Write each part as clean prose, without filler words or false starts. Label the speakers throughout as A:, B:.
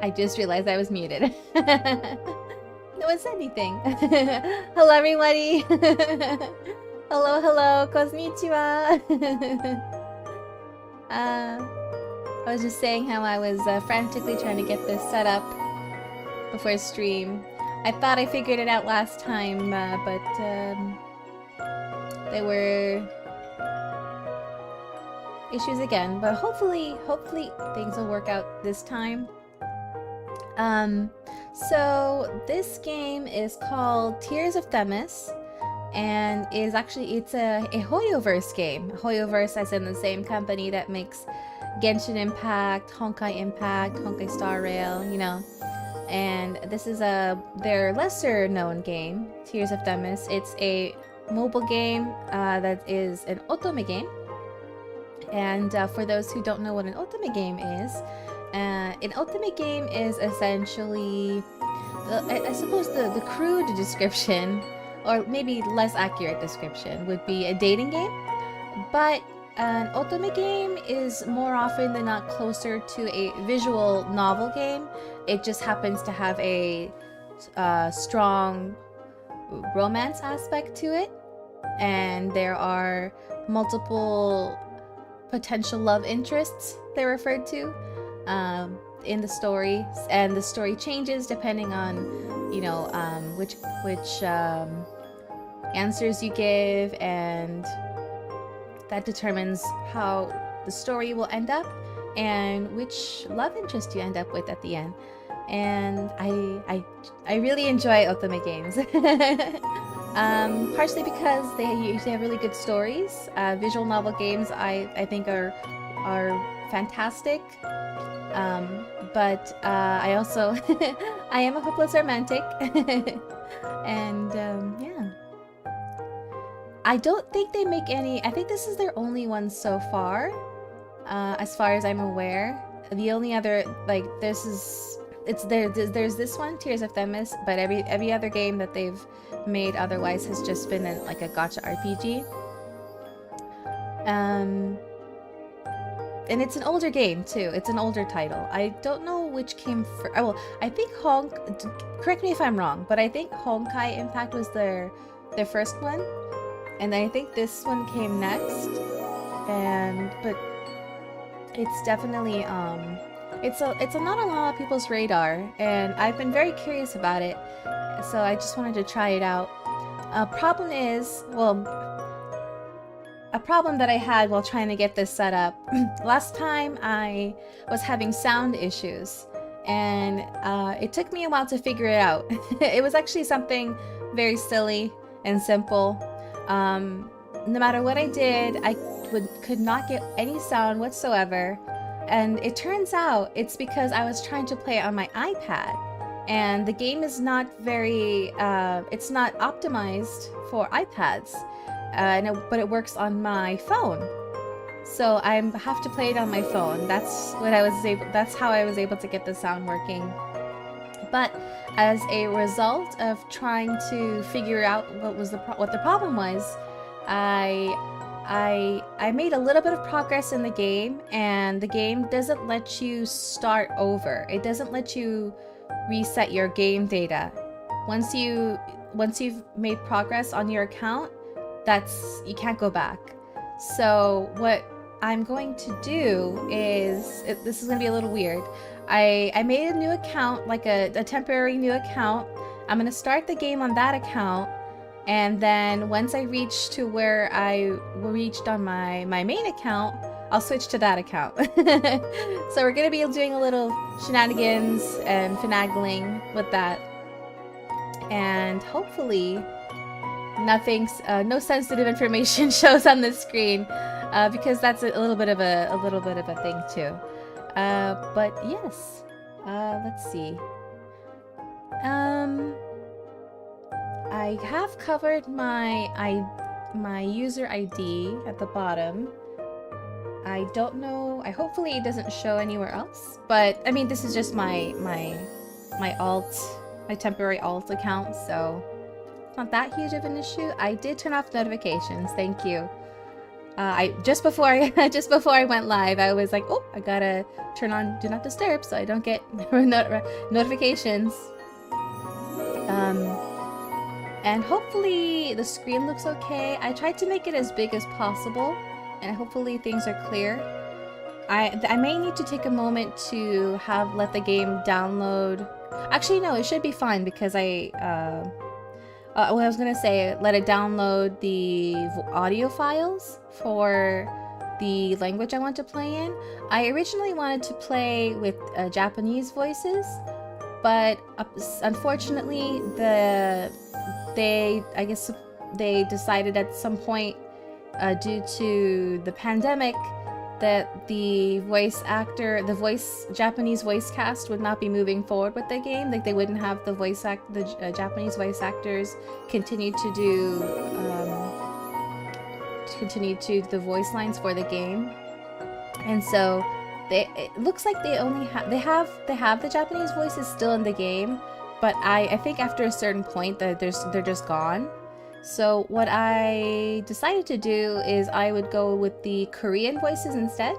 A: I just realized I was muted. No one said anything. Hello, everybody. Hello, hello. Kosmikameruhen. I was just saying how I was frantically trying to get this set up before stream. I thought I figured it out last time, but there were issues again. But hopefully things will work out this time. So this game is called Tears of Themis, and it's a HoYoverse game. HoYoverse as in the same company that makes Genshin Impact, Honkai Impact, Honkai Star Rail, you know. And this is their lesser known game, Tears of Themis. It's a mobile game that is an otome game. And for those who don't know what an otome game is, an otome game is essentially, I suppose the crude description, or maybe less accurate description, would be a dating game. But an otome game is more often than not closer to a visual novel game. It just happens to have a strong romance aspect to it. And there are multiple potential love interests they're referred to in the story, and the story changes depending on, you know, which answers you give, and that determines how the story will end up and which love interest you end up with at the end. And I really enjoy otome games. Partially because they usually have really good stories. Visual novel games I think are fantastic. But I also I am a hopeless romantic. And yeah. I don't think they make any. I think this is their only one so far, as far as I'm aware. The only other, like, there's this one, Tears of Themis, but every other game that they've made otherwise has just been like a gacha RPG. And it's an older game too. It's an older title. I don't know which came first. Well, I think correct me if I'm wrong, but I think Honkai Impact was their first one. And I think this one came next, but it's definitely it's not on a lot of people's radar, and I've been very curious about it, so I just wanted to try it out. A problem that I had while trying to get this set up, last time I was having sound issues, and it took me a while to figure it out. It was actually something very silly and simple. No matter what I did, I could not get any sound whatsoever, and it turns out it's because I was trying to play it on my iPad, and the game is not very it's not optimized for iPads, but it works on my phone, so I have to play it on my phone. That's how I was able to get the sound working. But as a result of trying to figure out what the problem was, I made a little bit of progress in the game, and the game doesn't let you start over. It doesn't let you reset your game data. Once you've made progress on your account, you can't go back. So what I'm going to do is, this is going to be a little weird. I made a new account, like a temporary new account. I'm going to start the game on that account, and then once I reach to where I reached on my main account, I'll switch to that account. So we're going to be doing a little shenanigans and finagling with that, and hopefully no sensitive information shows on the screen, because that's a little bit of a thing too. But yes, let's see. I have covered my user ID at the bottom. I don't know. Hopefully it doesn't show anywhere else. But I mean, this is just my temporary alt account, so it's not that huge of an issue. I did turn off notifications. Thank you. I just before I went live, I was like, oh, I gotta turn on Do Not Disturb so I don't get notifications. And hopefully the screen looks okay. I tried to make it as big as possible, and hopefully things are clear. I may need to take a moment to let the game download. Actually, no, it should be fine because I was gonna say let it download the audio files for the language I want to play in. I originally wanted to play with Japanese voices, but unfortunately I guess they decided at some point due to the pandemic that the Japanese voice cast would not be moving forward with the game. Like they wouldn't have the Japanese voice actors continue to do the voice lines for the game, and so it looks like they have the Japanese voices still in the game, but I think after a certain point that they're just gone. So what I decided to do is I would go with the Korean voices instead.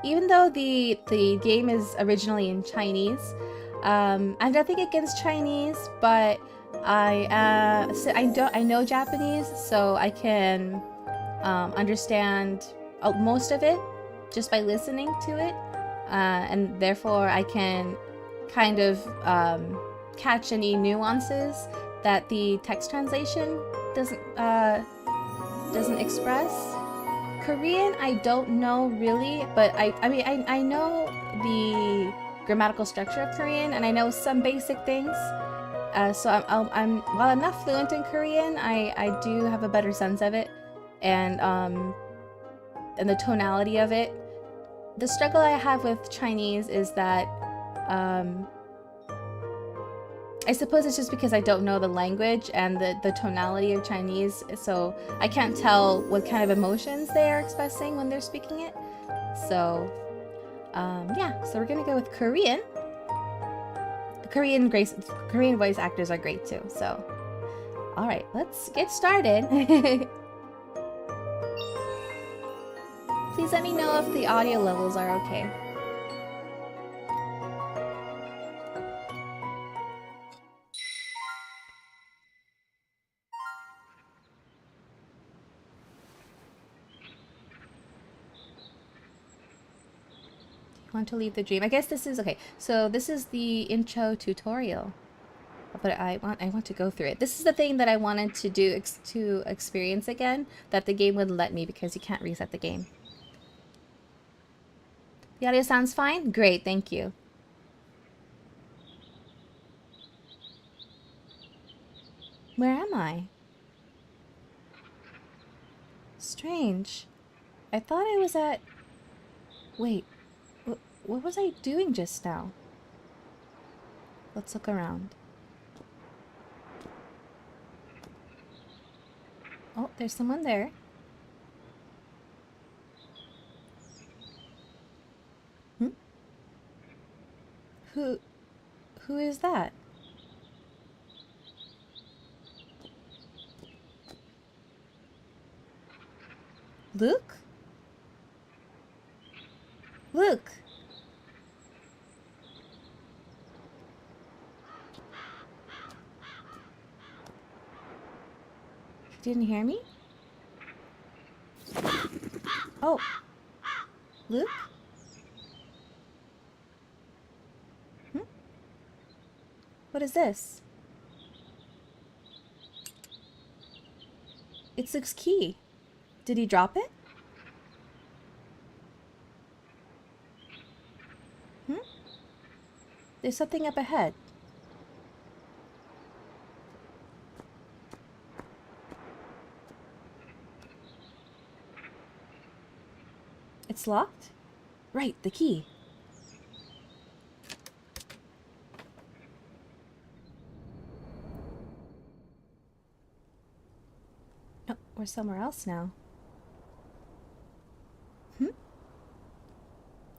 A: Even though the game is originally in Chinese, I have nothing against Chinese, but I know Japanese, so I can understand most of it just by listening to it, and therefore I can kind of catch any nuances that the text translation doesn't express. Korean, I don't know really, but I know the grammatical structure of Korean, and I know some basic things. So while I'm not fluent in Korean, I do have a better sense of it, and the tonality of it. The struggle I have with Chinese is that I suppose it's just because I don't know the language and the tonality of Chinese, so I can't tell what kind of emotions they are expressing when they're speaking it. So, yeah, so we're gonna go with Korean. The Korean voice actors are great too, so. Alright, let's get started. Please let me know if the audio levels are okay. Want to leave the dream. I guess this is okay. So this is the intro tutorial, but I want to go through it. This is the thing that I wanted to do to experience again, that the game wouldn't let me because you can't reset the game. The audio sounds fine? Great, thank you. Where am I? Strange. I thought I was at... Wait. What was I doing just now? Let's look around. Oh, there's someone there. Who is that? Luke? Luke! Didn't hear me? Oh. Luke? What is this? It's Luke's key. Did he drop it? There's something up ahead. It's locked? Right, the key. Oh, we're somewhere else now.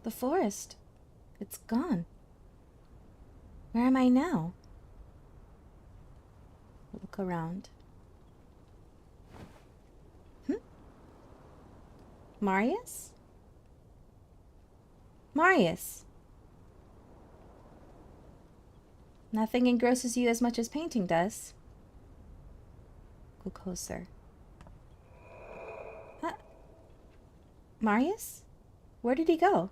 A: The forest. It's gone. Where am I now? Look around. Marius? Marius! Nothing engrosses you as much as painting does. Go closer. Marius? Where did he go?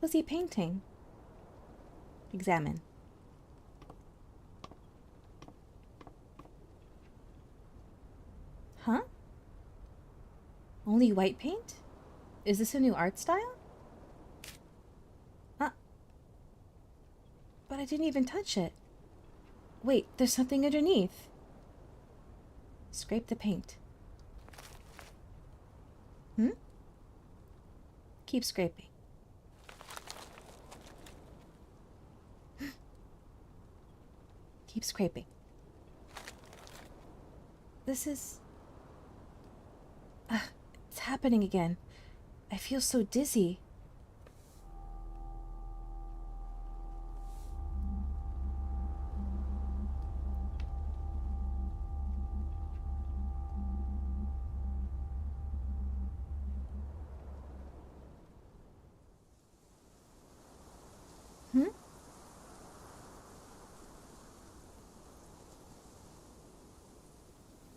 A: Was he painting? Examine. Huh? Only white paint? Is this a new art style? But I didn't even touch it. Wait, there's something underneath. Scrape the paint. Keep scraping. Keep scraping. This is... it's happening again. I feel so dizzy.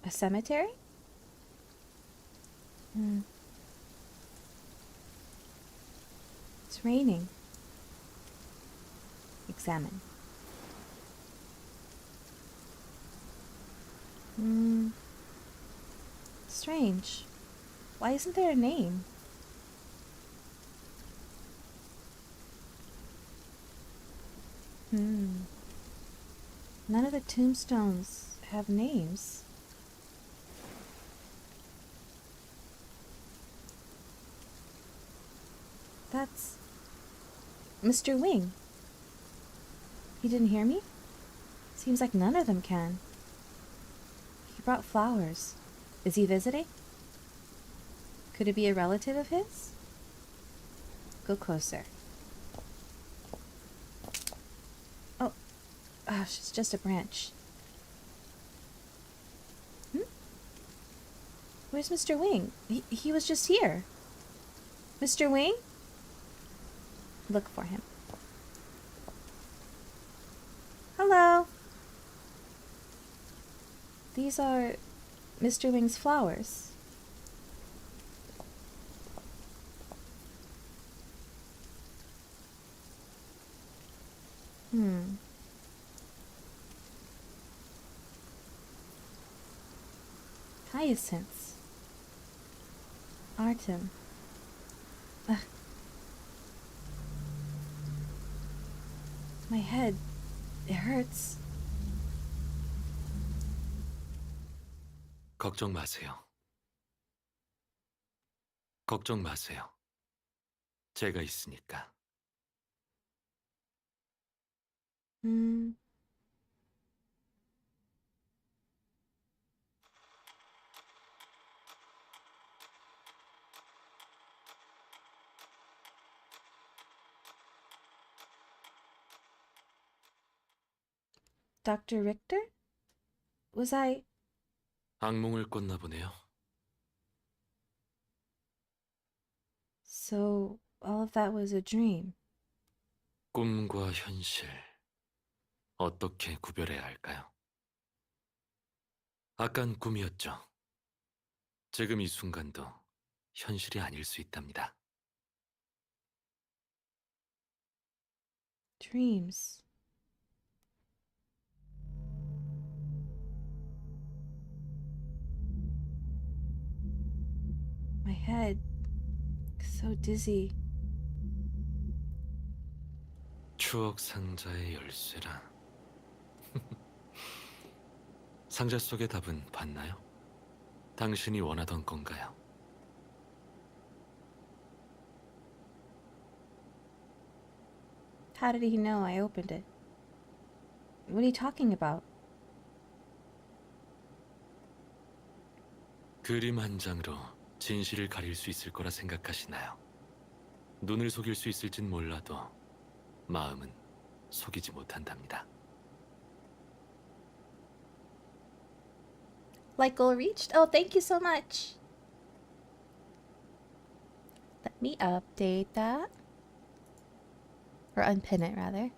A: A cemetery? It's raining. Examine. Strange. Why isn't there a name? None of the tombstones have names. That's Mr. Wing. He didn't hear me? Seems like none of them can. He brought flowers. Is he visiting? Could it be a relative of his? Go closer. Oh, gosh, it's just a branch. Where's Mr. Wing? He was just here. Mr. Wing? Look for him. Hello. These are Mr. Wing's flowers. Hyacinths. Autumn. My head, it hurts.
B: 걱정 마세요. 걱정 마세요. 제가 있으니까.
A: Dr. Richter? Was I...
B: 악몽을 꿨나 보네요.
A: So, all of that was a dream.
B: 꿈과 현실, 어떻게 구별해야 할까요? 아깐 꿈이었죠. 지금 이 순간도 현실이 아닐 수 있답니다.
A: Dreams. My head, so dizzy.
B: 추억 상자의 열쇠라. 상자 속의 답은 봤나요? 당신이 원하던 건가요?
A: How did he know I opened it? What are you talking about?
B: 그림 한 장으로 진실을 가릴 수 있을 거라 생각하시나요? 눈을 속일 수 있을진 몰라도 마음은 속이지 못한답니다.
A: Like goal reached? Oh, thank you so much. Let me update that. Or unpin it, rather.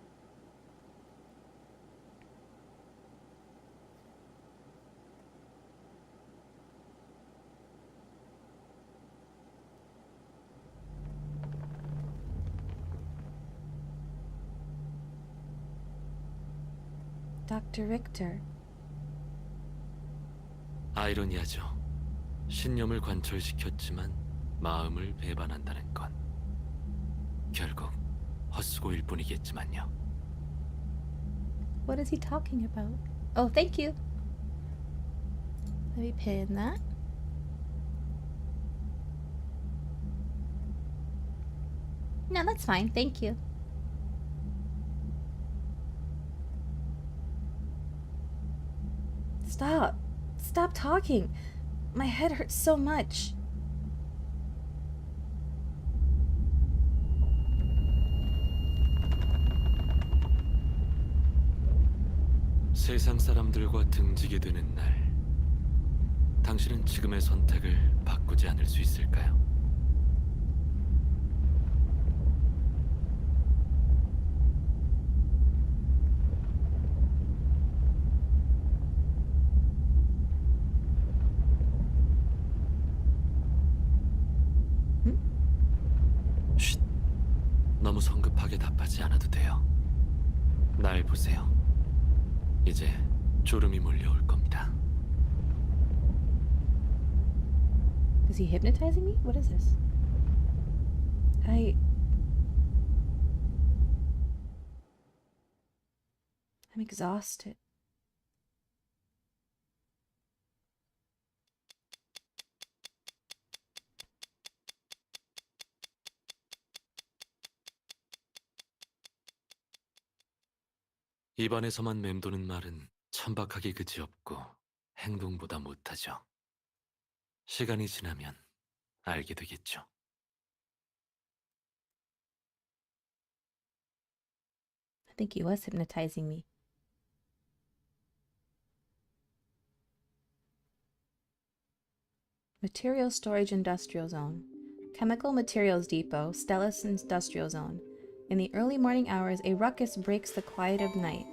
A: Dr. Richter.
B: 아이러니하죠. 신념을 관철시켰지만 마음을 배반한다는 건 결국 헛수고일 뿐이겠지만요.
A: What is he talking about? Oh, thank you. Let me pin that. No, that's fine. Thank you. Stop. Stop talking. My head hurts so much.
B: 세상 사람들과 등지게 되는 날, 당신은 지금의 선택을 바꾸지 않을 수 있을까요? 쉿, 너무 성급하게 답하지 않아도 돼요. 날 보세요. 이제 졸음이 몰려올 겁니다.
A: Is he hypnotizing me? What is this? I'm exhausted.
B: 입안에서만 맴도는 말은 천박하기 그지없고 행동보다 못하죠. 시간이 지나면 알게 되겠죠.
A: I think he was hypnotizing me. Material Storage Industrial Zone. Chemical Materials Depot, Stellus Industrial Zone. In the early morning hours, a ruckus breaks the quiet of night.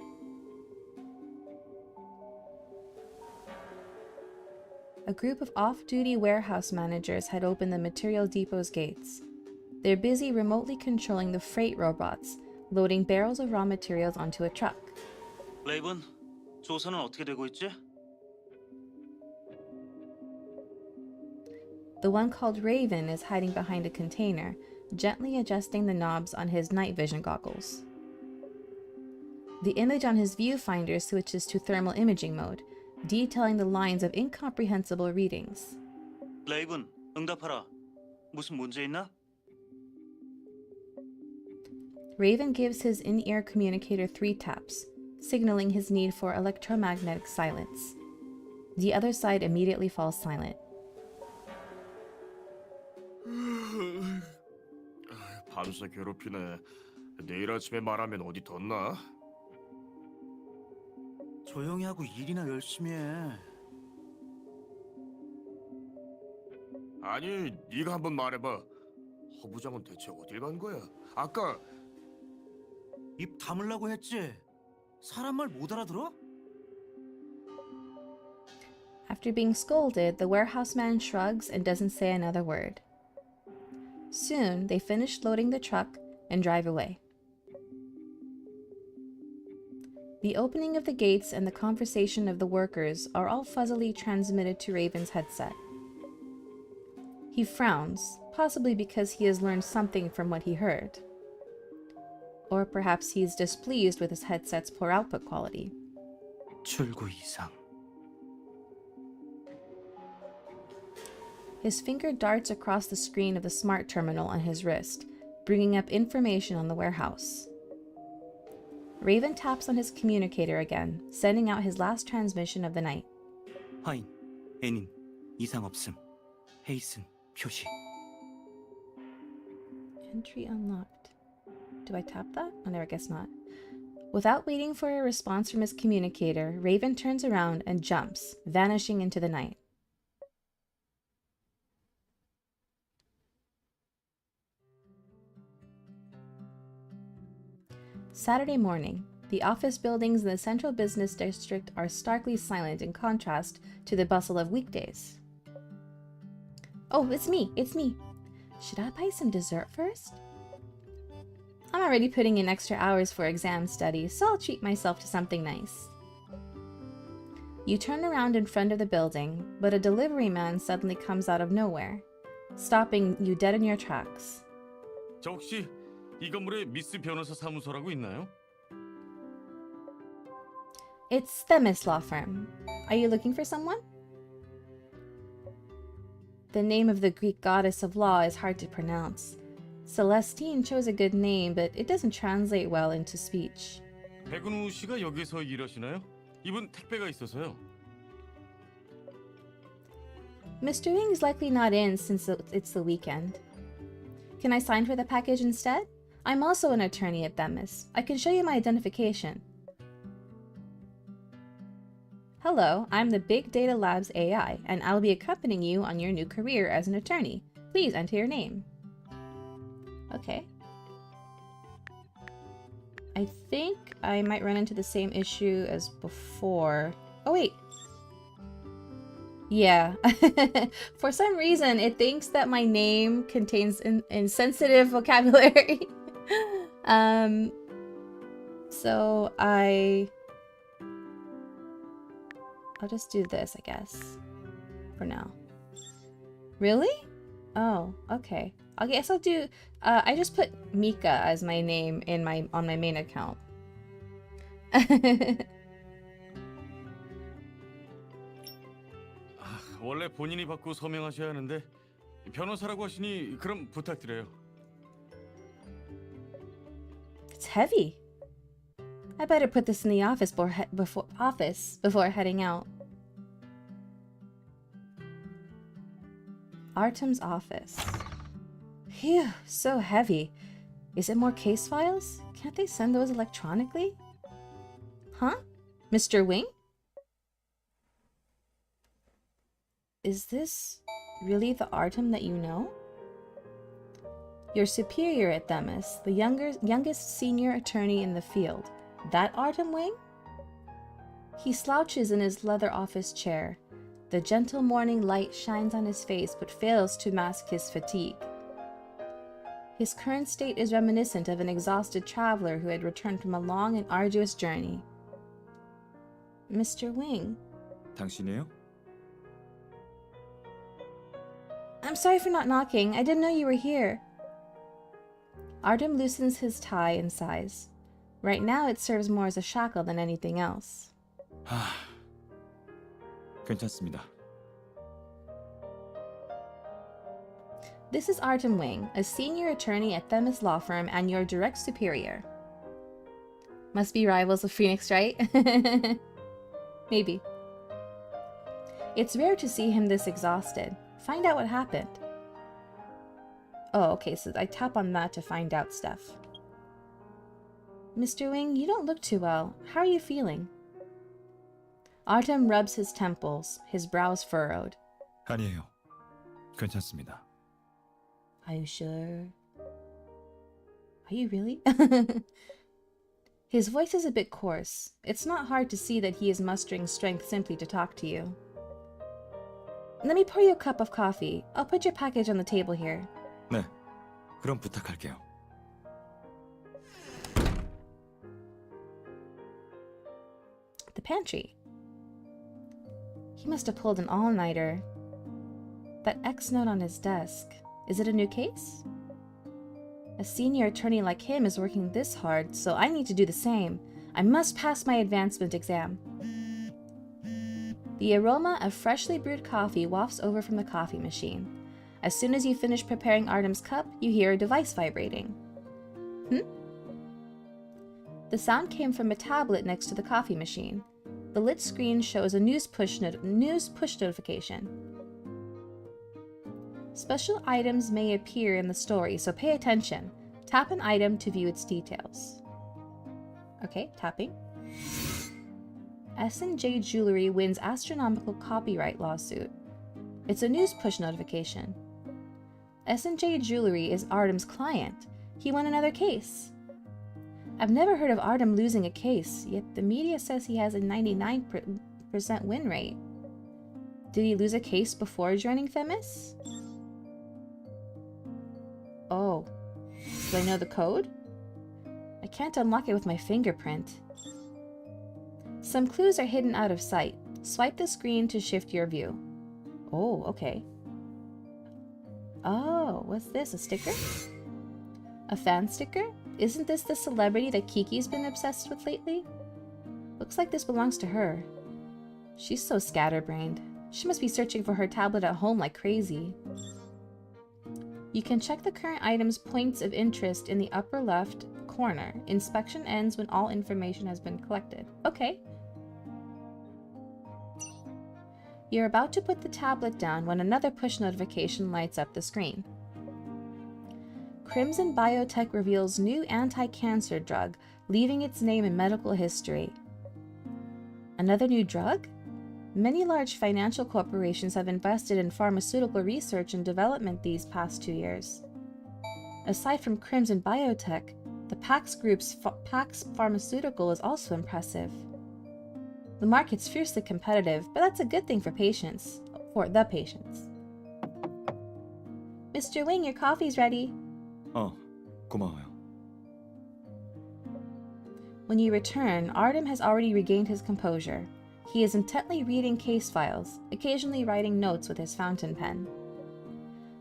A: A group of off-duty warehouse managers had opened the material depot's gates. They're busy remotely controlling the freight robots, loading barrels of raw materials onto a truck.
C: 레이븐, 조사는 어떻게 되고 있지?
A: The one called Raven is hiding behind a container, gently adjusting the knobs on his night vision goggles. The image on his viewfinder switches to thermal imaging mode, detailing the lines of incomprehensible readings.
C: 레이븐, 응답하라. 무슨 문제 있나?
A: Raven gives his in-ear communicator 3 taps, signaling his need for electromagnetic silence. The other side immediately falls silent.
D: 밤새 괴롭히네. 내일 아침에 말하면 어디 덧나?
C: 조용히 하고 일이나 열심히 해.
D: 아니, 네가 한번 말해봐. 허 부장은 대체 어딜 간 거야? 아까
C: 입 다물라고 했지? 사람 말 못 알아들어?
A: After being scolded, the warehouse man shrugs and doesn't say another word. Soon, they finish loading the truck and drive away. The opening of the gates and the conversation of the workers are all fuzzily transmitted to Raven's headset. He frowns, possibly because he has learned something from what he heard. Or perhaps he is displeased with his headset's poor output quality.
C: 출구 이상.
A: His finger darts across the screen of the smart terminal on his wrist, bringing up information on the warehouse. Raven taps on his communicator again, sending out his last transmission of the night.
C: 하인, 애님, 이상 없음. 헤이슨, 표시.
A: Entry unlocked. Do I tap that? Oh, no, I guess not. Without waiting for a response from his communicator, Raven turns around and jumps, vanishing into the night. Saturday morning. The office buildings in the central business district are starkly silent in contrast to the bustle of weekdays. Oh, it's me. Should I buy some dessert first? I'm already putting in extra hours for exam study, so I'll treat myself to something nice. You turn around in front of the building, but a delivery man suddenly comes out of nowhere, stopping you dead in your tracks.
D: 저 혹시 이 건물에 미스 변호사 사무소라고 있나요?
A: It's Themis law firm. Are you looking for someone? The name of the Greek goddess of law is hard to pronounce. Celestine chose a good name, but it doesn't translate well into speech.
D: 백은우 씨가 여기서 일하시나요? 이분 택배가 있어서요.
A: Mr. Wing is likely not in since it's the weekend. Can I sign for the package instead? I'm also an attorney at Themis. I can show you my identification. Hello, I'm the Big Data Labs AI, and I'll be accompanying you on your new career as an attorney. Please enter your name. Okay. I think I might run into the same issue as before. Oh wait. Yeah. For some reason, it thinks that my name contains insensitive vocabulary. So I'll just do this, I guess, for now. Really? Oh, okay. I guess I'll do. I just put Mika as my name on my main account.
D: 원래 본인이 받고 서명하셔야 하는데 변호사라고 하시니 그럼 부탁드려요.
A: It's heavy. I better put this in the office before heading out. Artem's office. Phew, so heavy. Is it more case files? Can't they send those electronically? Huh? Mr. Wing? Is this really the Artem that you know? Your superior at Themis, the youngest senior attorney in the field. That Artem Wing? He slouches in his leather office chair. The gentle morning light shines on his face but fails to mask his fatigue. His current state is reminiscent of an exhausted traveler who had returned from a long and arduous journey. Mr. Wing.
E: 당신이에요?
A: I'm sorry for not knocking. I didn't know you were here. Artem loosens his tie and sighs. Right now it serves more as a shackle than anything else.
E: 괜찮습니다.
A: This is Artem Wing, a senior attorney at Themis law firm and your direct superior. Must be rivals of Phoenix, right? Maybe. It's rare to see him this exhausted. Find out what happened. Oh, okay, so I tap on that to find out stuff. Mr. Wing, you don't look too well. How are you feeling? Artem rubs his temples, his brows furrowed.
E: 아니에요. 괜찮습니다.
A: Are you sure? Are you really? His voice is a bit coarse. It's not hard to see that he is mustering strength simply to talk to you. Let me pour you a cup of coffee. I'll put your package on the table here.
E: 네, 그럼 부탁할게요.
A: The pantry. He must have pulled an all-nighter. That X note on his desk. Is it a new case? A senior attorney like him is working this hard, so I need to do the same. I must pass my advancement exam. The aroma of freshly brewed coffee wafts over from the coffee machine. As soon as you finish preparing Artem's cup, you hear a device vibrating. The sound came from a tablet next to the coffee machine. The lit screen shows a news push notification. Special items may appear in the story, so pay attention. Tap an item to view its details. Okay, tapping. S&J Jewelry wins astronomical copyright lawsuit. It's a news push notification. S&J Jewelry is Artem's client. He won another case. I've never heard of Artem losing a case, yet the media says he has a 99% win rate. Did he lose a case before joining Themis? Oh. Do I know the code? I can't unlock it with my fingerprint. Some clues are hidden out of sight. Swipe the screen to shift your view. Oh, okay. Oh, what's this? A sticker? A fan sticker? Isn't this the celebrity that Kiki's been obsessed with lately? Looks like this belongs to her. She's so scatterbrained. She must be searching for her tablet at home like crazy. You can check the current item's points of interest in the upper left corner. Inspection ends when all information has been collected. Okay. You're about to put the tablet down when another push notification lights up the screen. Crimson Biotech reveals new anti-cancer drug, leaving its name in medical history. Another new drug? Many large financial corporations have invested in pharmaceutical research and development these past 2 years. Aside from Crimson Biotech, the Pax Group's Pax Pharmaceutical is also impressive. The market's fiercely competitive, but that's a good thing for patients. For the patients. Mr. Wing, your coffee's ready.
E: 고마워요.
A: When you return, Artem has already regained his composure. He is intently reading case files, occasionally writing notes with his fountain pen.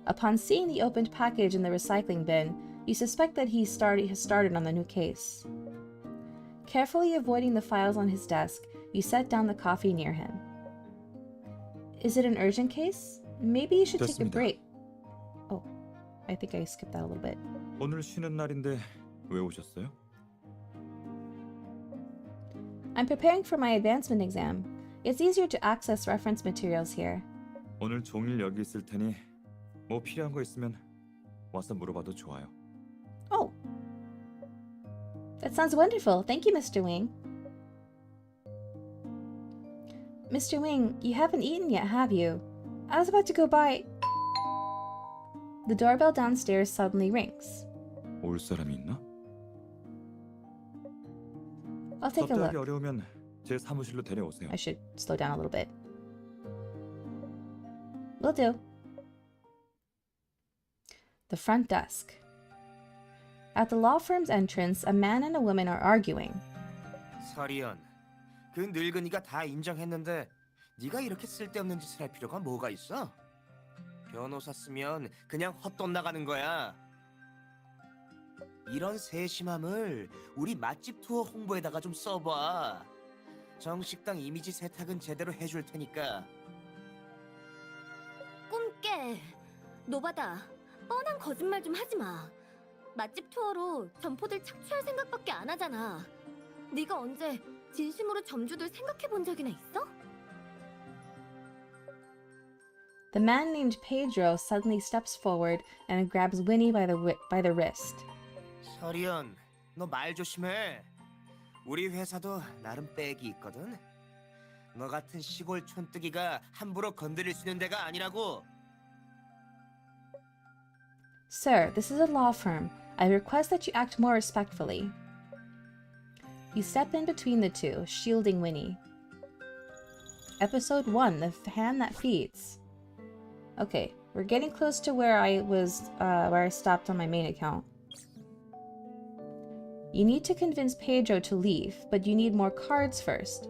A: Upon seeing the opened package in the recycling bin, you suspect that he has started on the new case. Carefully avoiding the files on his desk, you set down the coffee near him. Is it an urgent case? Maybe you should take a
E: 됐습니다.
A: break. Oh, I think I skipped that a little bit.
E: 오늘 쉬는 날인데 왜 오셨어요?
A: I'm preparing for my advancement exam. It's easier to access reference materials here.
E: 오늘 종일 여기 있을 테니 뭐 필요한 거 있으면 와서 물어봐도 좋아요.
A: Oh. That sounds wonderful. Thank you, Mr. Wing. Mr. Wing, you haven't eaten yet, have you? I was about to go by... The doorbell downstairs suddenly rings.
E: 올 사람이 있나?
A: I'll take a look.
E: 접대하기 어려우면 제 사무실로 데려오세요.
A: I should slow down a little bit. Will do. The front desk. At the law firm's entrance, a man and a woman are arguing.
C: 서리연, 그 늙은이가 다 인정했는데 네가 이렇게 쓸데없는 짓을 할 필요가 뭐가 있어? 변호사 쓰면 그냥 헛돈 나가는 거야. 이런 세심함을 우리 맛집 투어 홍보에다가 좀 써봐. 정식당 이미지 세탁은 제대로 해줄 테니까.
F: 꿈깨. 노바다. 뻔한 거짓말 좀 하지 마. 맛집 투어로 점포들 착취할 생각밖에 안 하잖아. 네가 언제 진심으로 점주들 생각해 본 적이나 있어?
A: The man named Pedro suddenly steps forward and grabs Winnie by the wrist.
C: 서리연, 너 말 조심해. 우리 회사도 나름 백이 있거든. 너 같은 시골 촌뜨기가 함부로 건드릴 수 있는 데가 아니라고.
A: Sir, this is a law firm. I request that you act more respectfully. You step in between the two, shielding Winnie. Episode 1, The Hand That Feeds. Okay, we're getting close to where I stopped on my main account. You need to convince Pedro to leave, but you need more cards first.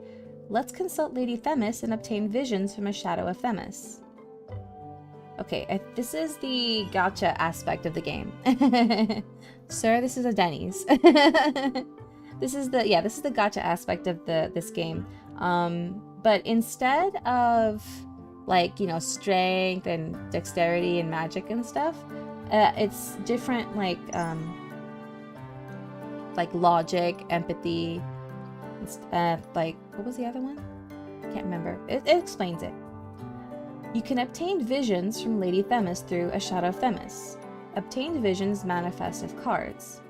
A: Let's consult Lady Themis and obtain visions from a shadow of Themis. Okay, this is the gacha aspect of the game. Sir, this is a Denny's. This is the gacha aspect of this game. But instead of strength and dexterity and magic and stuff, it's different like logic, empathy, what was the other one? I can't remember. It explains it. You can obtain visions from Lady Themis through a shadow of Themis. Obtained visions manifest as cards.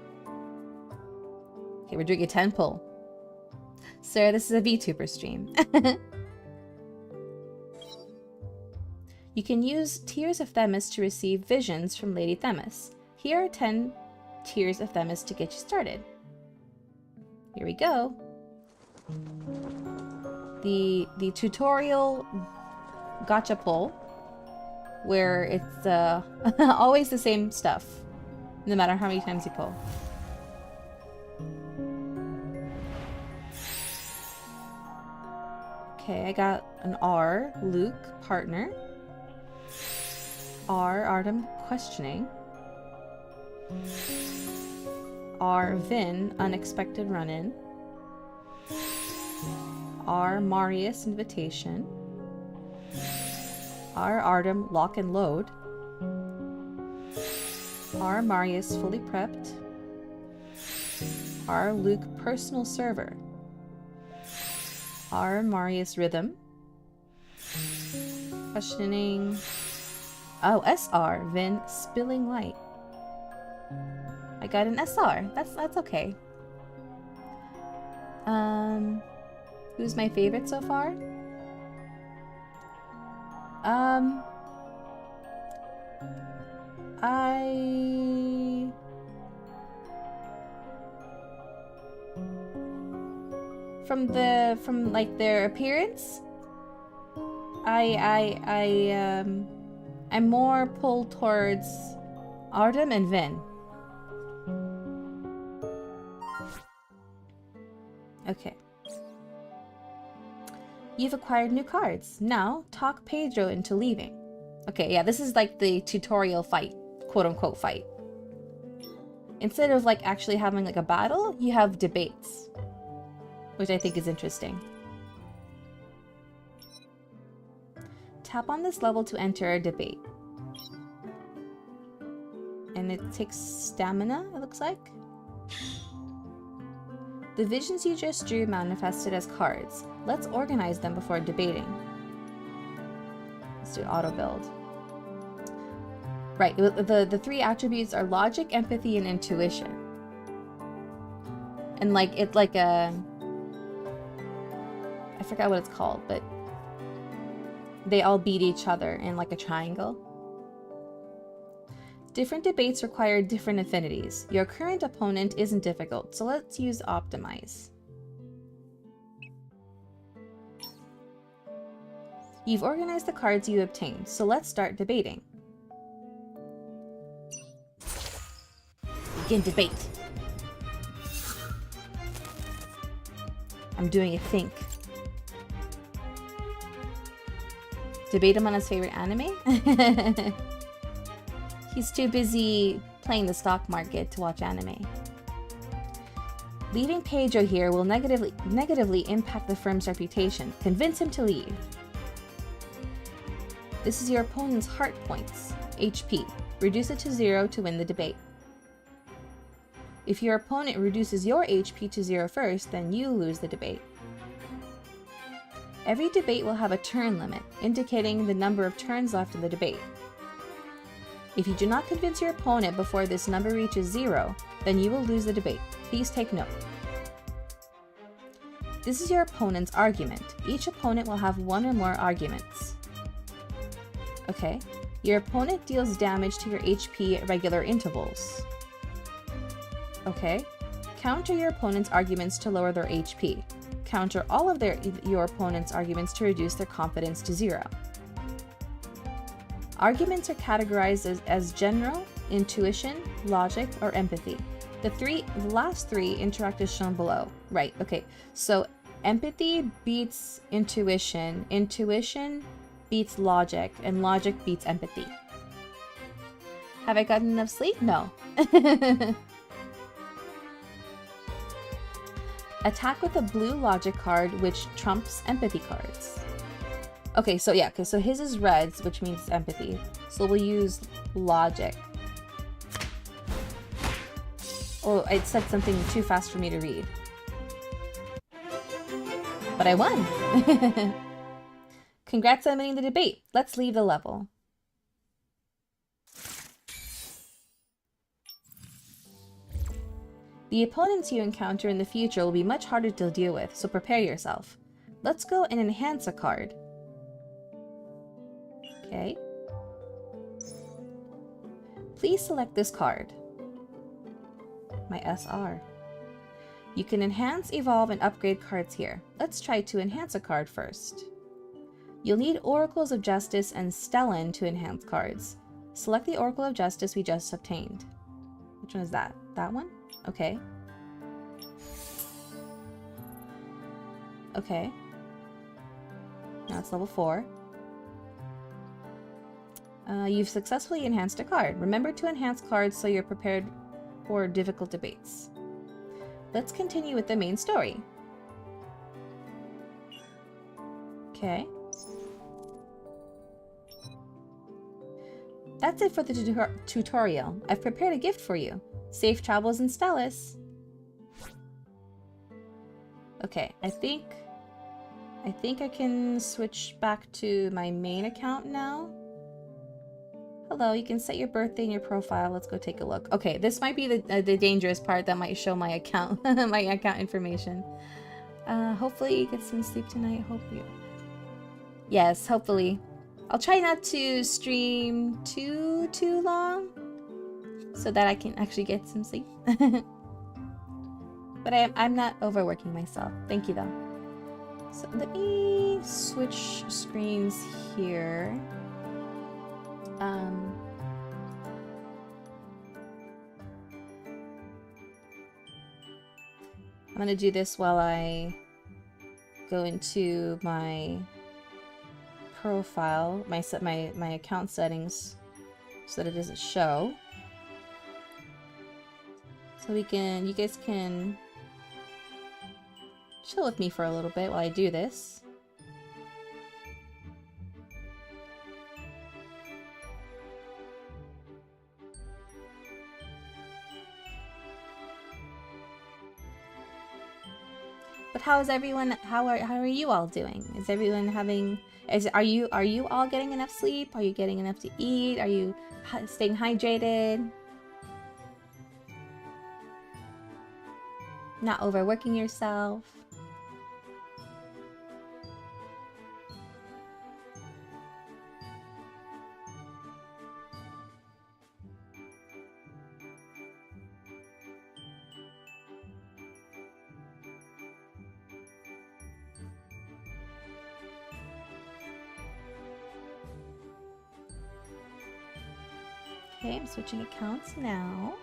A: Okay, we're doing a 10 pull. Sir, this is a VTuber stream. You can use Tears of Themis to receive visions from Lady Themis. Here are 10 Tears of Themis to get you started. Here we go. The tutorial gacha pull, where it's always the same stuff, no matter how many times you pull. Okay, I got an R, Luke, partner. R, Artem, questioning. R, Vin, unexpected run-in. R, Marius, invitation. R, Artem, lock and load. R, Marius, fully prepped. R, Luke, personal server. R, Marius, rhythm. Questioning. Oh, SR, Vin, spilling light. I got an SR. That's okay. Who's my favorite so far? From like their appearance, I'm more pulled towards Artem and Vin. Okay. You've acquired new cards. Now, talk Pedro into leaving. Okay, yeah, this is like the tutorial fight, quote-unquote fight. Instead of like actually having like a battle, you have debates, which I think is interesting. Tap on this level to enter a debate. And it takes stamina, it looks like. The visions you just drew manifested as cards. Let's organize them before debating. Let's do auto build. Right, the three attributes are logic, empathy, and intuition. And like, it's like a... I forgot what it's called, but they all beat each other in like a triangle. Different debates require different affinities. Your current opponent isn't difficult, so let's use optimize. You've organized the cards you obtained, so let's start debating. Begin debate. I'm doing a think. Debate him on his favorite anime? He's too busy playing the stock market to watch anime. Leaving Pedro here will negatively impact the firm's reputation. Convince him to leave. This is your opponent's heart points, HP. Reduce it to 0 to win the debate. If your opponent reduces your HP to 0 first, then you lose the debate. Every debate will have a turn limit, indicating the number of turns left in the debate. If you do not convince your opponent before this number reaches 0, then you will lose the debate. Please take note. This is your opponent's argument. Each opponent will have one or more arguments. Okay. Your opponent deals damage to your HP at regular intervals. Okay. Counter your opponent's arguments to lower their HP. Counter all of your opponent's arguments to reduce their confidence to 0. Arguments are categorized as general, intuition, logic, or empathy. The last three interact as shown below. Right, okay. So empathy beats intuition, intuition beats logic, and logic beats empathy. Have I gotten enough sleep? No. Attack with a blue logic card, which trumps empathy cards. Okay, so yeah, so his is reds, which means empathy. So we'll use logic. Oh, it said something too fast for me to read. But I won! Congrats on winning the debate. Let's leave the level. The opponents you encounter in the future will be much harder to deal with, so prepare yourself. Let's go and enhance a card. Okay. Please select this card. My SR. You can enhance, evolve, and upgrade cards here. Let's try to enhance a card first. You'll need Oracles of Justice and Stellan to enhance cards. Select the Oracle of Justice we just obtained. Which one is that? That one? Okay. Okay. Now it's level 4. You've successfully enhanced a card. Remember to enhance cards so you're prepared for difficult debates. Let's continue with the main story. Okay. That's it for the tutorial. I've prepared a gift for you. Safe travels in Stellis. Okay, I think I can switch back to my main account now. Hello, you can set your birthday in your profile. Let's go take a look. Okay, this might be the dangerous part that might show my account, my account information. Hopefully you get some sleep tonight. Hopefully. Yes, hopefully. I'll try not to stream too long so that I can actually get some sleep. But I'm not overworking myself. Thank you though. So let me switch screens here. I'm gonna do this while I go into my profile, my account settings, so that it doesn't show. So you guys can chill with me for a little bit while I do this. But how is everyone? How are you all doing? Is everyone having? Are you all getting enough sleep? Are you getting enough to eat? Are you staying hydrated? Not overworking yourself? Okay, I'm switching accounts now.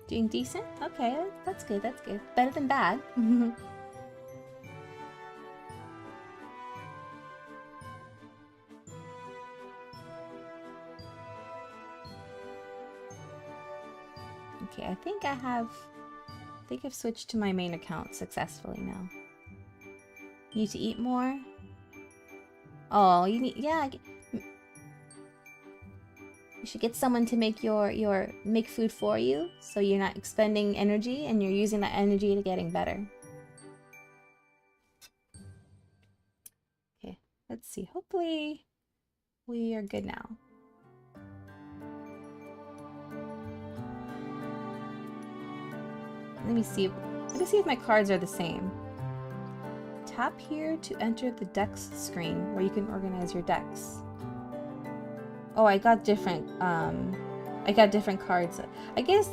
A: Doing decent? Okay, that's good, that's good. Better than bad. Okay, I think I've switched to my main account successfully now. Need to eat more? Oh, you need, yeah. You should get someone to make make food for you, so you're not expending energy and you're using that energy to getting better. Okay, let's see. Hopefully we are good now. Let me see if my cards are the same. Tap here to enter the decks screen where you can organize your decks. Oh, I got different cards. I guess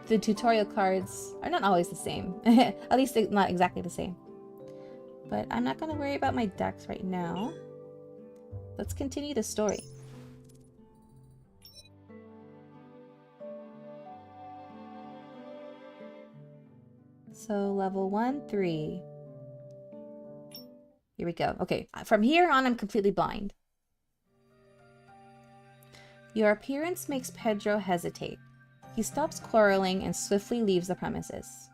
A: the tutorial cards are not always the same. At least they're not exactly the same. But I'm not gonna worry about my decks right now. Let's continue the story. So level 1, 3. Here we go. Okay, from here on I'm completely blind. Your appearance makes Pedro hesitate. He stops quarreling and swiftly leaves the premises.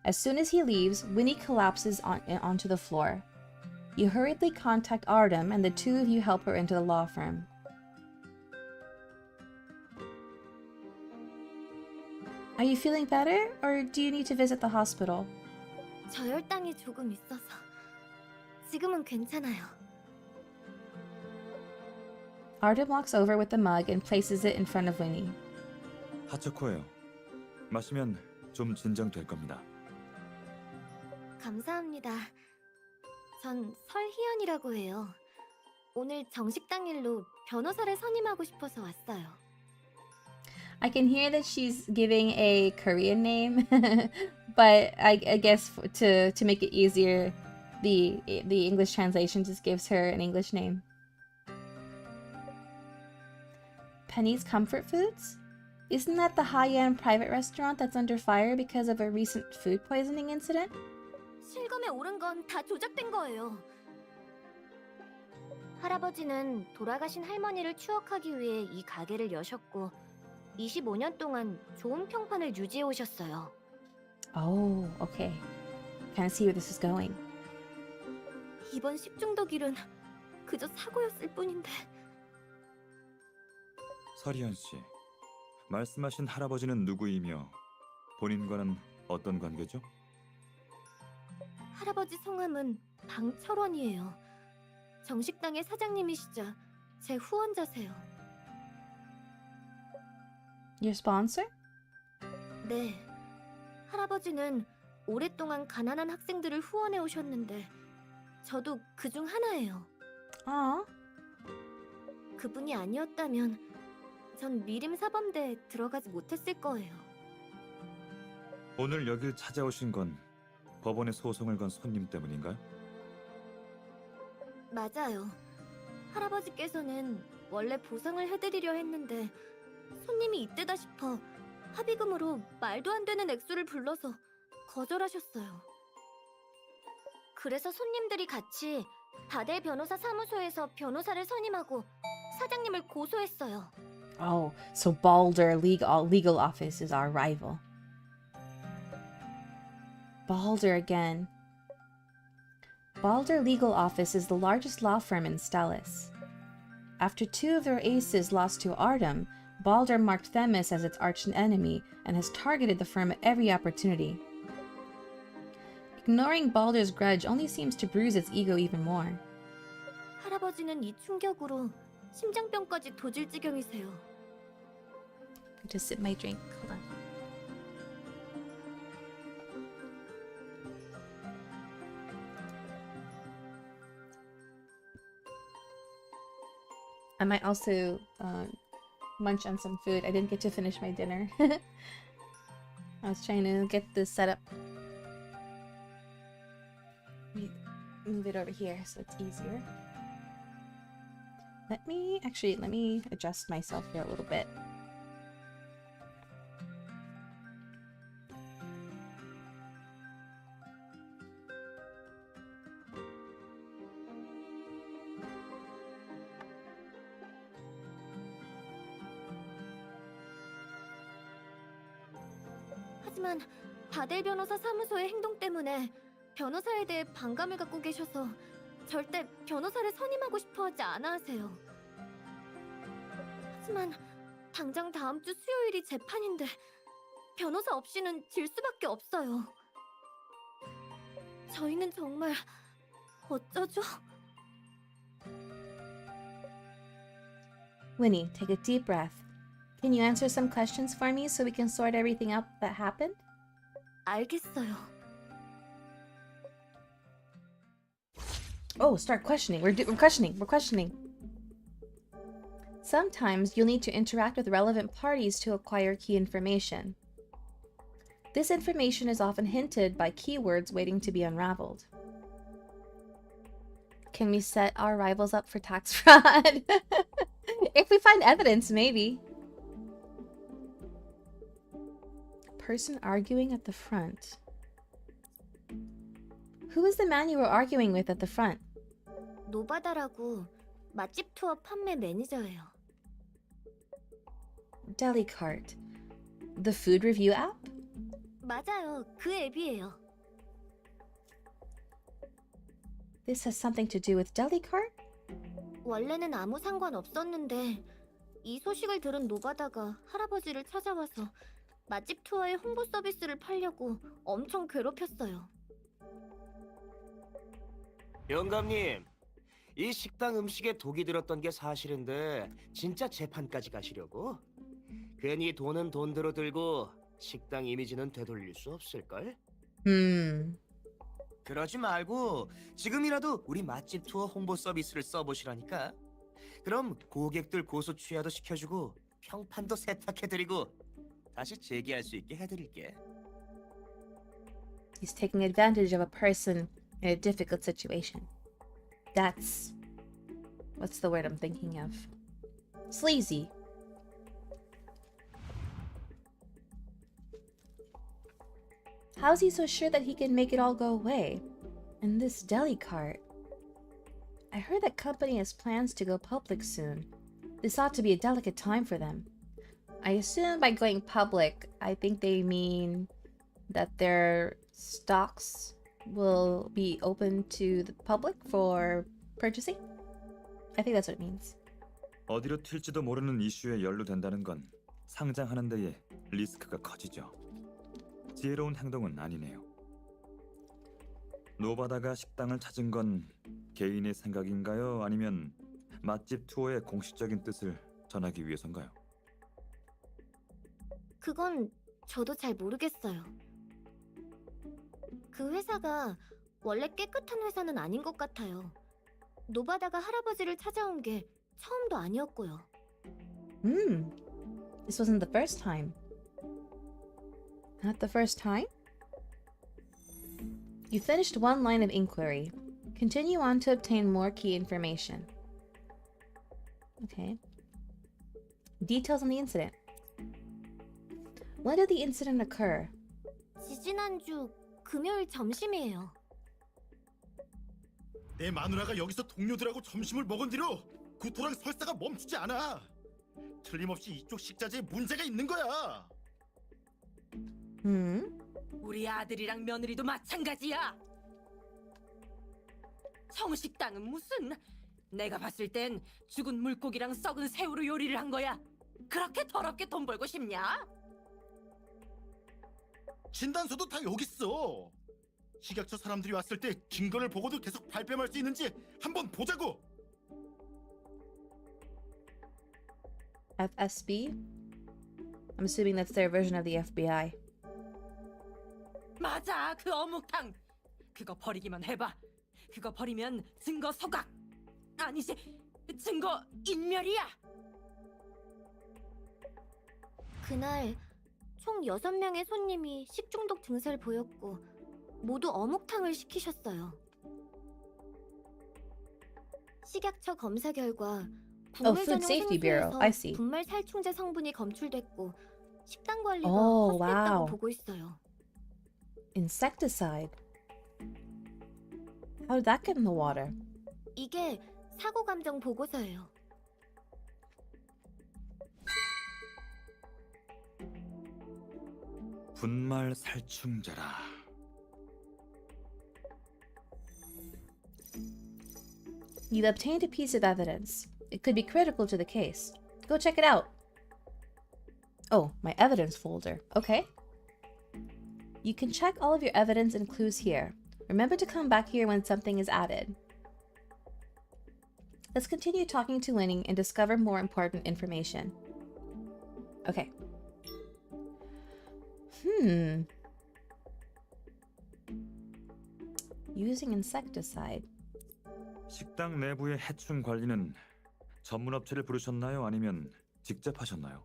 A: As soon as he leaves, Winnie collapses onto the floor. You hurriedly contact Artem and the two of you help her into the law firm. Are you feeling better, or do you need to visit the hospital?
F: 저혈당이 조금 있어서 지금은 괜찮아요.
A: Artem walks over with the mug and places it in front of Winnie.
E: 하초코예요. 마시면 좀 진정될 겁니다.
F: 감사합니다. 전 설희연이라고 해요. 오늘 정식 당일로 변호사를 선임하고 싶어서 왔어요.
A: I can hear that she's giving a Korean name, but I guess to make it easier, the English translation just gives her an English name. Penny's Comfort Foods? Isn't that the high-end private restaurant that's under fire because of a recent food poisoning incident?
F: 실검에 오른 건 다 조작된 거예요. 할아버지는 돌아가신 할머니를 추억하기 위해 이 가게를 여셨고 25년 동안 좋은 평판을 유지해 오셨어요.
A: Oh, okay. Kind of see where this is going.
F: 이번 식중독 일은 그저 사고였을 뿐인데.
E: 서리현 씨, 말씀하신 할아버지는 누구이며 본인과는 어떤 관계죠?
F: 할아버지 성함은 방철원이에요. 정식당의 사장님이시자 제 후원자세요.
A: Your sponsor?
F: 네. 할아버지는 오랫동안 가난한 학생들을 후원해 오셨는데 저도 그중 하나예요.
A: Aw.
F: 그분이 아니었다면 전 미림 사범대에 들어가지 못했을 거예요.
E: 오늘 여길 찾아오신 건 법원에 소송을 건 손님 때문인가요?
F: 맞아요. 할아버지께서는 원래 보상을 해드리려 했는데 손님이 이때다 싶어 합의금으로 말도 안 되는 액수를 불러서 거절하셨어요. 그래서 손님들이 같이 다대 변호사 사무소에서 변호사를 선임하고 사장님을 고소했어요.
A: Oh, so Balder legal office is our rival. Balder again. Balder Legal Office is the largest law firm in Stellis. After two of their aces lost to Artem, Balder marked Themis as its arch enemy and has targeted the firm at every opportunity. Ignoring Balder's grudge only seems to bruise its ego even more.
F: 할아버지는 이 충격으로 심장병까지 도질 지경이세요.
A: Just sip my drink. Hold on. I might also munch on some food. I didn't get to finish my dinner. I was trying to get this set up. Let me move it over here so it's easier. Let me adjust myself here a little bit.
F: 하지만 다델 변호사 사무소의 행동 때문에 변호사에 대해 반감을 갖고 계셔서 절대 변호사를 선임하고 싶어 하지 않아 하세요. 하지만 당장 다음 주 수요일이 재판인데 변호사 없이는 질 수밖에 없어요. 저희는 정말 어쩌죠?
A: Winnie, take a deep breath. Can you answer some questions for me so we can sort everything out that happened?
F: 알겠어요.
A: Oh, start questioning. We're questioning. Sometimes you'll need to interact with relevant parties to acquire key information. This information is often hinted by keywords waiting to be unraveled. Can we set our rivals up for tax fraud? If we find evidence, maybe. Person arguing at the front. Who is the man you were arguing with at the front?
F: 노바다라고 맛집 투어 판매 매니저예요.
A: Deli Cart. The food review app?
F: 맞아요. 그 앱이에요.
A: This has something to do with Deli Cart?
F: 원래는 아무 상관 없었는데 이 소식을 들은 노바다가 할아버지를 찾아와서 맛집 투어의 홍보 서비스를 팔려고 엄청 괴롭혔어요.
C: 영감님, 이 식당 음식에 독이 들었던 게 사실인데 진짜 재판까지 가시려고? 괜히 돈은 돈대로 들고 식당 이미지는 되돌릴 수 없을걸? 그러지 말고 지금이라도 우리 맛집 투어 홍보 서비스를 써보시라니까. 그럼 고객들 고소 취하도 시켜주고 평판도 세탁해드리고 다시 재기할 수 있게 해드릴게.
A: He's taking advantage of a person in a difficult situation. That's... what's the word I'm thinking of? Sleazy. How's he so sure that he can make it all go away? And this deli cart. I heard that company has plans to go public soon. This ought to be a delicate time for them. I assume by going public, I think they mean that their stocks will be open to the public for purchasing? I think that's what it means.
E: 어디로 튈지도 모르는 이슈에 연루된다는 건 상장하는 데에 리스크가 커지죠. 지혜로운 행동은 아니네요. 노바다가 식당을 찾은 건 개인의 생각인가요? 아니면 맛집 투어의 공식적인 뜻을 전하기 위해서인가요?
F: 그건 저도 잘 모르겠어요. 그 회사가 원래 깨끗한 회사는 아닌 것 같아요. 노바다가 할아버지를 찾아온 게 처음도 아니었고요.
A: This wasn't the first time. Not the first time? You finished one line of inquiry. Continue on to obtain more key information. Okay. Details on the incident. When did the incident occur?
F: 지지난주 금요일 점심이에요.
G: 내 마누라가 여기서 동료들하고 점심을 먹은 뒤로 구토랑 설사가 멈추지 않아. 틀림없이 이쪽 식자재에 문제가 있는 거야.
H: 우리 아들이랑 며느리도 마찬가지야. 정식당은 무슨... 내가 봤을 땐 죽은 물고기랑 썩은 새우로 요리를 한 거야. 그렇게 더럽게 돈 벌고 싶냐?
G: 진단서도 다 여기 있어. 식약처 사람들이 왔을 때 증거를 보고도 계속 발뺌할 수 있는지 한번 보자고.
A: FSB? I'm assuming that's their version of the FBI.
H: 맞아, 그 어묵탕. 그거 버리기만 해봐. 그거 버리면 증거 소각. 아니지, 증거 인멸이야.
F: 그날 총 6명의 손님이 식중독 증세를 보였고 모두 어묵탕을 시키셨어요. 식약처 검사 결과
A: Oh,
F: 국물
A: Food
F: 전용
A: Safety Bureau. I
F: 생수에서
A: see.
F: 분말 살충제 성분이 검출됐고 식당 관리가
A: Oh,
F: 허술했다고
A: wow.
F: 보고 있어요.
A: Insecticide. How did that get in the water?
F: 이게 사고 감정 보고서예요.
E: 분말 살충제라.
A: You've obtained a piece of evidence. It could be critical to the case. Go check it out. Oh, my evidence folder. Okay. You can check all of your evidence and clues here. Remember to come back here when something is added. Let's continue talking to Winning and discover more important information. Okay. Using insecticide.
E: 식당 내부의 해충 관리는 전문 업체를 부르셨나요? 아니면 직접 하셨나요?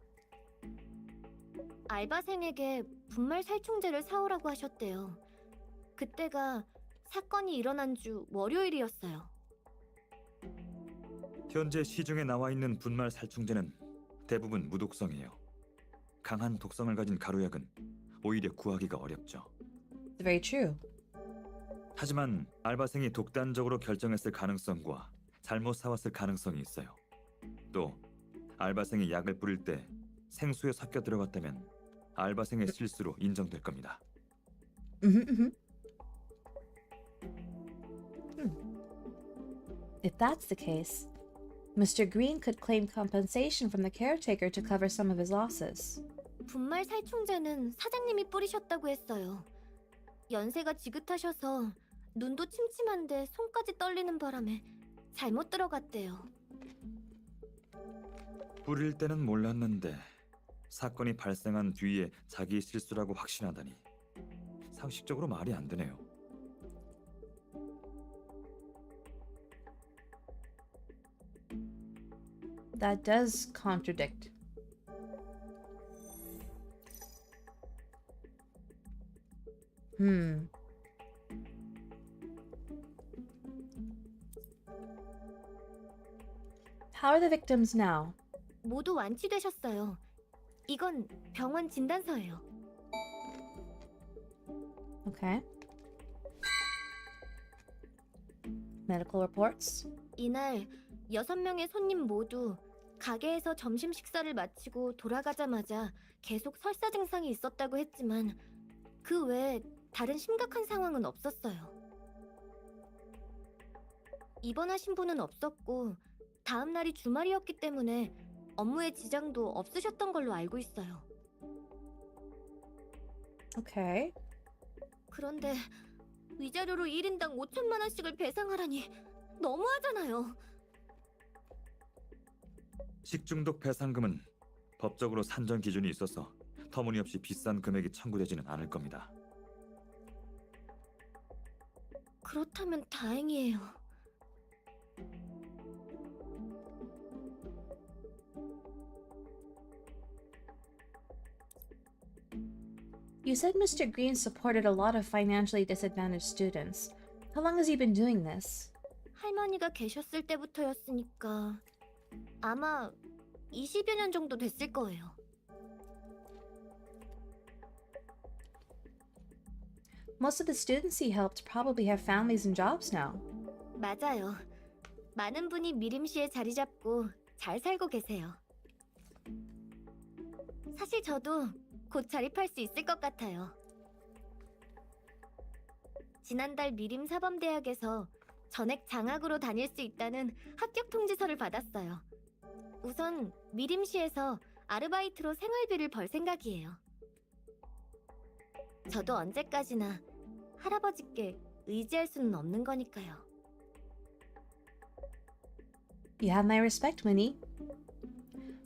F: 알바생에게 분말 살충제를 사오라고 하셨대요. 그때가 사건이 일어난 주 월요일이었어요.
E: 현재 시중에 나와 있는 분말 살충제는 대부분 무독성이에요. 강한 독성을 가진 가루약은 오히려 구하기가 어렵죠.
A: Very true.
E: 하지만 알바생이 독단적으로 결정했을 가능성과 잘못 사왔을 가능성이 있어요. 또 알바생이 약을 뿌릴 때 생수에 섞여 들어갔다면 알바생의 실수로 인정될 겁니다.
A: If that's the case, Mr. Green could claim compensation from the caretaker to cover some of his losses.
F: 분말 살충제는 사장님이 뿌리셨다고 했어요. 연세가 지긋하셔서 눈도 침침한데 손까지 떨리는 바람에 잘못 들어갔대요.
E: 뿌릴 때는 몰랐는데 사건이 발생한 뒤에 자기 실수라고 확신하다니 상식적으로 말이 안 되네요.
A: That does contradict. How are the victims now?
F: 모두 완치되셨어요. 이건 병원 진단서예요.
A: Okay. Medical reports.
F: 이날 6명의 손님 모두 가게에서 점심 식사를 마치고 돌아가자마자 계속 설사 증상이 있었다고 했지만 그 외에 다른 심각한 상황은 없었어요. 입원하신 분은 없었고 다음 날이 주말이었기 때문에 업무에 지장도 없으셨던 걸로 알고 있어요.
A: Okay.
F: 그런데 위자료로 1인당 5천만 원씩을 배상하라니 너무하잖아요.
E: 식중독 배상금은 법적으로 산정 기준이 있어서 터무니없이 비싼 금액이 청구되지는 않을 겁니다.
F: 그렇다면 다행이에요.
A: You said Mr. Green supported a lot of financially disadvantaged students. How long has he been doing this?
F: 할머니가 계셨을 때부터였으니까 아마 20여 년 정도 됐을 거예요.
A: Most of the students he helped probably have families and jobs now.
F: 맞아요. 많은 분이 미림시에 자리 잡고 잘 살고 계세요. 사실 저도 곧 자립할 수 있을 것 같아요. 지난달 미림 사범대학에서 전액 장학으로 다닐 수 있다는 합격 통지서를 받았어요. 우선 미림시에서 아르바이트로 생활비를 벌 생각이에요. 저도 언제까지나 할아버지께 의지할 수는 없는 거니까요.
A: You have my respect, Winnie.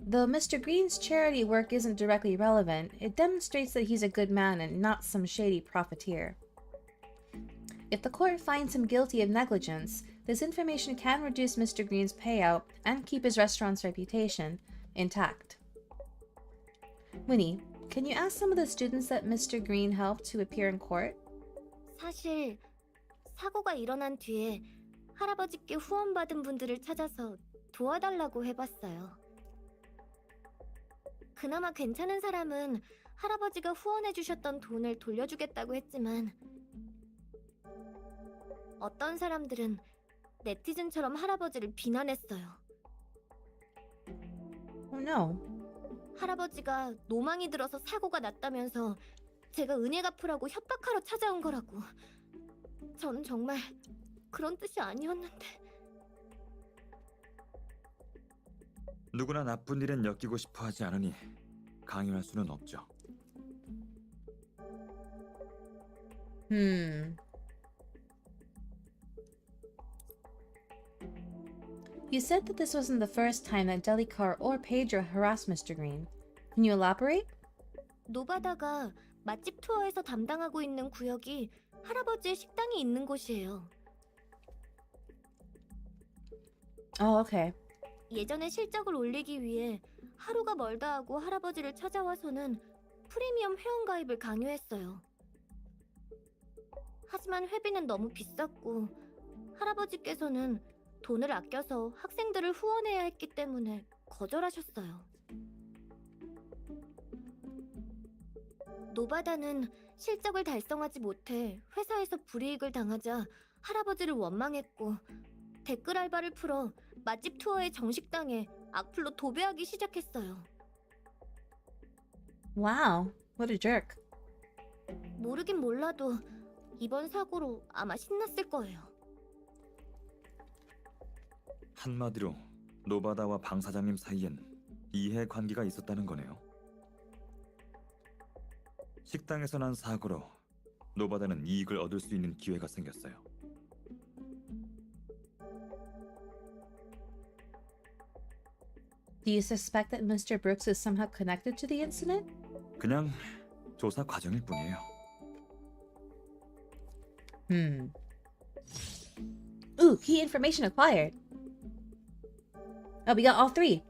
A: Though Mr. Green's charity work isn't directly relevant, it demonstrates that he's a good man and not some shady profiteer. If the court finds him guilty of negligence, this information can reduce Mr. Green's payout and keep his restaurant's reputation intact. Winnie, can you ask some of the students that Mr. Green helped to appear in court?
F: 사실 사고가 일어난 뒤에 할아버지께 후원받은 분들을 찾아서 도와달라고 해봤어요. 그나마 괜찮은 사람은 할아버지가 후원해주셨던 돈을 돌려주겠다고 했지만 어떤 사람들은 네티즌처럼 할아버지를 비난했어요.
A: Oh no.
F: 할아버지가 노망이 들어서 사고가 났다면서 제가 은혜 갚으라고 협박하러 찾아온 거라고. 저는 정말 그런 뜻이 아니었는데.
E: 누구나 나쁜 일엔 엮이고 싶어 하지 않으니 강요할 수는 없죠.
A: You said that this wasn't the first time that Delicar or Pedro harassed Mr. Green. Can you elaborate?
F: 노바다가 맛집 투어에서 담당하고 있는 구역이 할아버지의 식당이 있는 곳이에요.
A: Oh, okay.
F: 예전에 실적을 올리기 위해 하루가 멀다 하고 할아버지를 찾아와서는 프리미엄 회원가입을 강요했어요. 하지만 회비는 너무 비쌌고 할아버지께서는 돈을 아껴서 학생들을 후원해야 했기 때문에 거절하셨어요. 노바다는 실적을 달성하지 못해 회사에서 불이익을 당하자 할아버지를 원망했고 댓글 알바를 풀어 맛집 투어의 정식당에 악플로 도배하기 시작했어요.
A: Wow, what a jerk.
F: 모르긴 몰라도 이번 사고로 아마 신났을 거예요.
E: 한마디로 노바다와 방 사장님 사이엔 이해관계가 있었다는 거네요. 식당에서 난 사고로 노바다는 이익을 얻을 수 있는 기회가 생겼어요.
A: Do you suspect that Mr. Brooks is somehow connected to the incident?
E: 그냥 조사 과정일 뿐이에요.
A: Ooh, key information acquired. Oh, we got all three.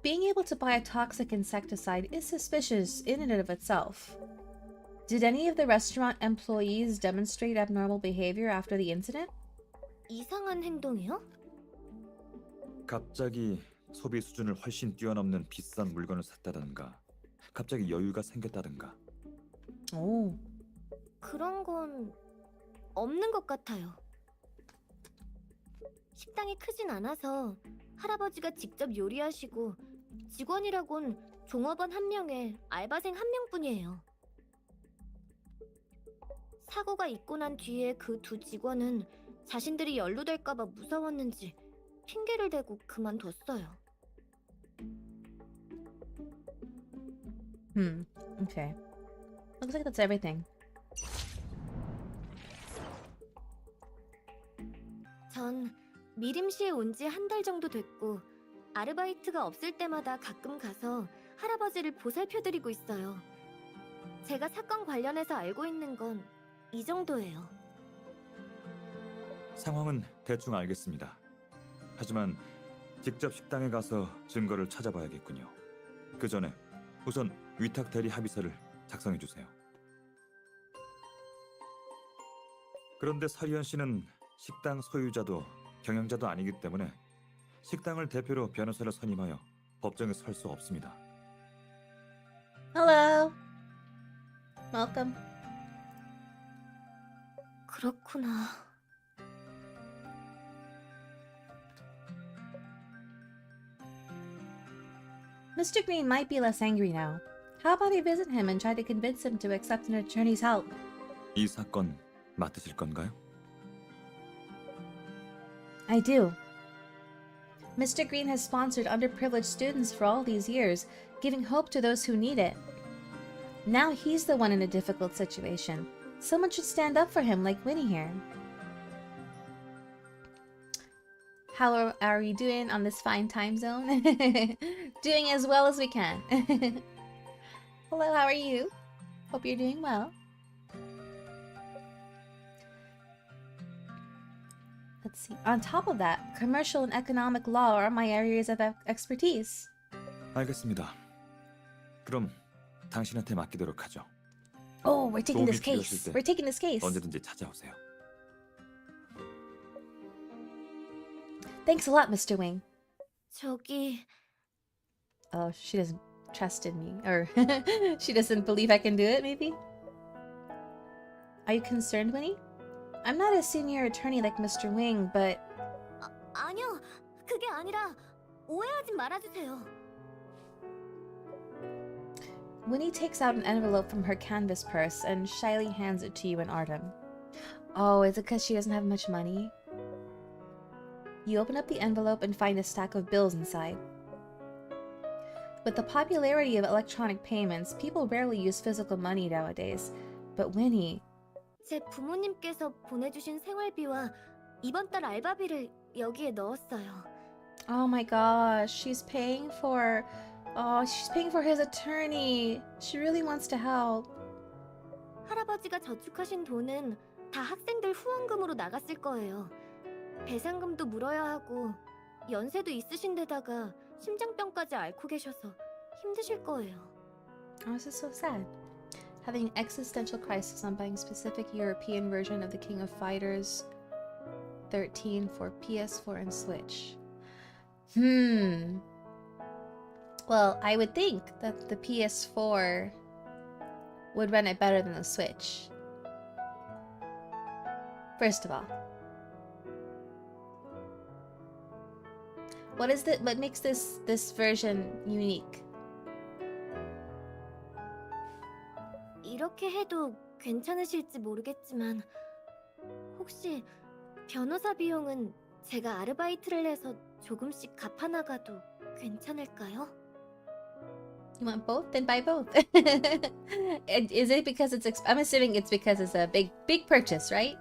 A: Being able to buy a toxic insecticide is suspicious in and of itself. Did any of the restaurant employees demonstrate abnormal behavior after the incident?
F: 이상한 행동이요?
E: 갑자기 소비 수준을 훨씬 뛰어넘는 비싼 물건을 샀다든가 갑자기 여유가 생겼다든가.
A: Oh.
F: 그런 건 없는 것 같아요. 식당이 크진 않아서 할아버지가 직접 요리하시고 직원이라곤 종업원 1명에 알바생 1명뿐이에요. 사고가 있고 난 뒤에 그 두 직원은 자신들이 연루될까봐 무서웠는지 핑계를 대고 그만뒀어요.
A: Okay. Looks like that's everything.
F: 전 미림시에 온 지 한 달 정도 됐고 아르바이트가 없을 때마다 가끔 가서 할아버지를 보살펴드리고 있어요. 제가 사건 관련해서 알고 있는 건 이 정도예요.
E: 상황은 대충 알겠습니다. 하지만 직접 식당에 가서 증거를 찾아봐야겠군요. 그 전에 우선 위탁 대리 합의서를 작성해 주세요. 그런데 서희연 씨는 식당 소유자도 경영자도 아니기 때문에 식당을 대표로 변호사를 선임하여 법정에 설 수 없습니다.
A: Hello. Welcome.
F: 그렇구나.
A: Mr. Green might be less angry now. How about I visit him and try to convince him to accept an attorney's help?
E: 이 사건 맡으실 건가요?
A: I do. Mr. Green has sponsored underprivileged students for all these years, giving hope to those who need it. Now he's the one in a difficult situation. Someone should stand up for him like Winnie here. How are we doing on this fine time zone? Doing as well as we can. Hello, how are you? Hope you're doing well. Let's see. On top of that, commercial and economic law are my areas of expertise.
E: 알겠습니다. 그럼 당신한테 맡기도록 하죠.
A: Oh, we're taking this
E: 도움이
A: case.
E: 필요하실 때
A: We're taking this case.
E: 언제든지 찾아오세요.
A: Thanks a lot, Mr. Wing.
F: 저기
A: Oh, she doesn't trust in me. Or she doesn't believe I can do it, maybe? Are you concerned, Winnie? I'm not a senior attorney like Mr. Wing, but...
F: 아니요. 그게 아니라 오해하지 말아주세요.
A: Winnie takes out an envelope from her canvas purse and shyly hands it to you and Artem. Oh, is it because she doesn't have much money? You open up the envelope and find a stack of bills inside. With the popularity of electronic payments, people rarely use physical money nowadays. But Winnie...
F: 제 부모님께서 보내주신 생활비와 이번 달 알바비를 여기에 넣었어요.
A: Oh my gosh, she's paying for... Oh, she's paying for his attorney. She really wants to help.
F: 할아버지가 저축하신 돈은 다 학생들 후원금으로 나갔을 거예요. 배상금도 물어야 하고 연세도 있으신 데다가 심장병까지 앓고 계셔서 힘드실 거예요.
A: Oh, this is so sad. Having an existential crisis on buying specific European version of the King of Fighters 13 for PS4 and Switch. Well, I would think that the PS4 would run it better than the Switch. First of all. What makes this version unique?
F: 이렇게 해도 괜찮으실지 모르겠지만 혹시 변호사 비용은 제가 아르바이트를 해서 조금씩 갚아나가도 괜찮을까요?
A: You want both? Then buy both. Is it because it's... I'm assuming it's because it's a big purchase, right?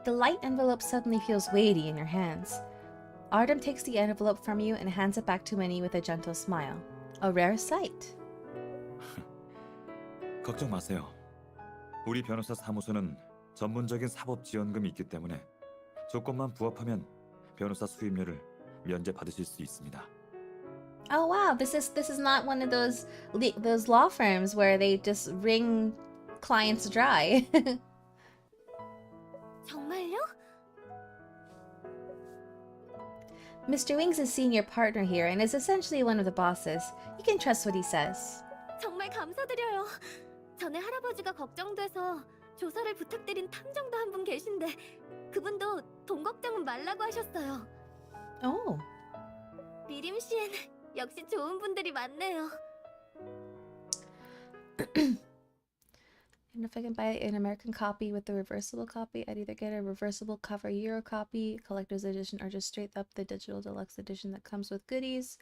A: The light envelope suddenly feels weighty in your hands. Artem takes the envelope from you and hands it back to Winnie with a gentle smile. A rare sight.
E: 걱정 마세요. 우리 변호사 사무소는 전문적인 사법 지원금이 있기 때문에 조건만 부합하면 변호사 수임료를 면제 받으실 수 있습니다.
A: Oh wow, this is not one of those law firms where they just wring clients dry.
F: 정말요?
A: Mr. Wings is senior partner here and is essentially one of the bosses. You can trust what he says.
F: 정말 감사드려요. 전에 할아버지가 걱정돼서 조사를 부탁드린 탐정도 한 분 계신데 그분도 돈 걱정은 말라고 하셨어요.
A: Oh.
F: 미림 씨에는 역시 좋은 분들이 많네요.
A: And if I can buy an American copy with the reversible copy, I'd either get a reversible cover Euro copy, collector's edition, or just straight up the digital deluxe edition that comes with goodies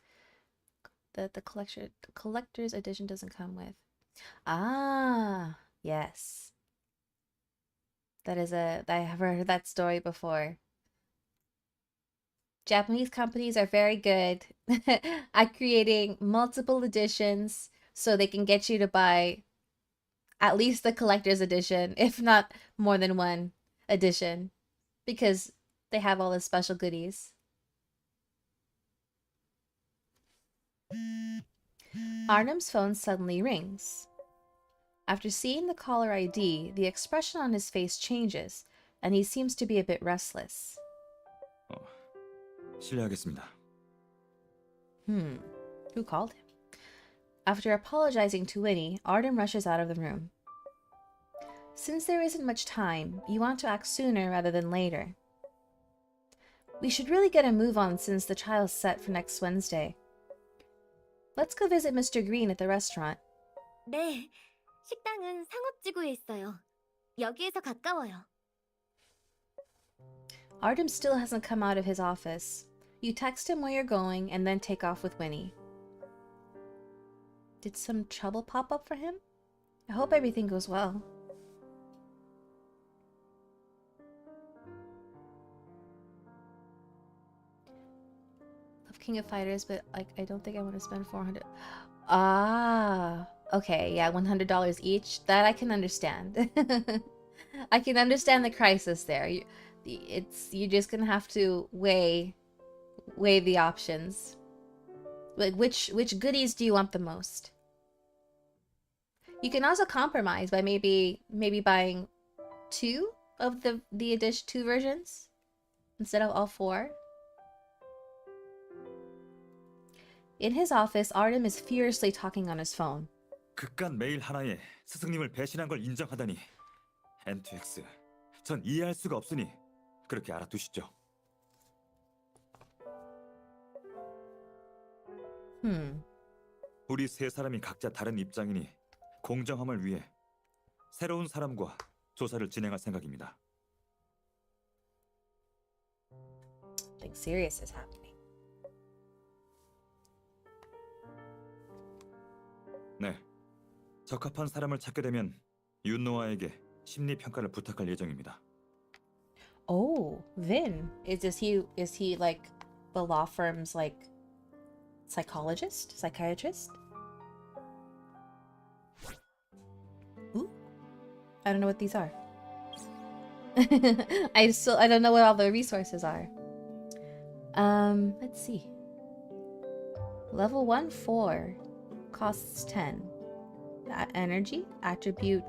A: that the collector's edition doesn't come with. Ah, yes. I have heard that story before. Japanese companies are very good at creating multiple editions so they can get you to buy at least the collector's edition, if not more than one edition, because they have all the special goodies. Artem's phone suddenly rings. After seeing the caller ID, the expression on his face changes, and he seems to be a bit restless.
E: 실례하겠습니다.
A: Who called him? After apologizing to Winnie, Artem rushes out of the room. Since there isn't much time, you want to act sooner rather than later. We should really get a move on since the trial's set for next Wednesday. Let's go visit Mr. Green at the restaurant.
F: 네, 식당은 상업지구에 있어요. 여기에서 가까워요.
A: Artem still hasn't come out of his office. You text him where you're going and then take off with Winnie. Did some trouble pop up for him? I hope everything goes well. Love King of Fighters, but like I don't think I want to spend 400. Ah, okay, yeah, $100 each. That I can understand. I can understand the crisis there. You're just gonna have to weigh the options. Like which goodies do you want the most? You can also compromise by maybe buying two of the edition, two versions instead of all four. In his office, Artem is furiously talking on his phone.
E: 그깟 메일 하나에 스승님을 배신한 걸 인정하다니. NTX, 전 이해할 수가 없으니 그렇게 알아두시죠. 우리 세 사람이 각자 다른 입장이니 공정함을 위해 새로운 사람과 조사를 진행할 생각입니다.
A: Something serious is happening.
E: 네, 적합한 사람을 찾게 되면 윤노아에게 심리 평가를 부탁할 예정입니다.
A: Oh, Vin. Is he like the law firm's like psychiatrist? Ooh. I don't know what these are. I don't know what all the resources are. Let's see. Level 1 4 costs 10. Energy attribute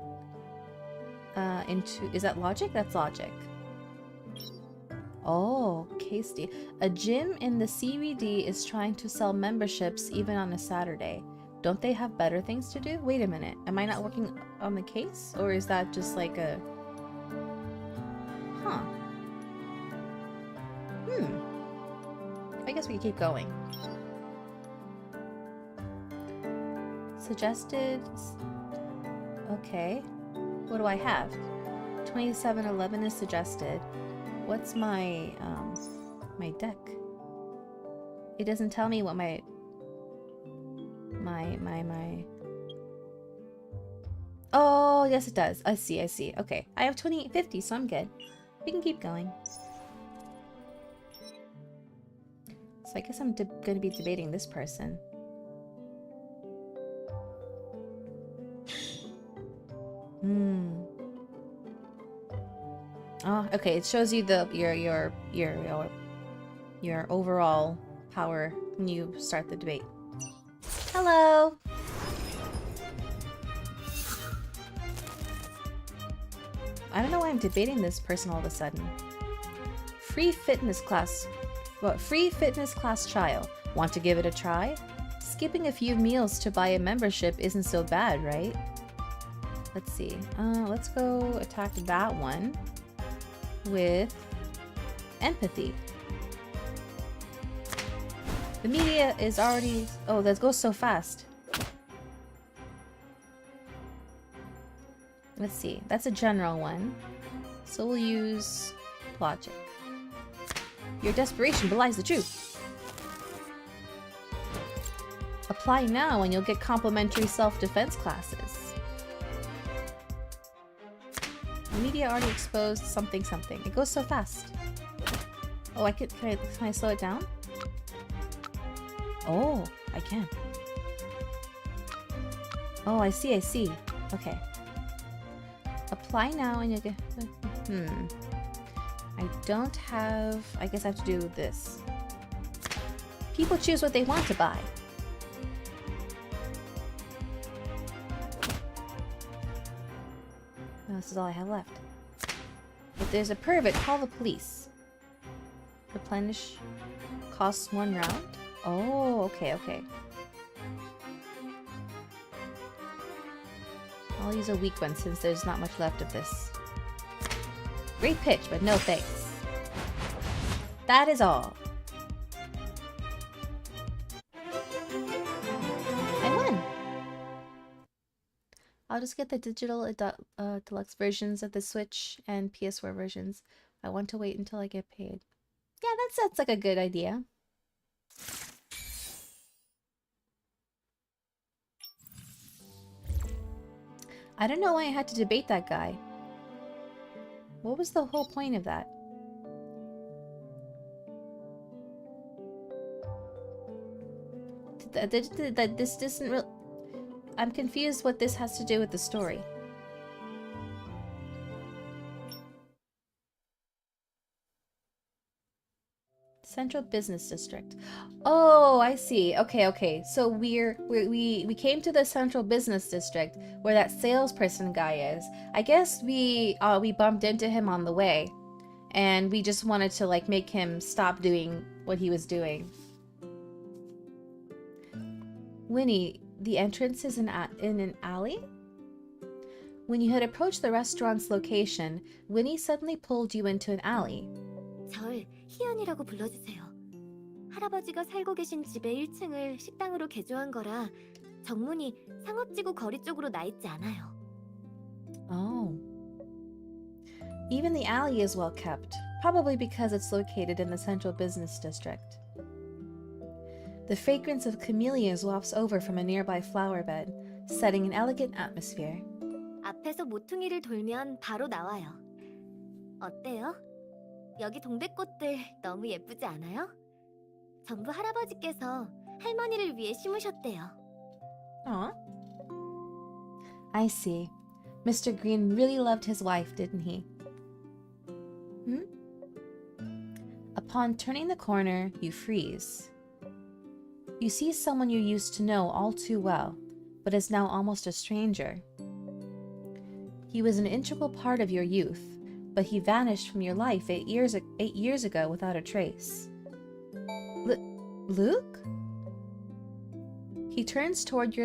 A: into, is that logic? That's logic. Oh, case D. A gym in the CBD is trying to sell memberships even on a Saturday. Don't they have better things to do? Wait a minute. Am I not working on the case? Or is that just like a... Huh. I guess we can keep going. Suggested... Okay. What do I have? 2711 is suggested. What's my my deck? It doesn't tell me what my Oh, yes it does. I see. Okay. I have 2850, so I'm good. We can keep going. So I guess I'm going to be debating this person. Oh, okay. It shows you your overall power when you start the debate. Hello. I don't know why I'm debating this person all of a sudden. Free fitness class trial. Want to give it a try? Skipping a few meals to buy a membership isn't so bad, right? Let's see. Let's go attack that one with empathy. The media is already... Oh, that goes so fast. Let's see. That's a general one. So we'll use logic. Your desperation belies the truth. Apply now and you'll get complimentary self-defense classes. The media already exposed something. It goes so fast. Oh, can I slow it down? Oh, I can. Oh, I see. Okay. Apply now and you get... I don't have... I guess I have to do this. People choose what they want to buy. Oh, this is all I have left. If there's a pervert, call the police. Replenish costs 1 round? Oh, okay. I'll use a weak one since there's not much left of this. Great pitch, but no thanks. That is all. I won! I'll just get the digital deluxe versions of the Switch and PS4 versions. I want to wait until I get paid. Yeah, that sounds like a good idea. I don't know why I had to debate that guy. What was the whole point of that? This doesn't really... I'm confused what this has to do with the story. Central Business District. Oh, I see. Okay. So we came to the Central Business District where that salesperson guy is. I guess we bumped into him on the way, and we just wanted to like make him stop doing what he was doing. Winnie, the entrance is in an alley? When you had approached the restaurant's location, Winnie suddenly pulled you into an alley.
F: 절 희연이라고 불러주세요. 할아버지가 살고 계신 집의 1층을 식당으로 개조한 거라 정문이 상업지구 거리 쪽으로 나 있지 않아요.
A: Oh. Even the alley is well kept, probably because it's located in the Central Business District. The fragrance of camellias wafts over from a nearby flower bed, setting an elegant atmosphere.
F: 앞에서 모퉁이를 돌면 바로 나와요. 어때요? 여기 동백꽃들 너무 예쁘지 않아요? 전부 할아버지께서 할머니를 위해 심으셨대요.
A: Aw. I see. Mr. Green really loved his wife, didn't he? Upon turning the corner, you freeze. You see someone you used to know all too well, but is now almost a stranger. He was an integral part of your youth, but he vanished from your life 8 years ago without a trace. Luke? He turns towards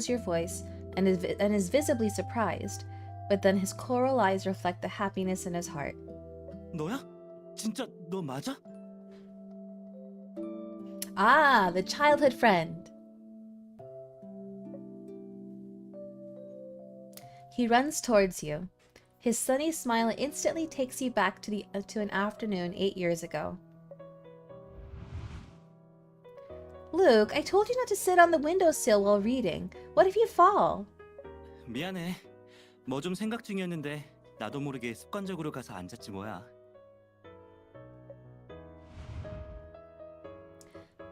A: your voice and is visibly surprised, but then his coral eyes reflect the happiness in his heart.
C: 너야? 진짜 너 맞아?
A: Ah, the childhood friend. He runs towards you. His sunny smile instantly takes you back to an afternoon 8 years ago. Luke, I told you not to sit on the windowsill while reading. What if you fall?
C: 미안해. 뭐 좀 생각 중이었는데 나도 모르게 습관적으로 가서 앉았지 뭐야.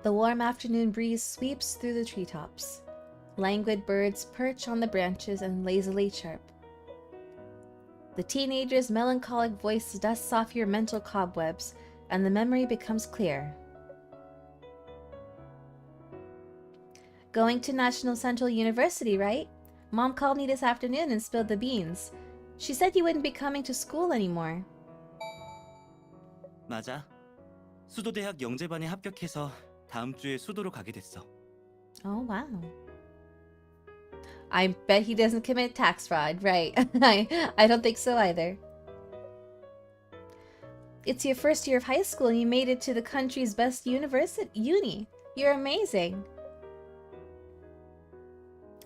A: The warm afternoon breeze sweeps through the treetops. Languid birds perch on the branches and lazily chirp. The teenager's melancholic voice dusts off your mental cobwebs, and the memory becomes clear. Going to National Central University, right? Mom called me this afternoon and spilled the beans. She said you wouldn't be coming to school anymore.
C: 맞아. 수도대학 영재반에 합격해서 다음 주에 수도로 가게 됐어.
A: Oh, wow. I bet he doesn't commit tax fraud, right? I don't think so either. It's your first year of high school and you made it to the country's best uni. You're amazing.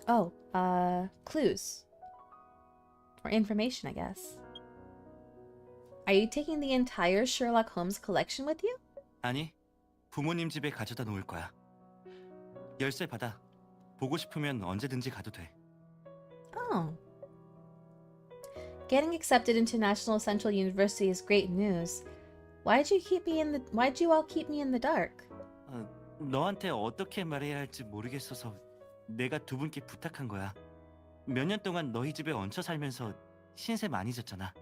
A: Oh, clues. Or information, I guess. Are you taking the entire Sherlock Holmes collection with you?
C: 아니, 부모님 집에 가져다 놓을 거야. 열쇠 받아. 보고 싶으면 언제든지 가도 돼.
A: Oh. Getting accepted into National Central University is great news. Why'd you all keep me in the dark?
C: 너한테 어떻게 말해야 할지 모르겠어서 내가 두 분께 부탁한 거야. 몇 년 동안 너희 집에 얹혀 살면서 신세 많이 졌잖아.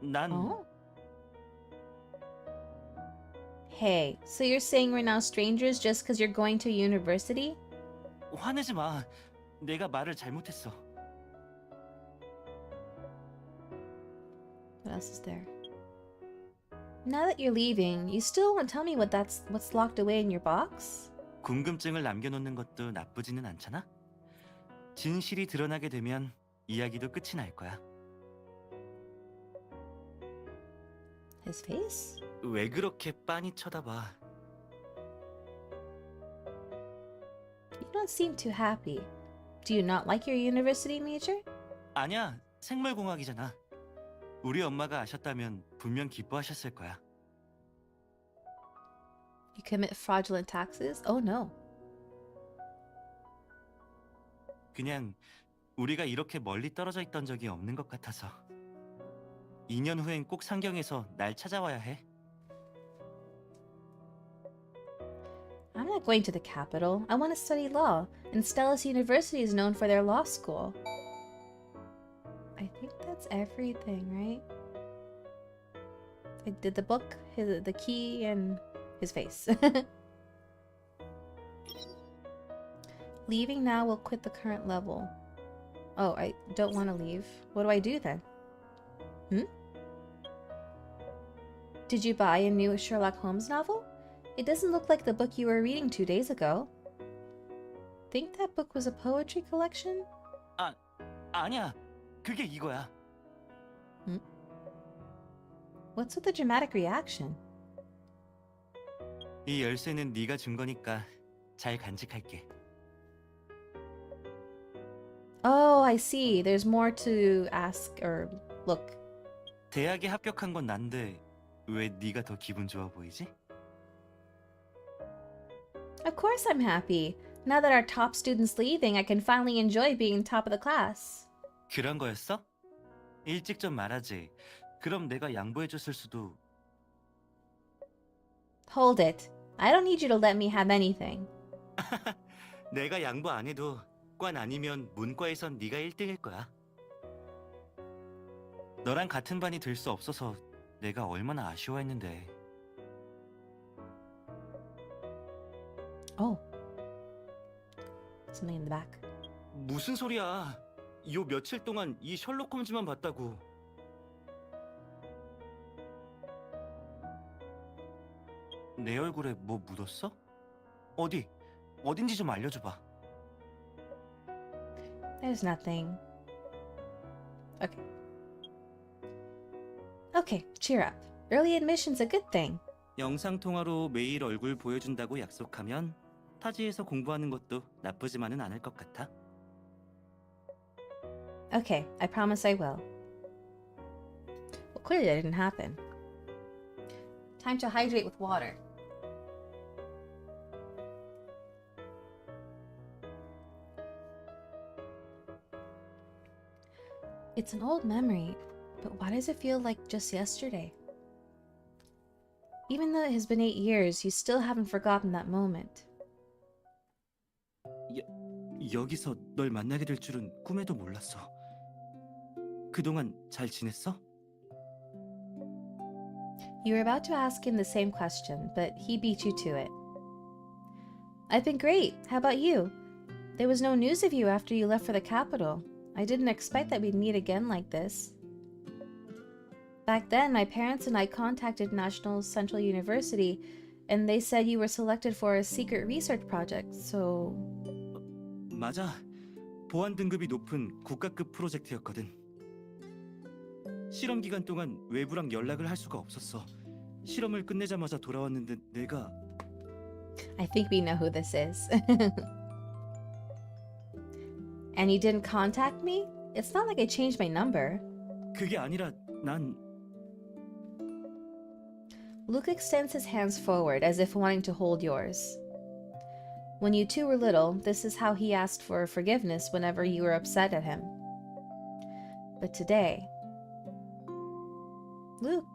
C: 난
A: Oh. Hey, so you're saying we're now strangers just because you're going to university?
C: 화내지 마. 내가 말을 잘못했어.
A: What else is there? Now that you're leaving, you still won't tell me what's locked away in your box?
C: 궁금증을 남겨놓는 것도 나쁘지는 않잖아. 진실이 드러나게 되면 이야기도 끝이 날 거야.
A: His face?
C: 왜 그렇게 빤히 쳐다봐?
A: You don't seem too happy. Do you not like your university major?
C: 아니야, 생물공학이잖아. 우리 엄마가 아셨다면 분명 기뻐하셨을 거야.
A: You commit fraudulent taxes? Oh no.
C: 그냥 우리가 이렇게 멀리 떨어져 있던 적이 없는 것 같아서. 2년 후엔 꼭 상경해서 날 찾아와야 해.
A: I'm not going to the capital. I want to study law, and Stellus University is known for their law school. I think that's everything, right? I did the book, the key, and his face. Leaving now will quit the current level. Oh, I don't want to leave. What do I do then? Did you buy a new Sherlock Holmes novel? It doesn't look like the book you were reading 2 days ago. Think that book was a poetry collection?
C: 아니야. 그게 이거야.
A: What's with the dramatic reaction?
C: 이 열쇠는 네가 준 거니까 잘 간직할게.
A: Oh, I see. There's more to ask or look.
C: 대학에 합격한 건 난데 왜 네가 더 기분 좋아 보이지?
A: Of course I'm happy. Now that our top student's leaving, I can finally enjoy being top of the class.
C: 그런 거였어? 일찍 좀 말하지. 그럼 내가 양보해줬을 수도.
A: Hold it. I don't need you to let me have anything.
C: 내가 양보 안 해도 관 아니면 문과에선 네가 1등일 거야. 너랑 같은 반이 될 수 없어서 내가 얼마나 아쉬워했는데.
A: Oh. Something in the back.
C: 무슨 소리야. 요 며칠 동안 이 셜록 홈즈만 봤다고. 내 얼굴에 뭐 묻었어? 어딘지 좀 알려줘봐.
A: There's nothing. Okay. Okay, cheer up. Early admission's a good thing.
C: 영상통화로 매일 얼굴 보여준다고 약속하면 타지에서 공부하는 것도 나쁘지만은 않을 것 같아.
A: Okay, I promise I will. Well, clearly that didn't happen. Time to hydrate with water. It's an old memory. But why does it feel like just yesterday? Even though it has been 8 years, you still haven't forgotten that moment.
C: 여기서 널 만나게 될 줄은 꿈에도 몰랐어. 그동안 잘 지냈어?
A: You were about to ask him the same question, but he beat you to it. I've been great. How about you? There was no news of you after you left for the capital. I didn't expect that we'd meet again like this. Back then, my parents and I contacted National Central University, and they said you were selected for a secret research project, so...
C: 맞아. 보안 등급이 높은 국가급 프로젝트였거든. 실험 기간 동안 외부랑 연락을 할 수가 없었어. 실험을 끝내자마자 돌아왔는데 내가...
A: I think we know who this is. And you didn't contact me? It's not like I changed my number.
C: 그게 아니라 난...
A: Luke extends his hands forward as if wanting to hold yours. When you two were little, this is how he asked for forgiveness whenever you were upset at him. But today... Luke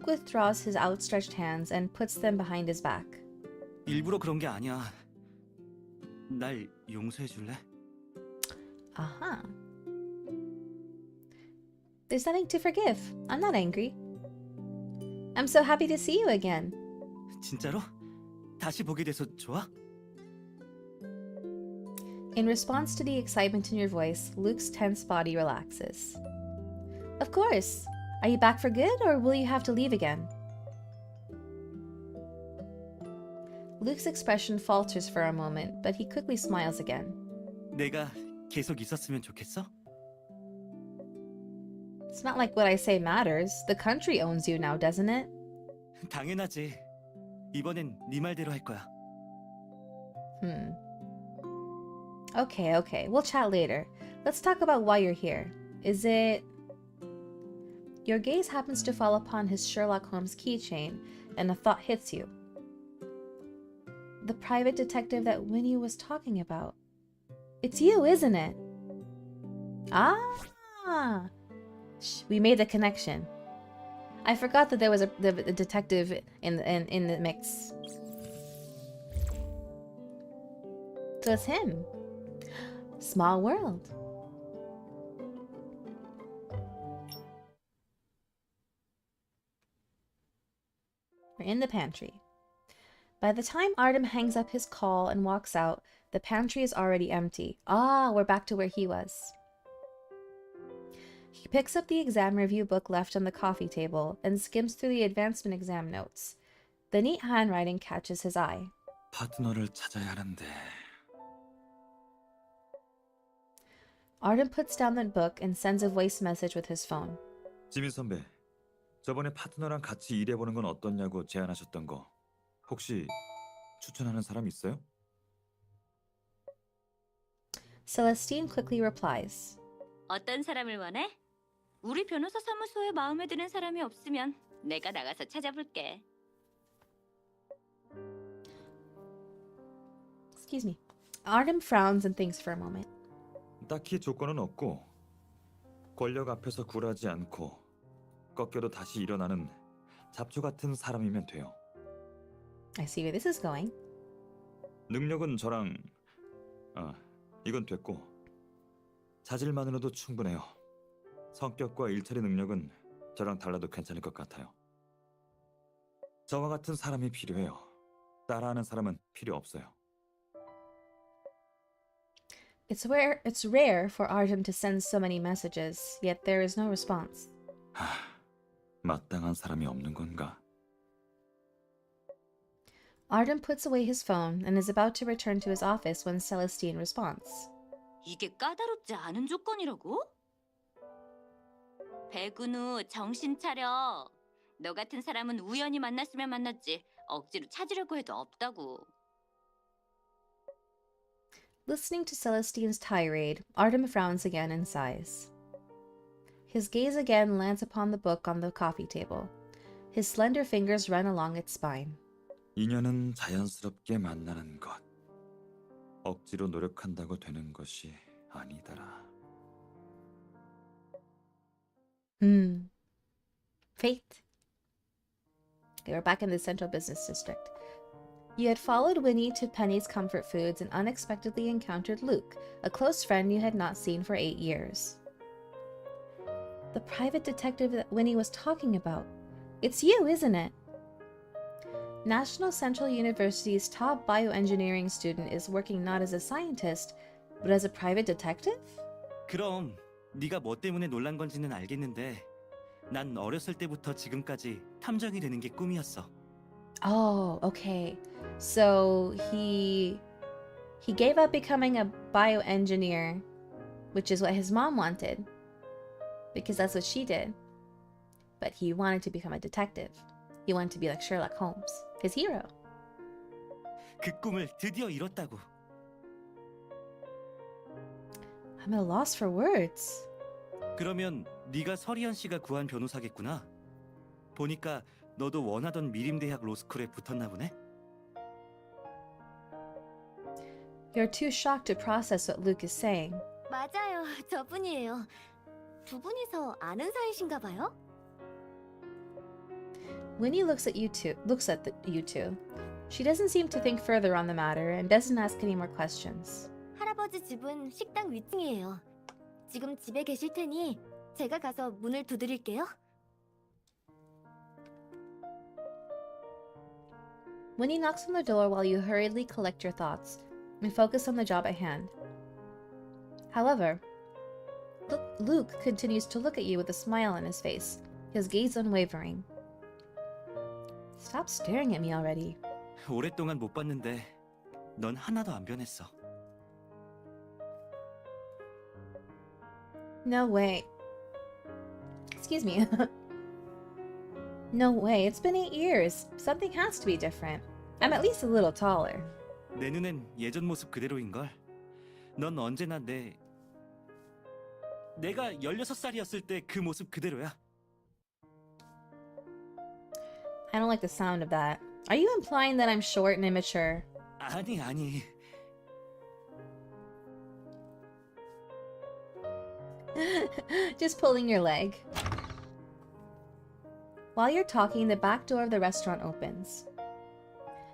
A: withdraws his outstretched hands and puts them behind his back.
C: 일부러 그런 게 아니야. 날 용서해 줄래?
A: Uh-huh. There's nothing to forgive. I'm not angry. I'm so happy to see you again.
C: 진짜로? 다시 보게 돼서 좋아?
A: In response to the excitement in your voice, Luke's tense body relaxes. Of course. Are you back for good, or will you have to leave again? Luke's expression falters for a moment, but he quickly smiles again.
C: 내가 계속 있었으면 좋겠어?
A: It's not like what I say matters. The country owns you now, doesn't it?
C: 당연하지. 이번엔 네 말대로 할 거야.
A: Okay. We'll chat later. Let's talk about why you're here. Is it... Your gaze happens to fall upon his Sherlock Holmes keychain, and a thought hits you. The private detective that Winnie was talking about. It's you, isn't it? Ah! We made the connection. I forgot that there was a detective in the mix. So it's him. Small world. We're in the pantry. By the time Artem hangs up his call and walks out, the pantry is already empty. Ah, we're back to where he was. He picks up the exam review book left on the coffee table and skims through the advancement exam notes. The neat handwriting catches his eye.
E: 파트너를 찾아야 하는데.
A: Artem puts down the book and sends a voice message with his phone.
E: 지민 선배, 저번에 파트너랑 같이 일해보는 건 어떻냐고 제안하셨던 거 혹시 추천하는 사람 있어요?
A: Celestine quickly replies.
F: 어떤 사람을 원해? 우리 변호사 사무소에 마음에 드는 사람이 없으면 내가 나가서 찾아볼게.
A: Excuse me. Artem frowns and thinks for a moment.
E: 딱히 조건은 없고 권력 앞에서 굴하지 않고 꺾여도 다시 일어나는 잡초 같은 사람이면 돼요.
A: I see where this is going.
E: 능력은 저랑 이건 됐고 자질만으로도 충분해요. 성격과 일처리 능력은 저랑 달라도 괜찮을 것 같아요. 저와 같은 사람이 필요해요. 따라하는 사람은 필요 없어요.
A: It's rare for Artem to send so many messages, yet there is no response.
E: 마땅한 사람이 없는 건가?
A: Artem puts away his phone and is about to return to his office when Celestine responds.
F: 이게 까다롭지 않은 조건이라고? 배근우 정신 차려. 너 같은 사람은 우연히 만났으면 만났지 억지로 찾으려고 해도 없다고.
A: Listening to Celestine's tirade, Artem frowns again and sighs. His gaze again lands upon the book on the coffee table. His slender fingers run along its spine.
E: 인연은 자연스럽게 만나는 것. 억지로 노력한다고 되는 것이 아니더라.
A: Fate. Okay, we're back in the central business district. You had followed Winnie to Penny's Comfort Foods and unexpectedly encountered Luke, a close friend you had not seen for 8 years. The private detective that Winnie was talking about. It's you, isn't it? National Central University's top bioengineering student is working not as a scientist, but as a private detective?
C: 그럼 네가 뭐 때문에 놀란 건지는 알겠는데 난 어렸을 때부터 지금까지 탐정이 되는 게 꿈이었어.
A: Oh, okay. So he gave up becoming a bioengineer, which is what his mom wanted, because that's what she did. But he wanted to become a detective. He wanted to be like Sherlock Holmes, his hero.
C: 그 꿈을 드디어 이뤘다고.
A: I'm at a loss for words.
C: 그러면 네가 서리현 씨가 구한 변호사겠구나. 보니까 너도 원하던 미림대학 로스쿨에 붙었나 보네.
A: You're too shocked to process what Luke is saying.
F: 맞아요, 저분이에요. 두 분이서 아는 사이신가 봐요?
A: Winnie looks at you two. She doesn't seem to think further on the matter and doesn't ask any more questions.
F: 할아버지 집은 식당 위층이에요. 지금 집에 계실 테니 제가 가서 문을 두드릴게요.
A: Winnie knocks on the door while you hurriedly collect your thoughts and focus on the job at hand. However, Luke continues to look at you with a smile on his face, his gaze unwavering. Stop staring at me already.
C: 오랫동안 못 봤는데 넌 하나도 안 변했어.
A: No way. Excuse me. No way, it's been 8 years. Something has to be different. I'm at least a little taller.
C: 내 눈엔 예전 모습 그대로인걸. 넌 언제나 내가 16살이었을 때 그 모습 그대로야.
A: I don't like the sound of that. Are you implying that I'm short and immature?
C: 아니.
A: Just pulling your leg. While you're talking, the back door of the restaurant opens.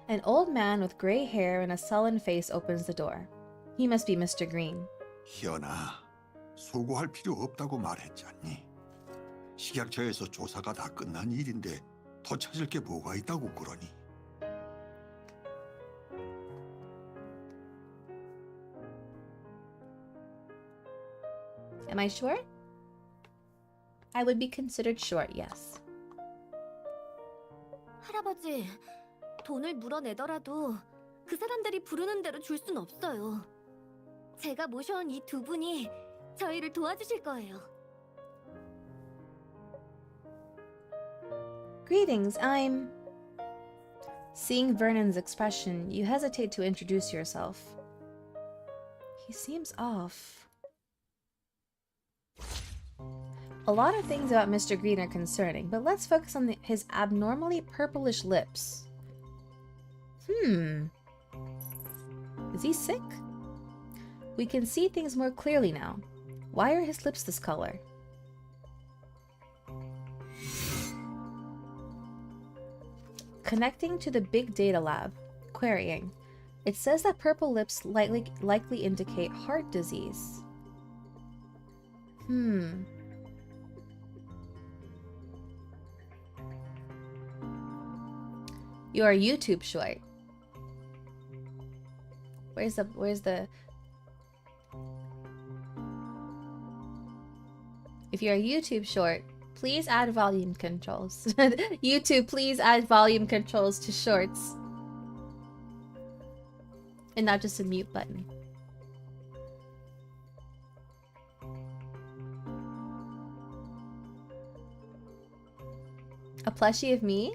A: An old man with gray hair and a sullen face opens the door. He must be Mr. Green.
I: 희연아, 소고할 필요 없다고 말했지 않니? 식약처에서 조사가 다 끝난 일인데 더 찾을 게 뭐가 있다고 그러니?
A: Am I short? I would be considered short, yes.
F: 할아버지, 돈을 물어내더라도 그 사람들이 부르는 대로 줄 순 없어요. 제가 모셔온 이 두 분이 저희를 도와주실 거예요.
A: Greetings, I'm... Seeing Vernon's expression, you hesitate to introduce yourself. He seems off. A lot of things about Mr. Green are concerning, but let's focus on his abnormally purplish lips. Is he sick? We can see things more clearly now. Why are his lips this color? Connecting to the big data lab, querying. It says that purple lips likely indicate heart disease. You're a YouTube short. Where's the... If you're a YouTube short, please add volume controls. YouTube, please add volume controls to shorts. And not just a mute button. A plushie of me?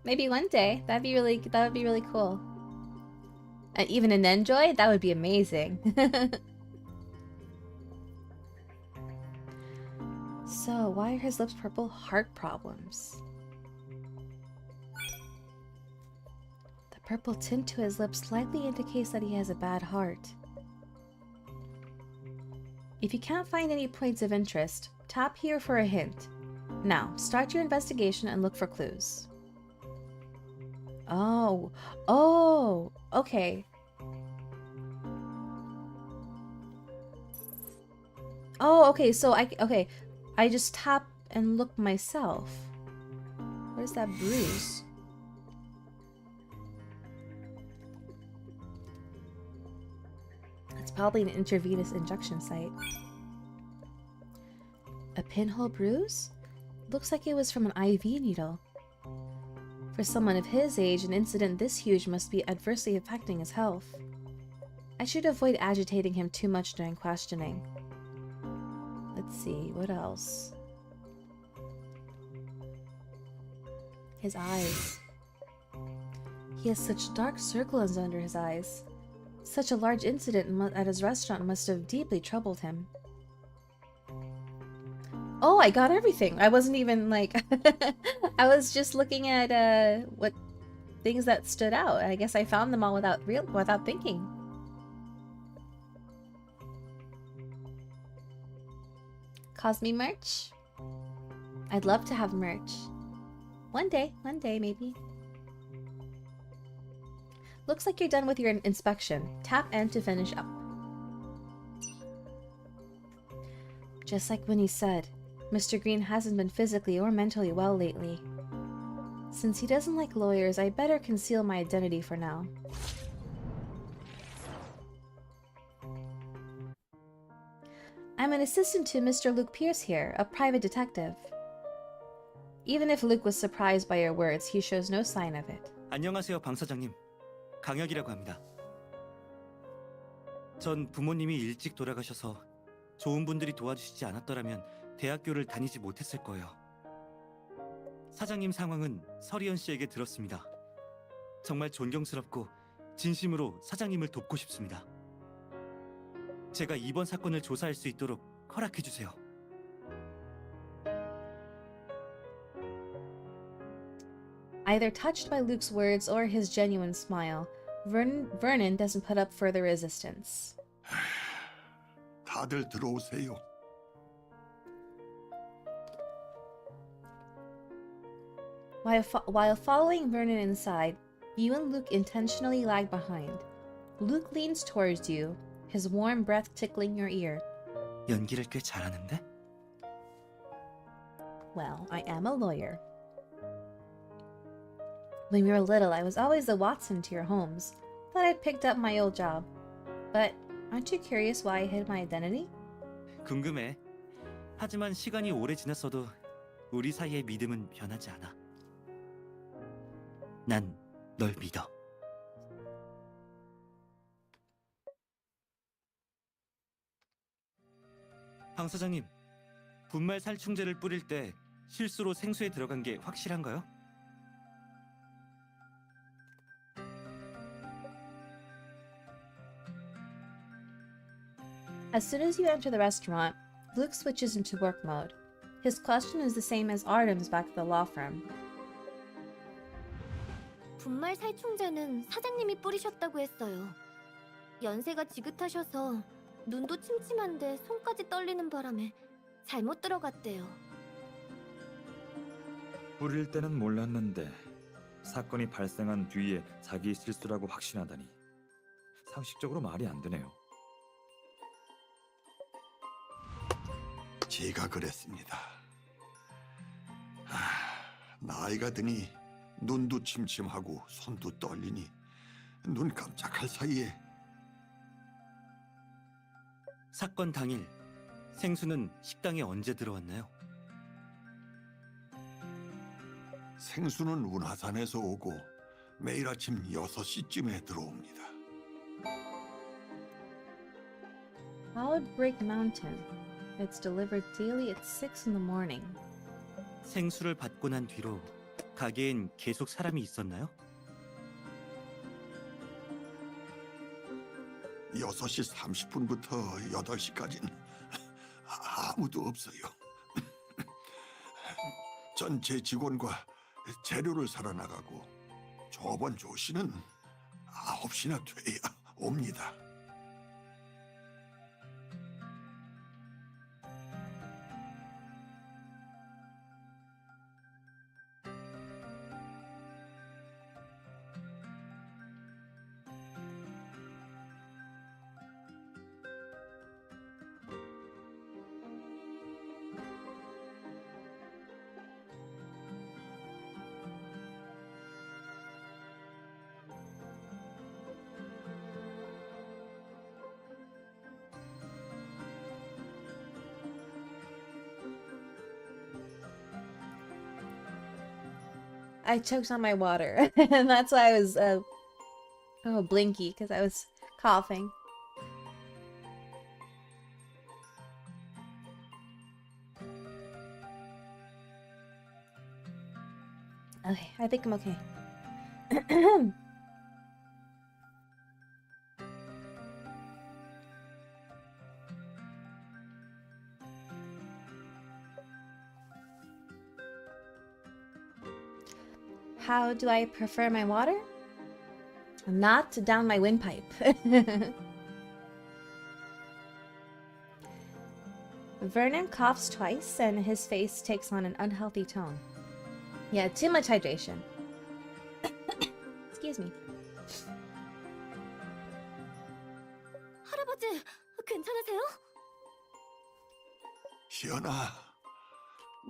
A: Maybe one day. That would be really cool. And even an Android? That would be amazing. So, why are his lips purple? Heart problems. The purple tint to his lips likely indicates that he has a bad heart. If you can't find any points of interest, tap here for a hint. Now, start your investigation and look for clues. Oh, okay. Oh, okay, so I just tap and look myself. Where's that bruise? It's probably an intravenous injection site. A pinhole bruise? Looks like it was from an IV needle. For someone of his age, an incident this huge must be adversely affecting his health. I should avoid agitating him too much during questioning. Let's see, what else? His eyes. He has such dark circles under his eyes. Such a large incident at his restaurant must have deeply troubled him. Oh, I got everything. I wasn't even like... I was just looking at what things that stood out. I guess I found them all without thinking. Cosme merch? I'd love to have merch. One day maybe. Looks like you're done with your inspection. Tap N to finish up. Just like when he said, Mr. Green hasn't been physically or mentally well lately. Since he doesn't like lawyers, I better conceal my identity for now. I'm an assistant to Mr. Luke Pierce here, a private detective. Even if Luke was surprised by your words, he shows no sign of it.
C: 안녕하세요, 방 사장님. 강혁이라고 합니다. 전 부모님이 일찍 돌아가셔서 좋은 분들이 도와주시지 않았더라면 대학교를 다니지 못했을 거예요. 사장님 상황은 서리언 씨에게 들었습니다. 정말 존경스럽고 진심으로 사장님을 돕고 싶습니다. 제가 이번 사건을 조사할 수 있도록 허락해 주세요.
A: Either touched by Luke's words or his genuine smile, Vernon doesn't put up further resistance.
I: 다들 들어오세요.
A: While following Vernon inside, you and Luke intentionally lag behind. Luke leans towards you, his warm breath tickling your ear.
C: 연기를 꽤 잘하는데?
A: Well, I am a lawyer. When we were little, I was always the Watson to your Holmes. Thought I'd picked up my old job. But aren't you curious why I hid my identity?
C: 궁금해. 하지만 시간이 오래 지났어도 우리 사이의 믿음은 변하지 않아. 난 널 믿어. 방 사장님, 분말 살충제를 뿌릴 때 실수로 생수에 들어간 게 확실한가요?
A: As soon as you enter the restaurant, Luke switches into work mode. His question is the same as Artem's back at the law firm.
F: 분말 살충제는 사장님이 뿌리셨다고 했어요. 연세가 지긋하셔서 눈도 침침한데 손까지 떨리는 바람에 잘못 들어갔대요.
E: 뿌릴 때는 몰랐는데 사건이 발생한 뒤에 자기 실수라고 확신하다니 상식적으로 말이 안 되네요.
I: 제가 그랬습니다. 나이가 드니 눈도 침침하고 손도 떨리니 눈 깜짝할 사이에
C: 사건 당일 생수는 식당에 언제 들어왔나요?
I: 생수는 운하산에서 오고 매일 아침 6시쯤에 들어옵니다.
A: Cloudbreak Mountain. It's delivered daily at 6 in the morning.
C: 생수를 받고 난 뒤로 가게엔 계속 사람이 있었나요?
I: 6시 30분부터 8시까지는 아무도 없어요. 전체 직원과 재료를 사러 나가고 저번 조시는 9시나 돼야 옵니다.
A: I choked on my water, and that's why I was blinky because I was coughing. Okay, I think I'm okay. How do I prefer my water? Not down my windpipe. Vernon coughs twice and his face takes on an unhealthy tone. Yeah, too much hydration. Excuse me.
F: 할아버지, 괜찮으세요?
I: 희연아,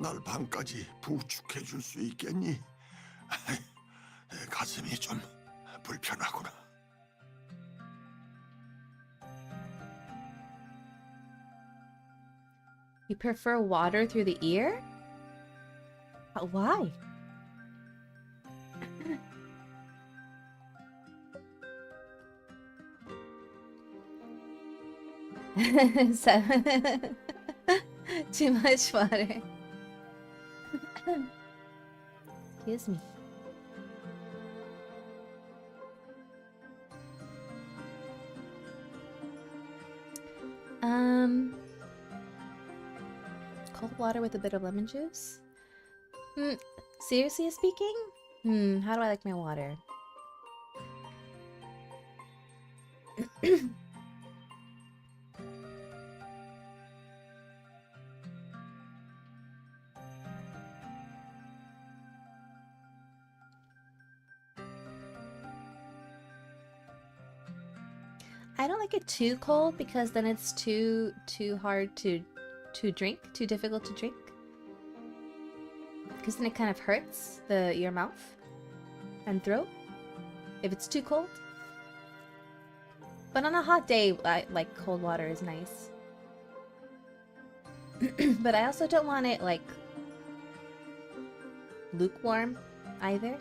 I: 날 밤까지 부축해줄 수 있겠니? 가슴이 좀 불편하구나.
A: You prefer water through the ear? Why? So, too much water. Excuse me. Cold water with a bit of lemon juice? Seriously speaking? How do I like my water? I don't like it too cold because then it's too hard to drink, too difficult to drink. Because then it kind of hurts your mouth and throat if it's too cold. But on a hot day, like cold water is nice. But I also don't want it like lukewarm either.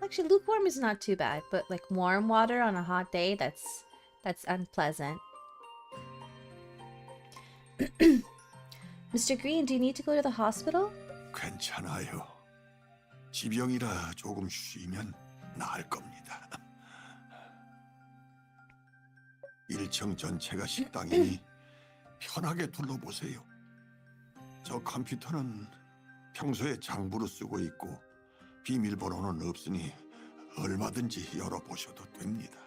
A: Actually, lukewarm is not too bad, but like warm water on a hot day, that's unpleasant. Mr. Green, do you need to go to the hospital?
I: 괜찮아요. 지병이라 조금 쉬면 나을 겁니다. 1층 전체가 식당이니 편하게 둘러보세요. 저 컴퓨터는 평소에 장부로 쓰고 있고 비밀번호는 없으니 얼마든지 열어보셔도 됩니다.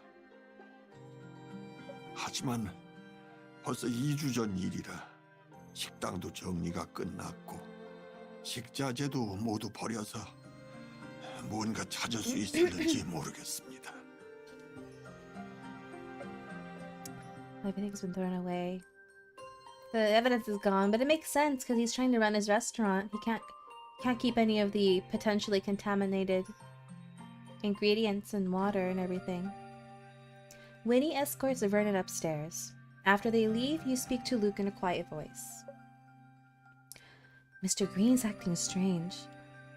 I: 하지만 벌써 2주 전 일이라 식당도 정리가 끝났고 식자재도 모두 버려서 뭔가 찾을 수 있을지 모르겠습니다.
A: Everything's been thrown away. The evidence is gone, but it makes sense because he's trying to run his restaurant. He can't keep any of the potentially contaminated ingredients and water and everything. Winnie escorts Vernon upstairs. After they leave, you speak to Luke in a quiet voice. Mr. Green's acting strange.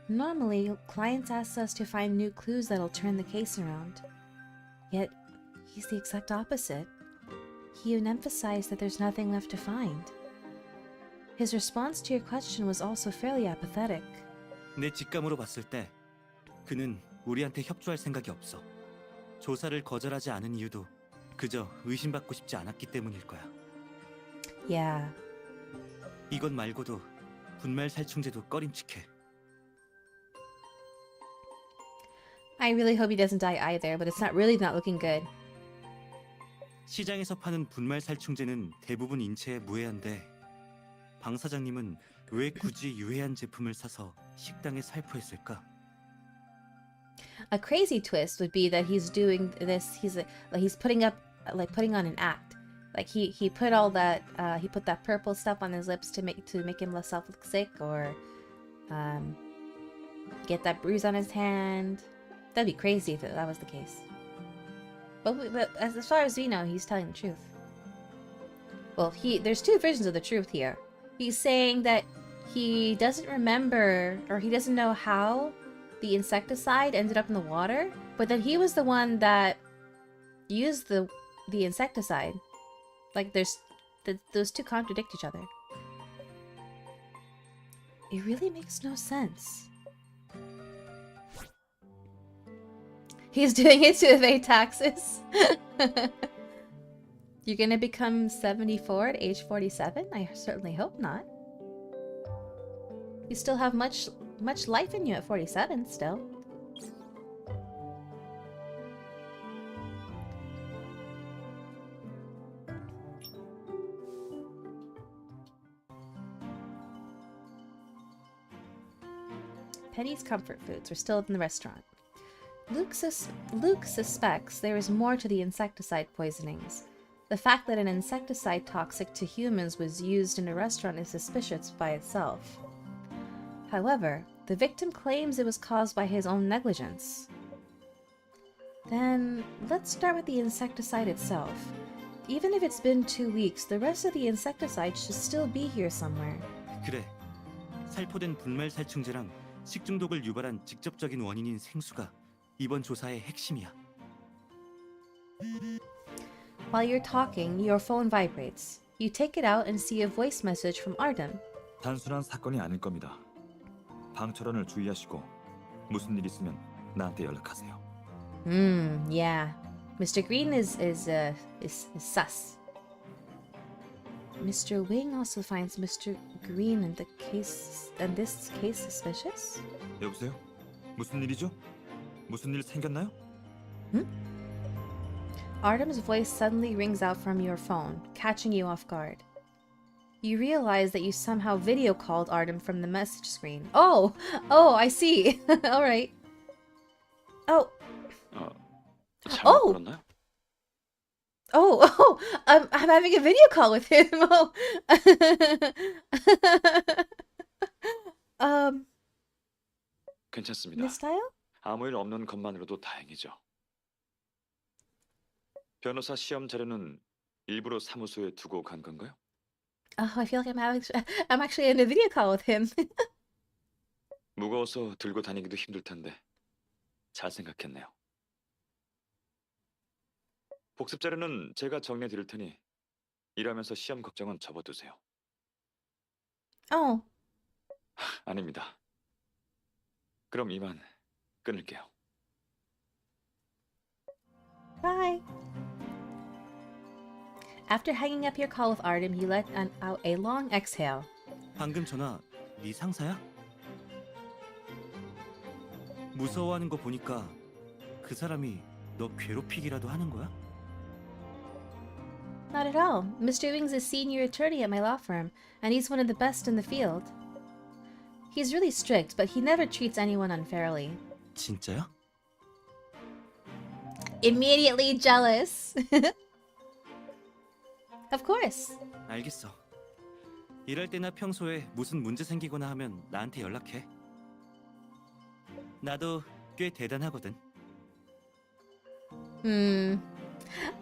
A: Normally, clients ask us to find new clues that'll turn the case around. Yet, he's the exact opposite. He even emphasized that there's nothing left to find. His response to your question was also fairly apathetic.
C: 내 직감으로 봤을 때 그는 우리한테 협조할 생각이 없어. 조사를 거절하지 않은 이유도 그저 의심받고 싶지 않았기 때문일 거야.
A: Yeah.
C: 이것 말고도 분말 살충제도 꺼림칙해.
A: I really hope he doesn't die either, but it's really not looking good.
C: 시장에서 파는 분말 살충제는 대부분 인체에 무해한데 방 사장님은 왜 굳이 유해한 제품을 사서 식당에 살포했을까?
A: A crazy twist would be that he's doing this. He's putting on an act. Like he put all that he put that purple stuff on his lips to make himself look sick, or get that bruise on his hand. That'd be crazy if that was the case. But as far as we know, he's telling the truth. Well, there's two versions of the truth here. He's saying that he doesn't remember, or he doesn't know how the insecticide ended up in the water, but then he was the one that used the insecticide. Like, those two contradict each other. It really makes no sense. He's doing it to evade taxes. You're gonna become 74 at age 47? I certainly hope not. You still have much life in you at 47 still. Penny's comfort foods are still in the restaurant. Luke suspects there is more to the insecticide poisonings. The fact that an insecticide toxic to humans was used in a restaurant is suspicious by itself. However, the victim claims it was caused by his own negligence. Then, let's start with the insecticide itself. Even if it's been 2 weeks, the rest of the insecticide should still be here somewhere.
C: 그래. 살포된 분말살충제랑 식중독을 유발한 직접적인 원인인 생수가 이번 조사의 핵심이야.
A: While you're talking, your phone vibrates. You take it out and see a voice message from Artem.
E: 단순한 사건이 아닐 겁니다. 방철원을 주의하시고 무슨 일 있으면 나한테 연락하세요.
A: Yeah. Mr. Green is sus. Mr. Wing also finds Mr. Green in this case suspicious?
E: 여보세요? 무슨 일이죠? 무슨 일 생겼나요?
A: Artem's voice suddenly rings out from your phone, catching you off guard. You realize that you somehow video called Artem from the message screen. Oh, I see. All right. Oh.
B: 잘못
A: Oh, I'm having a video call with him. Oh.
B: 괜찮습니다.
A: Mistyle?
B: 아무 일 없는 것만으로도 다행이죠. 변호사 시험 자료는 일부러 사무소에 두고 간 건가요?
A: Oh, I feel like I'm actually in a video call with him.
B: 무거워서 들고 다니기도 힘들 텐데 잘 생각했네요. 복습 자료는 제가 정리해 드릴 테니 일하면서 시험 걱정은 접어두세요.
A: Oh.
B: 아닙니다. 그럼 이만 끊을게요.
A: Bye. After hanging up your call with Artem, he let out a long exhale.
C: 방금 전화 네 상사야? 무서워하는 거 보니까 그 사람이 너 괴롭히기라도 하는 거야?
A: Not at all. Mr. Wing's a senior attorney at my law firm, and he's one of the best in the field. He's really strict, but he never treats anyone unfairly.
C: 진짜야?
A: Immediately jealous. Of course.
C: 알겠어. 일할 때나 평소에 무슨 문제 생기거나 하면 나한테 연락해. 나도 꽤 대단하거든.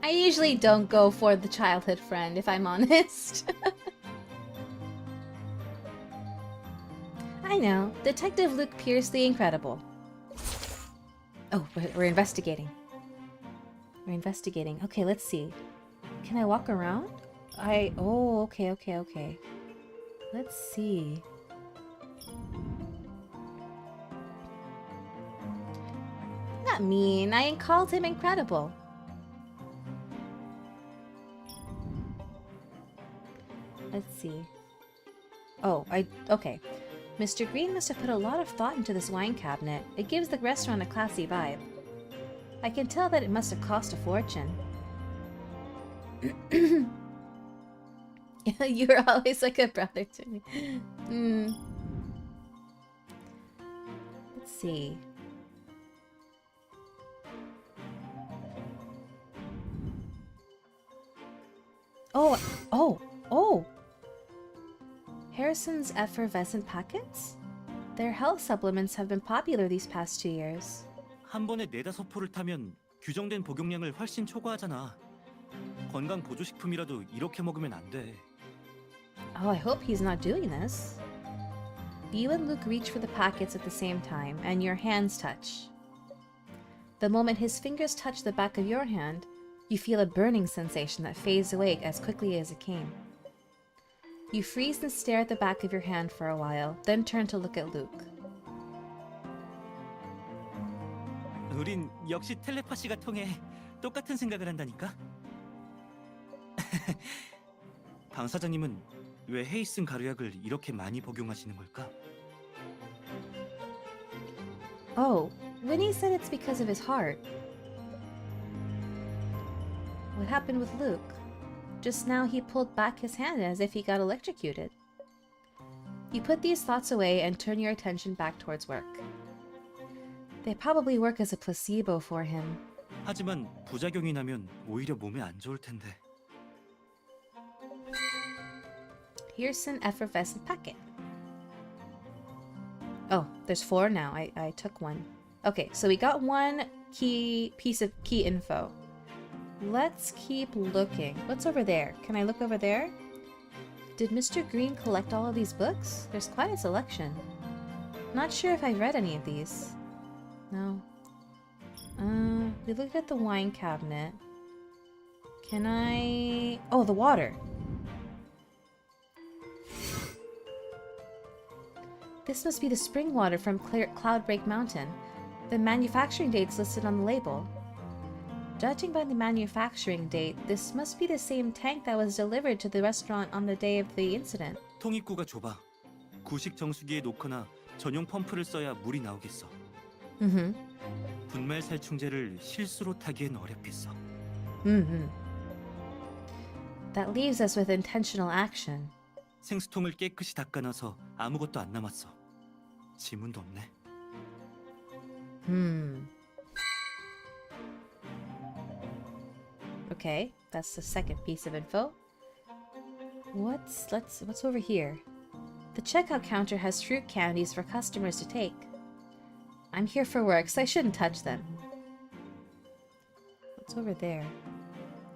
A: I usually don't go for the childhood friend, if I'm honest. I know. Detective Luke Pierce the Incredible. Oh, we're investigating. We're investigating. Okay, let's see. Can I walk around? Oh, okay. Let's see. Not mean. I called him incredible. Let's see. Okay. Mr. Green must have put a lot of thought into this wine cabinet. It gives the restaurant a classy vibe. I can tell that it must have cost a fortune. You're always like a brother to me. Let's see. Oh! Harrison's effervescent packets? Their health supplements have been popular these past 2 years.
C: 한 번에 4-5포를 타면 규정된 복용량을 훨씬 초과하잖아. 건강 보조식품이라도 이렇게 먹으면 안 돼.
A: Oh, I hope he's not doing this. You and Luke reach for the packets at the same time, and your hands touch. The moment his fingers touch the back of your hand, you feel a burning sensation that fades away as quickly as it came. You freeze and stare at the back of your hand for a while, then turn to look at Luke.
C: 우린 역시 텔레파시가 통해 똑같은 생각을 한다니까. 방 사장님은 왜 헤이슨 가루약을 이렇게 많이 복용하시는 걸까?
A: Oh, Winnie said it's because of his heart. What happened with Luke? Just now he pulled back his hand as if he got electrocuted. You put these thoughts away and turn your attention back towards work. They probably work as a placebo for him.
C: 하지만 부작용이 나면 오히려 몸에 안 좋을 텐데.
A: Here's an effervescent packet. Oh, there's 4 now. I took one. Okay, so we got one piece of key info. Let's keep looking. What's over there? Can I look over there? Did Mr. Green collect all of these books? There's quite a selection. Not sure if I've read any of these. No. We looked at the wine cabinet. Can I... Oh, the water. This must be the spring water from Cloudbreak Mountain. The manufacturing date's listed on the label. Judging by the manufacturing date, this must be the same tank that was delivered to the restaurant on the day of the incident.
C: 통입구가 좁아. 구식 정수기에 놓거나 전용 펌프를 써야 물이 나오겠어. 분말 살충제를 실수로 타기엔 어렵겠어.
A: That leaves us with intentional action.
C: 생수통을 깨끗이 닦아놔서 아무것도 안 남았어. 지문도 없네.
A: Okay, that's the second piece of info. What's over here? The checkout counter has fruit candies for customers to take. I'm here for work, so I shouldn't touch them. What's over there?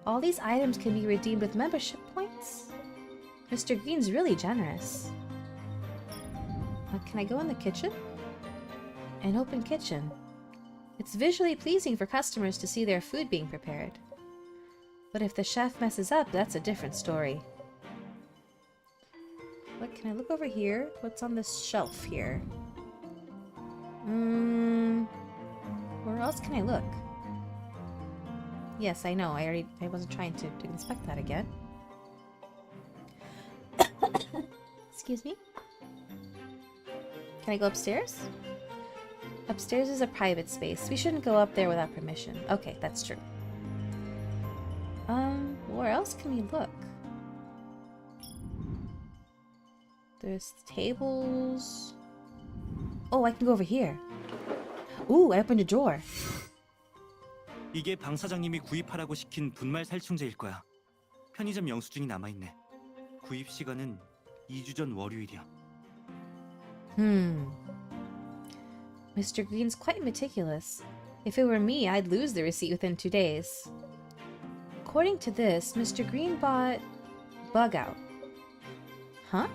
A: All these items can be redeemed with membership points? Mr. Green's really generous. Can I go in the kitchen? An open kitchen. It's visually pleasing for customers to see their food being prepared. But if the chef messes up, that's a different story. What, can I look over here? What's on this shelf here? Where else can I look? Yes, I know. I wasn't trying to inspect that again. Excuse me? Can I go upstairs? Upstairs is a private space. We shouldn't go up there without permission. Okay, that's true. Where else can we look? There's tables. Oh, I can go over here. Ooh, I opened a drawer.
C: 이게 방 사장님이 구입하라고 시킨 분말 살충제일 거야. 편의점 영수증이 남아있네. 구입 시간은 2주 전 월요일이야.
A: Mr. Green's quite meticulous. If it were me, I'd lose the receipt within 2 days. According to this, Mr. Green bought Bug Out. Huh?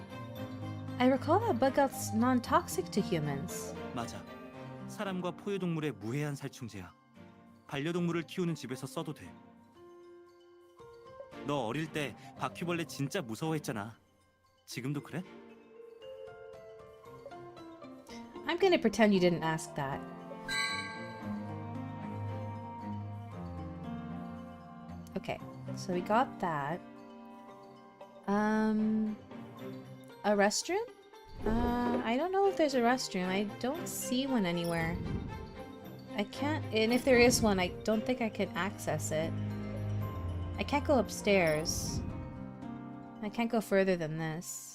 A: I recall that Bug Out's non-toxic to humans.
C: 맞아. 사람과 포유동물에 무해한 살충제야. 반려동물을 키우는 집에서 써도 돼. 너 어릴 때 바퀴벌레 진짜 무서워했잖아. 지금도 그래?
A: I'm gonna pretend you didn't ask that. Okay, so we got that. A restroom? I don't know if there's a restroom. I don't see one anywhere. I can't, and if there is one, I don't think I can access it. I can't go upstairs. I can't go further than this.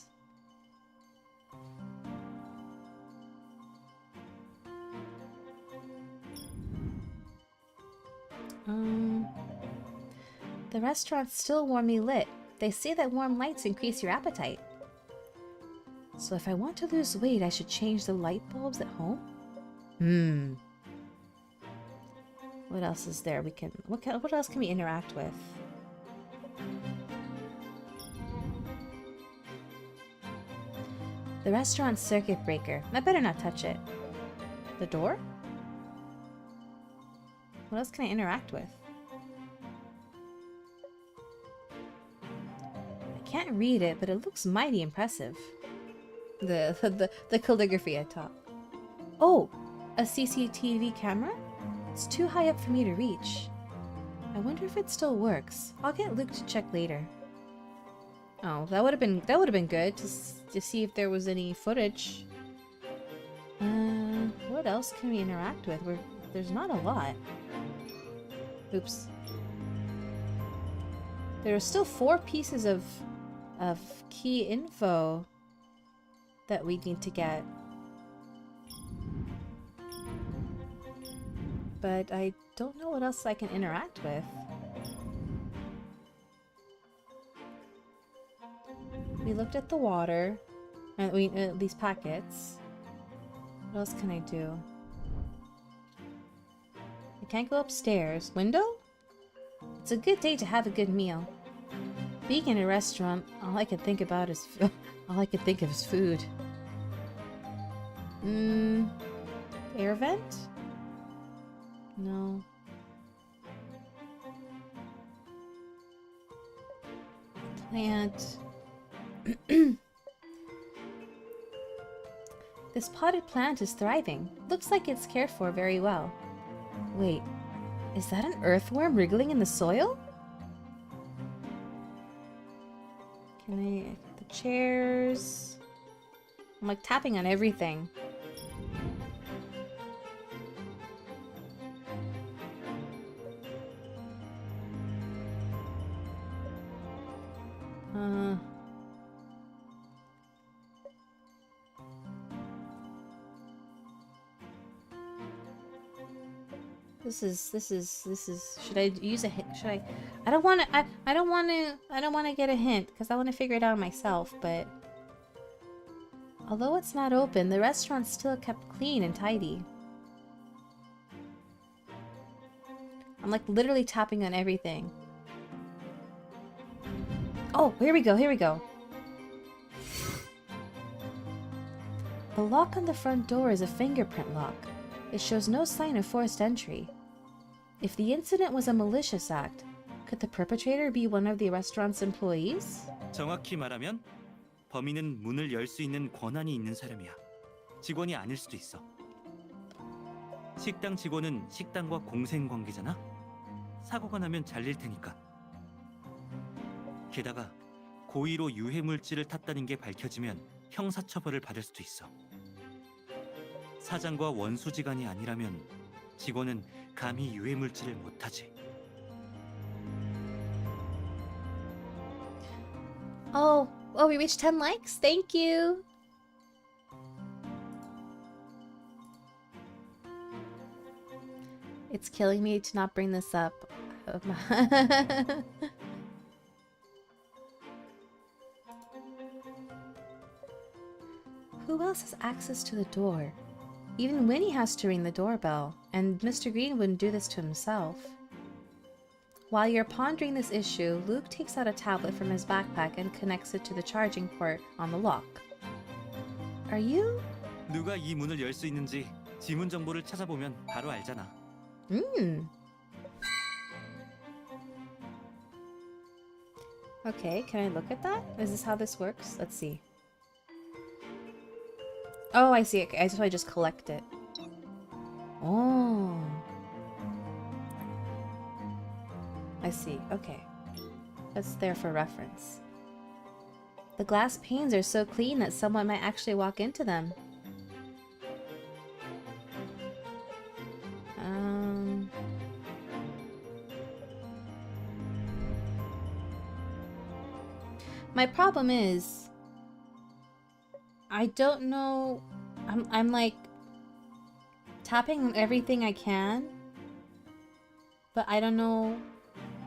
A: The restaurant's still warmly lit. They say that warm lights increase your appetite. So if I want to lose weight, I should change the light bulbs at home? What else is there? What else can we interact with? The restaurant's circuit breaker. I better not touch it. The door? What else can I interact with? I can't read it, but it looks mighty impressive. The calligraphy at top. Oh, a CCTV camera? It's too high up for me to reach. I wonder if it still works. I'll get Luke to check later. Oh, that would have been good to see if there was any footage. What else can we interact with? There's not a lot. Oops. There are still 4 pieces of key info that we need to get. But I don't know what else I can interact with. We looked at the water, and these packets. What else can I do? I can't go upstairs. Window? It's a good day to have a good meal. Being in a restaurant, all I can think about is all I can think of is food. Air vent? No. Plant. This potted plant is thriving. Looks like it's cared for very well. Wait, is that an earthworm wriggling in the soil? Can I... the chairs... I'm like tapping on everything. This is should I use a hint? Should I don't want to get a hint because I want to figure it out myself, but although it's not open, the restaurant's still kept clean and tidy. I'm like literally tapping on everything. Oh, here we go. The lock on the front door is a fingerprint lock. It shows no sign of forced entry. If the incident was a malicious act, could the perpetrator be one of the restaurant's employees?
C: 정확히 말하면 범인은 문을 열 수 있는 권한이 있는 사람이야. 직원이 아닐 수도 있어. 식당 직원은 식당과 공생 관계잖아. 사고가 나면 잘릴 테니까. 게다가 고의로 유해 물질을 탔다는 게 밝혀지면 형사처벌을 받을 수도 있어. 사장과 원수지간이 아니라면 직원은 감히 유해 물질을 못 타지.
A: Oh, we reached 10 likes? Thank you! It's killing me to not bring this up. Who else has access to the door? Even Winnie has to ring the doorbell, and Mr. Green wouldn't do this to himself. While you're pondering this issue, Luke takes out a tablet from his backpack and connects it to the charging port on the lock. Are you?
C: 누가 이 문을 열 수 있는지 지문 정보를 찾아보면 바로 알잖아.
A: Okay, can I look at that? Is this how this works? Let's see. Oh, I see. Okay, so I just collect it. Oh. I see. Okay. That's there for reference. The glass panes are so clean that someone might actually walk into them. My problem is I don't know. I'm like tapping on everything I can, but I don't know.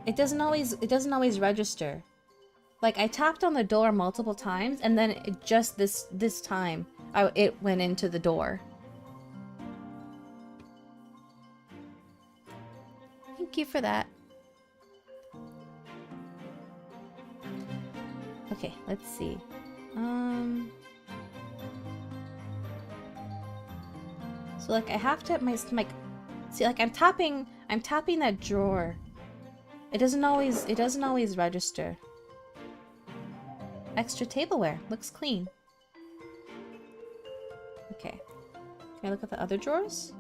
A: It doesn't always register. Like I tapped on the door multiple times, and then it just this time it went into the door. Thank you for that. Okay, let's see. So like I have to see, like I'm tapping that drawer. It doesn't always register. Extra tableware. Looks clean. Okay. Can I look at the other drawers?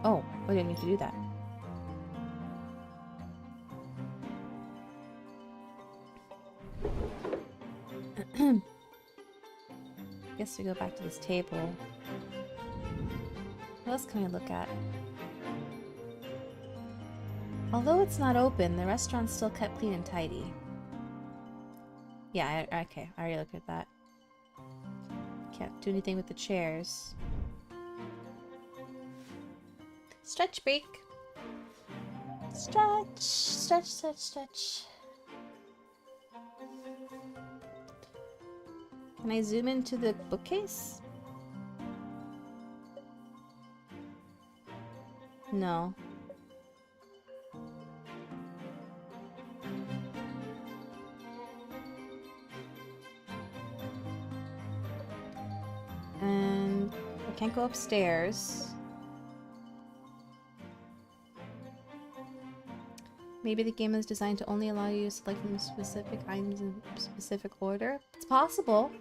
A: Oh, I didn't need to do that. Guess we go back to this table. What else can I look at? Although it's not open, the restaurant's still kept clean and tidy. Yeah, okay, I already looked at that. Can't do anything with the chairs. Stretch break. Stretch, stretch, stretch, stretch. Can I zoom into the bookcase? No. And I can't go upstairs. Maybe the game is designed to only allow you to select from specific items in specific order. It's possible.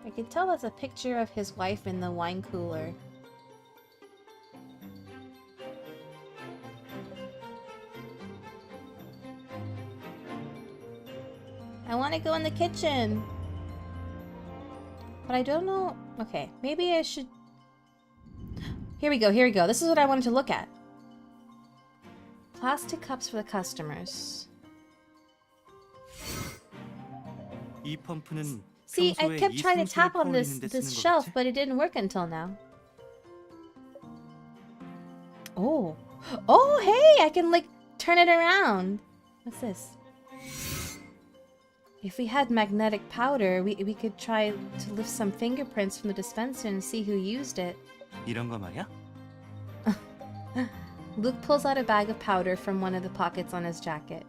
A: I can tell that's a picture of his wife in the wine cooler. I want to go in the kitchen. But I don't know. Okay, maybe I should... Here we go, here we go. This is what I wanted to look at. Plastic cups for the customers.
C: 이 펌프는
A: See, I
C: 평소에
A: kept trying to
C: 이순실
A: tap on this
C: 퍼올리는 데 쓰는
A: shelf,
C: 거겠지?
A: but it didn't work until now. Oh. Oh, hey! I can, like, turn it around. What's this? If we had magnetic powder, we could try to lift some fingerprints from the dispenser and see who used it.
C: 이런 거 말이야?
A: Luke pulls out a bag of powder from one of the pockets on his jacket.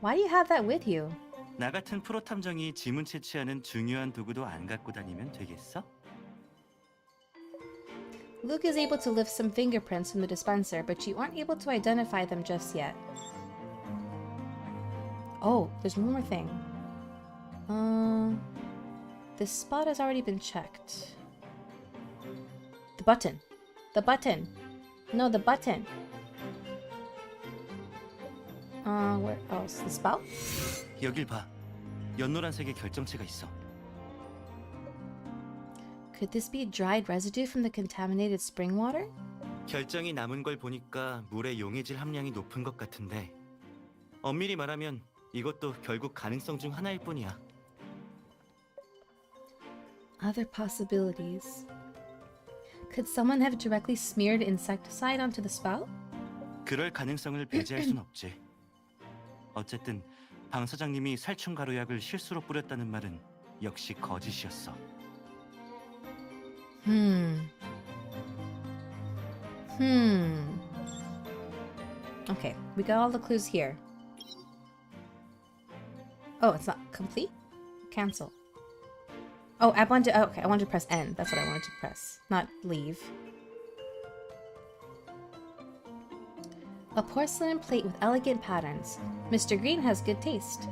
A: Why do you have that with you?
C: 나 같은 프로 탐정이 지문 채취하는 중요한 도구도 안 갖고 다니면 되겠어?
A: Luke is able to lift some fingerprints from the dispenser, but you aren't able to identify them just yet. Oh, there's one more thing. This spot has already been checked. The button. The button. No, the button. Where else? The spout?
C: 여길 봐. 연노란색의 결정체가 있어.
A: Could this be dried residue from the contaminated spring water?
C: 결정이 남은 걸 보니까 물의 용해질 함량이 높은 것 같은데 엄밀히 말하면 이것도 결국 가능성 중 하나일 뿐이야.
A: Other possibilities. Could someone have directly smeared insecticide onto the spout?
C: 그럴 가능성을 배제할 순 없지. 어쨌든 방 사장님이 살충 가루약을 실수로 뿌렸다는 말은 역시 거짓이었어.
A: Okay, we got all the clues here. Oh, it's not complete? Cancel. Oh, I wanted to press N. That's what I wanted to press, not leave. A porcelain plate with elegant patterns. Mr. Green has good taste.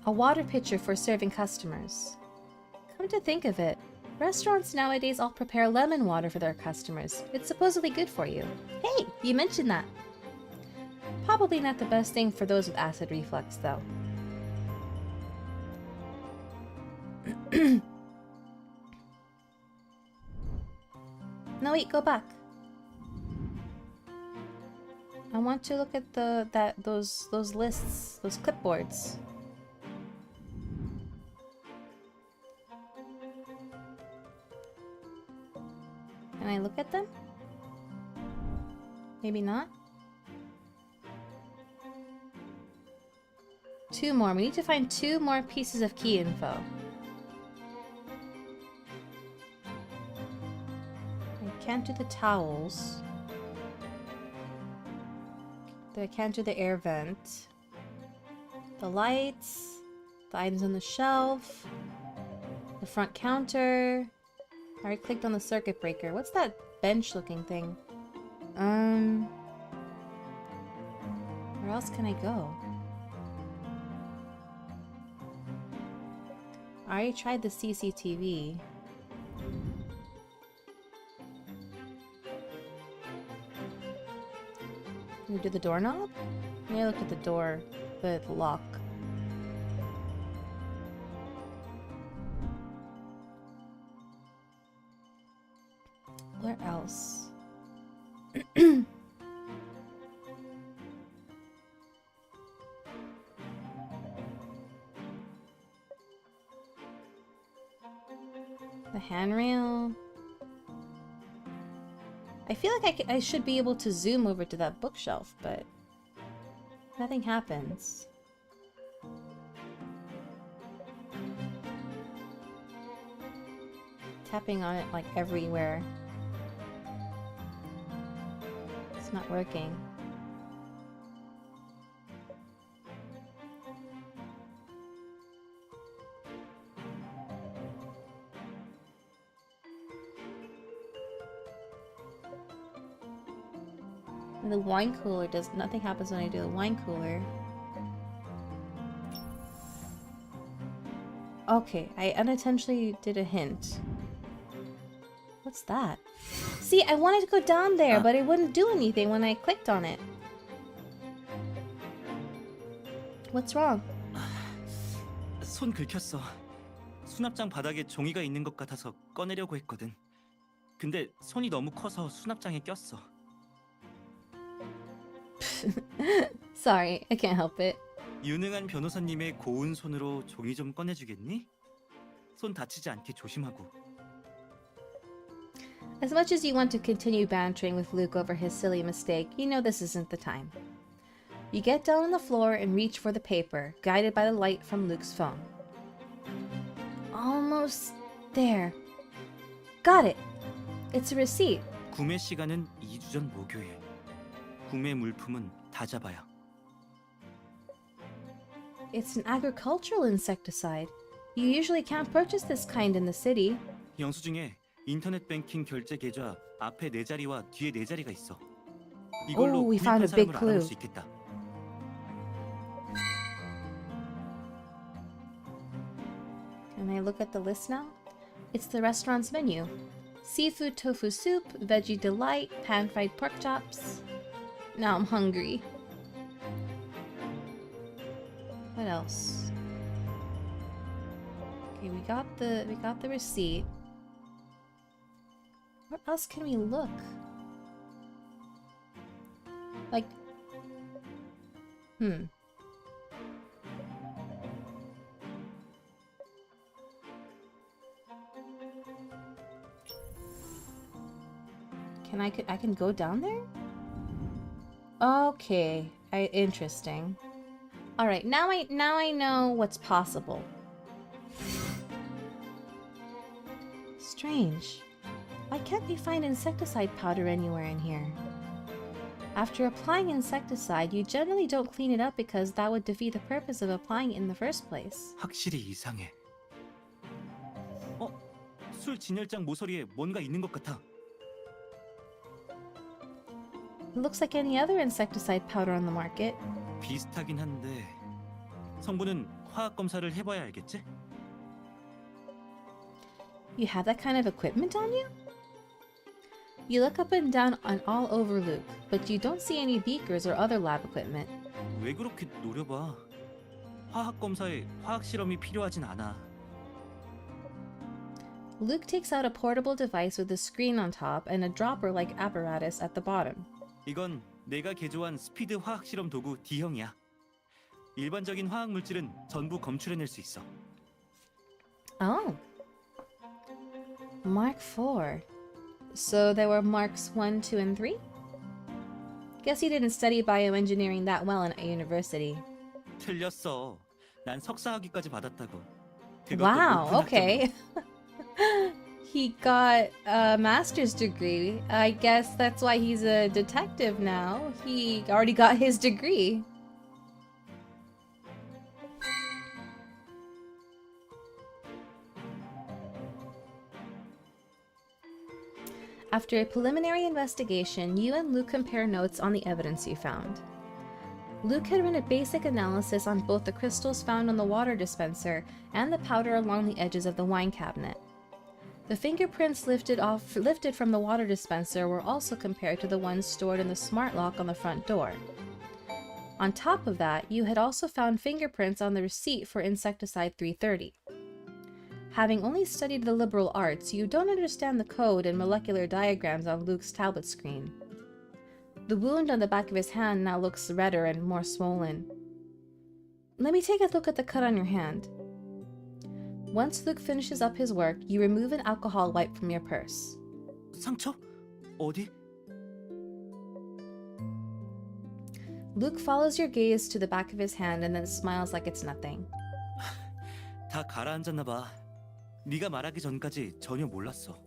A: A water pitcher for serving customers. Come to think of it, restaurants nowadays all prepare lemon water for their customers. It's supposedly good for you. Hey, you mentioned that. Probably not the best thing for those with acid reflux, though. No, wait, go back. I want to look at those lists, those clipboards. Can I look at them? Maybe not. Two more. We need to find two more pieces of key info. I Can't do the towels. I can't do the air vent. The lights. The items on the shelf. The front counter. I already clicked on the circuit breaker. What's that bench looking thing? Where else can I go? I already tried the CCTV. Can we do the doorknob? Maybe I looked at the door, the lock. Where else? The handrail. I feel like I should be able to zoom over to that bookshelf, but nothing happens. Tapping on it like everywhere. It's not working. And the wine cooler does nothing happens when I do the wine cooler. Okay, I unintentionally did a hint. What's that? See, I wanted to go down there, but it wouldn't do anything when I clicked on it. What's wrong?
C: 손 긁혔어. 수납장 바닥에 종이가 있는 것 같아서 꺼내려고 했거든. 근데 손이 너무 커서 수납장에 꼈어.
A: Sorry, I can't help it.
C: 유능한 변호사님의 고운 손으로 종이 좀 꺼내주겠니? 손 다치지 않게 조심하고.
A: As much as you want to continue bantering with Luke over his silly mistake, you know this isn't the time. You get down on the floor and reach for the paper, guided by the light from Luke's phone. Almost there. Got it! It's a receipt.
C: 구매 시간은 2주 전 목요일. 구매 물품은 다 잡아야.
A: It's an agricultural insecticide. You usually can't purchase this kind in the city.
C: 영수증에 인터넷 뱅킹 결제 계좌 앞에 4자리와 뒤에 4자리가 있어. 이걸로
A: Oh, we found
C: 구입한
A: a big
C: 사람을
A: clue.
C: 알아볼 수 있겠다.
A: Can I look at the list now? It's the restaurant's menu. Seafood tofu soup, veggie delight, pan-fried pork chops. Now I'm hungry. What else? Okay, we got the receipt. Where else can we look? Like, I can go down there? Okay, interesting. All right, now I know what's possible. Strange. Why can't we find insecticide powder anywhere in here? After applying insecticide, you generally don't clean it up because that would defeat the purpose of applying it in the first place.
C: 확실히 이상해. 술 진열장 모서리에 뭔가 있는 것 같아.
A: It looks like any other insecticide powder on the market.
C: 비슷하긴 한데 성분은 화학 검사를 해봐야 알겠지?
A: You have that kind of equipment on you? You look up and down and all over Luke, but you don't see any beakers or other lab equipment.
C: 왜 그렇게 노려봐? 화학 검사에 화학 실험이 필요하진 않아.
A: Luke takes out a portable device with a screen on top and a dropper-like apparatus at the bottom.
C: 이건 내가 개조한 스피드 화학 실험 도구 D형이야. 일반적인 화학 물질은 전부 검출해낼 수 있어.
A: Oh. Mark 4. So there were marks 1, 2, and 3? Guess you didn't study bioengineering that well in a university. he got a master's degree. I guess that's why he's a detective now. He already got his degree. After a preliminary investigation, you and Luke compare notes on the evidence you found. Luke had run a basic analysis on both the crystals found on the water dispenser and the powder along the edges of the wine cabinet. The fingerprints lifted from the water dispenser were also compared to the ones stored in the smart lock on the front door. On top of that, you had also found fingerprints on the receipt for insecticide 330. Having only studied the liberal arts, you don't understand the code and molecular diagrams on Luke's tablet screen. The wound on the back of his hand now looks redder and more swollen. Let me take a look at the cut on your hand. Once Luke finishes up his work, you remove an alcohol wipe from your purse.
C: 상처? 어디?
A: Luke follows your gaze to the back of his hand and then smiles like it's nothing.
C: 다 가라앉았나 봐. 네가 말하기 전까지 전혀 몰랐어.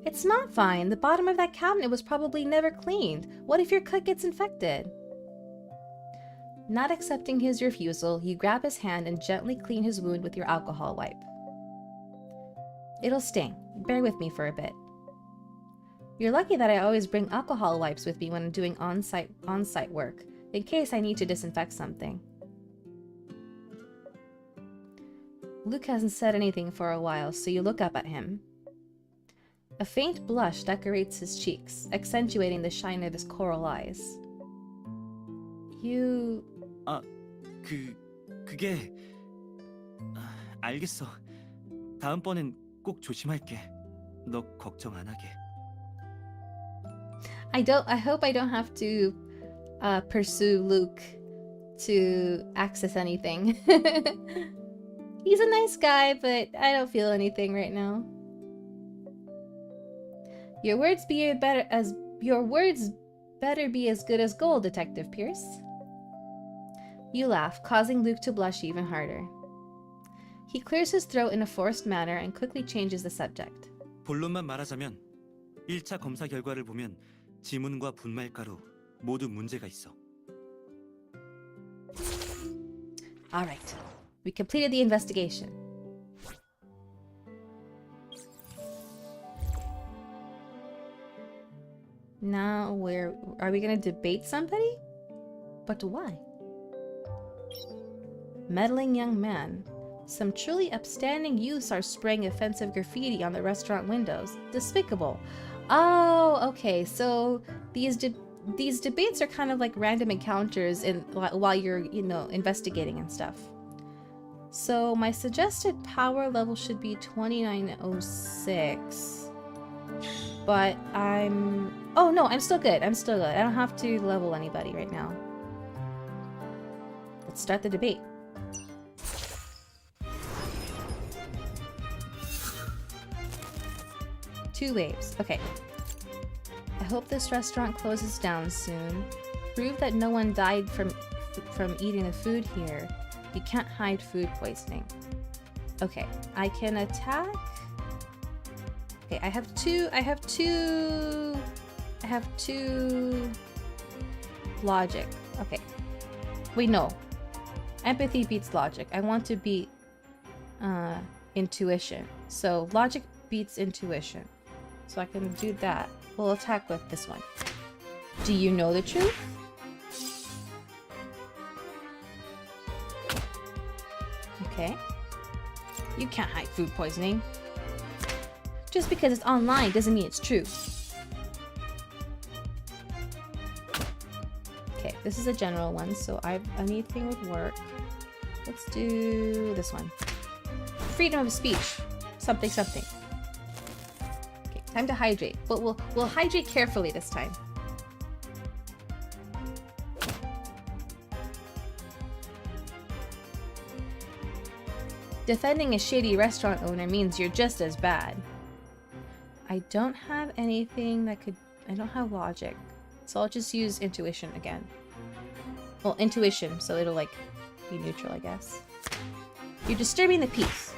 A: It's not fine. The bottom of that cabinet was probably never cleaned. What if your cut gets infected? Not accepting his refusal, you grab his hand and gently clean his wound with your alcohol wipe. It'll sting. Bear with me for a bit. You're lucky that I always bring alcohol wipes with me when I'm doing on-site work, in case I need to disinfect something. Luke hasn't said anything for a while, so you look up at him. A faint blush decorates his cheeks, accentuating the shine of his coral eyes. You...
C: 그게... 알겠어. 다음번엔 꼭 조심할게. 너 걱정 안 하게.
A: I hope I don't have to pursue Luke to access anything. He's a nice guy, but I don't feel anything right now. Your words better be as good as gold, Detective Pierce. You laugh, causing Luke to blush even harder. He clears his throat in a forced manner and quickly changes the subject.
C: 본론만 말하자면 1차 검사 결과를 보면 지문과 분말가루 모두 문제가 있어.
A: All right. We completed the investigation. Now are we going to debate somebody? But why? Meddling young man. Some truly upstanding youths are spraying offensive graffiti on the restaurant windows. Despicable. Oh, okay. So these debates are kind of like random encounters while you're, investigating and stuff. So my suggested power level should be 2906. But oh no, I'm still good. I don't have to level anybody right now. Let's start the debate. Two waves. Okay. I hope this restaurant closes down soon. Prove that no one died from eating the food here. You can't hide food poisoning. Okay, I can attack. Okay, I have two logic. Okay. Wait, no. Empathy beats logic. I want to beat intuition. So logic beats intuition. So I can do that. We'll attack with this one. Do you know the truth? Okay. You can't hide food poisoning. Just because it's online doesn't mean it's true. Okay, this is a general one, so anything would work. Let's do this one. Freedom of speech. Something. Okay, time to hydrate. But we'll hydrate carefully this time. Defending a shady restaurant owner means you're just as bad. I don't have anything that could... I don't have logic. So I'll just use intuition again. Well, intuition, so it'll, be neutral, I guess. You're disturbing the peace.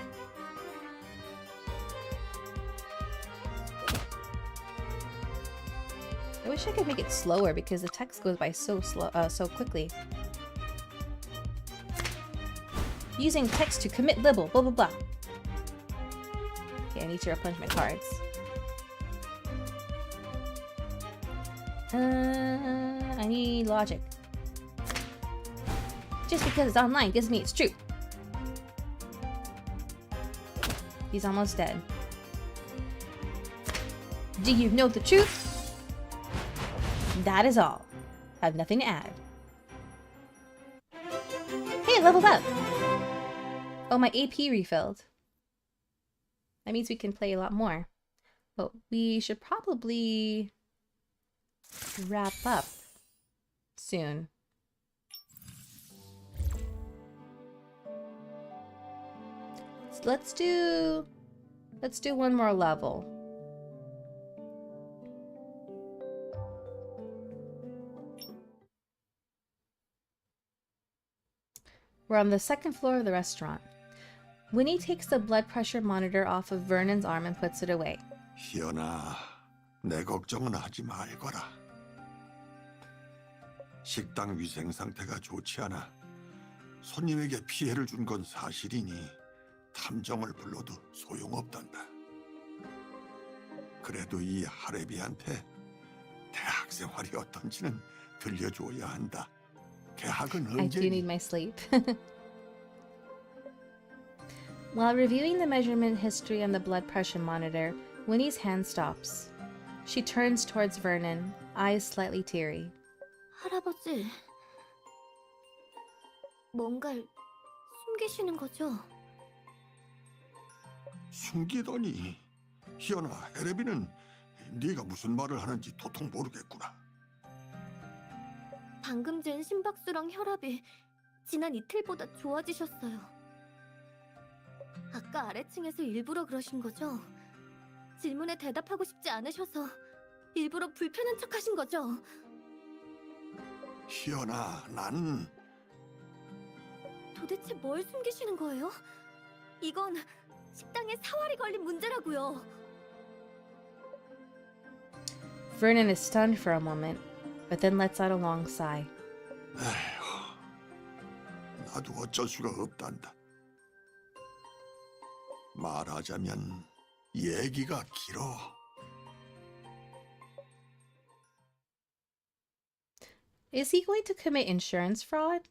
A: I wish I could make it slower because the text goes by so quickly. Using text to commit libel, blah blah blah. Okay, I need to replenish my cards. I need logic. Just because it's online doesn't mean it's true. He's almost dead. Do you know the truth? That is all. I have nothing to add. Hey, I leveled up! Oh, my AP refilled. That means we can play a lot more. But we should probably wrap up soon. So let's do one more level. We're on the second floor of the restaurant. Winnie takes the blood pressure monitor off of Vernon's arm and puts it away.
I: 희연아, 내 걱정은 하지 말거라. 식당 위생 상태가 좋지 않아. 손님에게 피해를 준 건 사실이니 탐정을 불러도 소용없단다. 그래도 이 하레비한테 대학 생활이 어떤지는 들려줘야 한다. 개학은
A: I do need
I: 언제니?
A: my sleep. While reviewing the measurement history on the blood pressure monitor, Winnie's hand stops. She turns towards Vernon, eyes slightly teary.
F: 할아버지, 뭔가를 숨기시는 거죠?
I: 숨기더니 희연아, 에레비는 네가 무슨 말을 하는지 도통 모르겠구나.
F: 방금 잰 심박수랑 혈압이 지난 이틀보다 좋아지셨어요. 아까 아래층에서 일부러 그러신 거죠? 질문에 대답하고 싶지 않으셔서 일부러 불편한 척 하신 거죠?
I: 희연아, 나는
F: 도대체 뭘 숨기시는 거예요? 이건 식당에 사활이 걸린 문제라고요.
A: Vernon is stunned for a moment, but then lets out a long sigh.
I: 에휴, 나도 어쩔 수가 없단다. 말하자면 얘기가 길어.
A: Is he going to commit insurance fraud?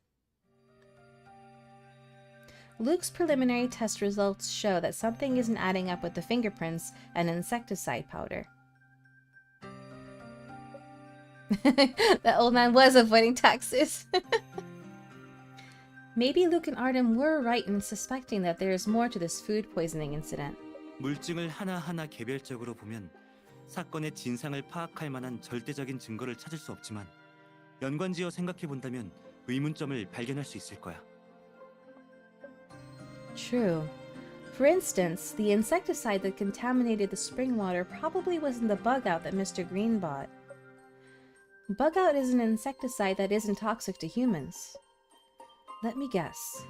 A: Luke's preliminary test results show that something isn't adding up with the fingerprints and insecticide powder. That old man was avoiding taxes. Maybe Luke and Artem were right in suspecting that there is more to this food poisoning incident.
J: 물증을 하나하나 개별적으로 보면 사건의 진상을 파악할 만한 절대적인 증거를 찾을 수 없지만 연관지어 생각해 본다면 의문점을 발견할 수 있을 거야.
A: True. For instance, the insecticide that contaminated the spring water probably wasn't the bug out that Mr. Green bought. Bug out is an insecticide that isn't toxic to humans. Let me guess.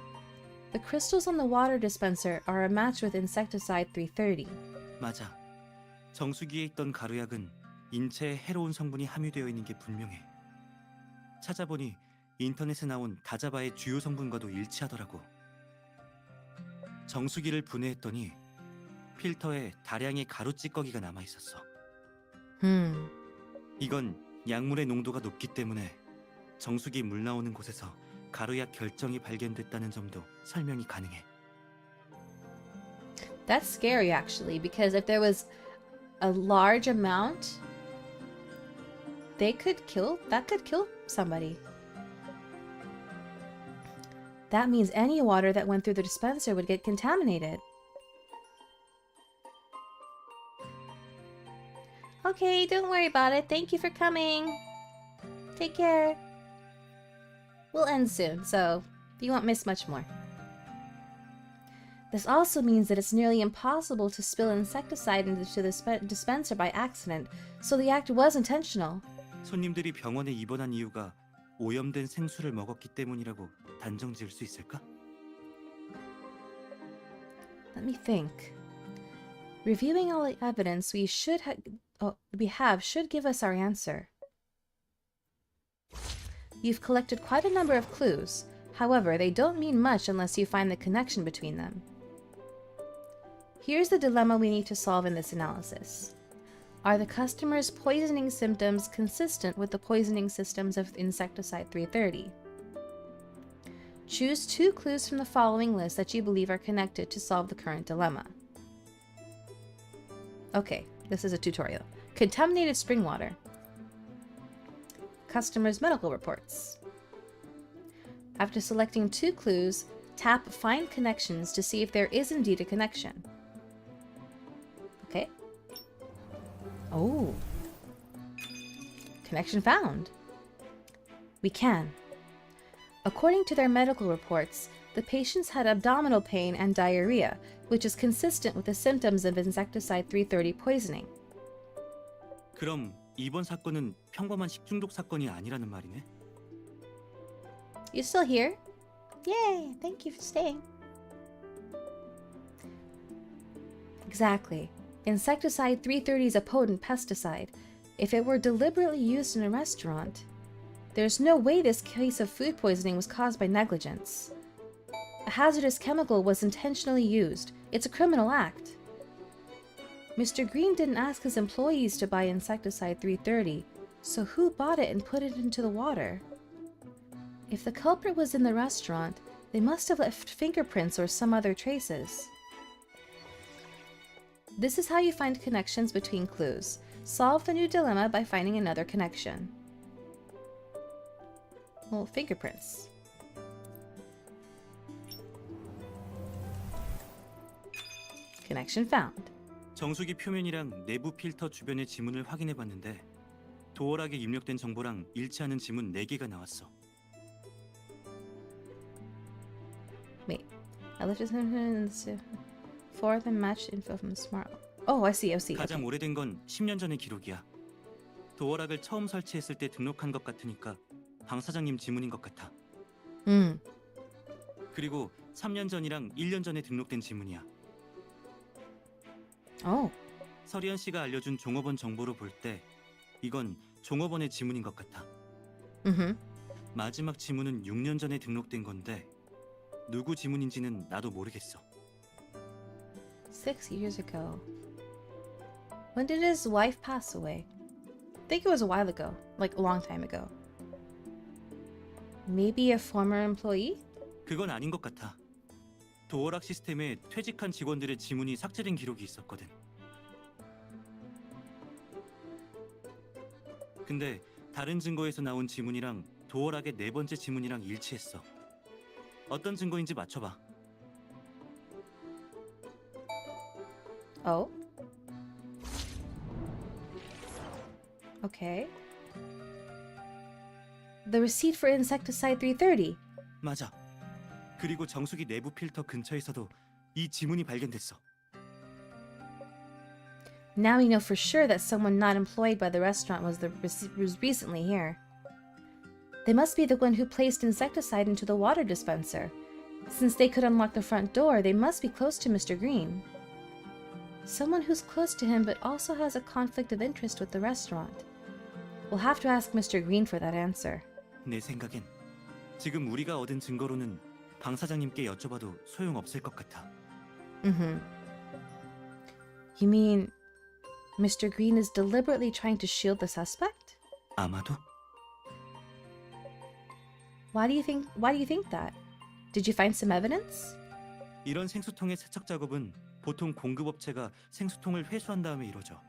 A: The crystals on the water dispenser are a match with insecticide 330.
J: 맞아. 정수기에 있던 가루약은 인체에 해로운 성분이 함유되어 있는 게 분명해. 찾아보니 인터넷에 나온 다자바의 주요 성분과도 일치하더라고. 정수기를 분해했더니 필터에 다량의 가루 찌꺼기가 남아 있었어. 이건 약물의 농도가 높기 때문에 정수기 물 나오는 곳에서 가루약 결정이 발견됐다는 점도 설명이 가능해.
A: That's scary actually, because if there was a large amount, that could kill somebody. That means any water that went through the dispenser would get contaminated. Okay, don't worry about it. Thank you for coming. Take care. We'll end soon, so you won't miss much more. This also means that it's nearly impossible to spill insecticide into the dispenser by accident, so the act was intentional.
J: 손님들이 병원에 입원한 이유가 오염된 생수를 먹었기 때문이라고 단정 지을 수 있을까?
A: Let me think. Reviewing all the evidence we should should give us our answer. You've collected quite a number of clues. However, they don't mean much unless you find the connection between them. Here's the dilemma we need to solve in this analysis. Are the customer's poisoning symptoms consistent with the poisoning systems of insecticide 330? Choose 2 clues from the following list that you believe are connected to solve the current dilemma. Okay, this is a tutorial. Contaminated spring water. Customer's medical reports. After selecting 2 clues, tap Find Connections to see if there is indeed a connection. Okay. Oh. Connection found. We can. According to their medical reports, the patients had abdominal pain and diarrhea, which is consistent with the symptoms of insecticide 330 poisoning.
J: 그럼 이번 사건은 평범한 식중독 사건이 아니라는 말이네.
A: You still here? Yay! Thank you for staying. Exactly. Insecticide 330 is a potent pesticide. If it were deliberately used in a restaurant, there's no way this case of food poisoning was caused by negligence. A hazardous chemical was intentionally used. It's a criminal act. Mr. Green didn't ask his employees to buy insecticide 330, so who bought it and put it into the water? If the culprit was in the restaurant, they must have left fingerprints or some other traces. This is how you find connections between clues. Solve the new dilemma by finding another connection. Well, fingerprints. Connection found.
J: 정수기 표면이랑 내부 필터 주변의 지문을 확인해봤는데 도어락에 입력된 정보랑 일치하는 지문 4개가 나왔어.
A: Wait, I lifted him four of them matched info from the smart. Oh, I see.
J: 가장 오래된 건 10년 전의 기록이야. 도어락을 처음 설치했을 때 등록한 것 같으니까 방 사장님 지문인 것 같아. 그리고 3년 전이랑 1년 전에 등록된 지문이야. 서리언 씨가 알려준 종업원 정보로 볼 때 이건 종업원의 지문인 것 같아. 마지막 지문은 6년 전에 등록된 건데 누구 지문인지는 나도 모르겠어.
A: 6 years ago. When did his wife pass away? I think it was a while ago, like a long time ago. Maybe a former employee?
J: 그건 아닌 것 같아. 도어락 시스템에 퇴직한 직원들의 지문이 삭제된 기록이 있었거든. 근데 다른 증거에서 나온 지문이랑 도어락의 4번째 지문이랑 일치했어. 어떤 증거인지 맞춰봐.
A: Oh. Okay. The receipt for insecticide 330.
J: 맞아. 그리고 정수기 내부 필터 근처에서도 이 지문이 발견됐어.
A: Now we know for sure that someone not employed by the restaurant was recently here. They must be the one who placed insecticide into the water dispenser. Since they could unlock the front door, they must be close to Mr. Green. Someone who's close to him but also has a conflict of interest with the restaurant. We'll have to ask Mr. Green for that answer.
J: 내 생각엔 지금 우리가 얻은 증거로는 방 사장님께 여쭤봐도 소용없을 것 같아.
A: You mean Mr. Green is deliberately trying to shield the suspect?
J: 아마도?
A: Why do you think that? Did you find some evidence?
J: 이런 생수통의 세척 작업은 보통 공급업체가 생수통을 회수한 다음에 이루어져.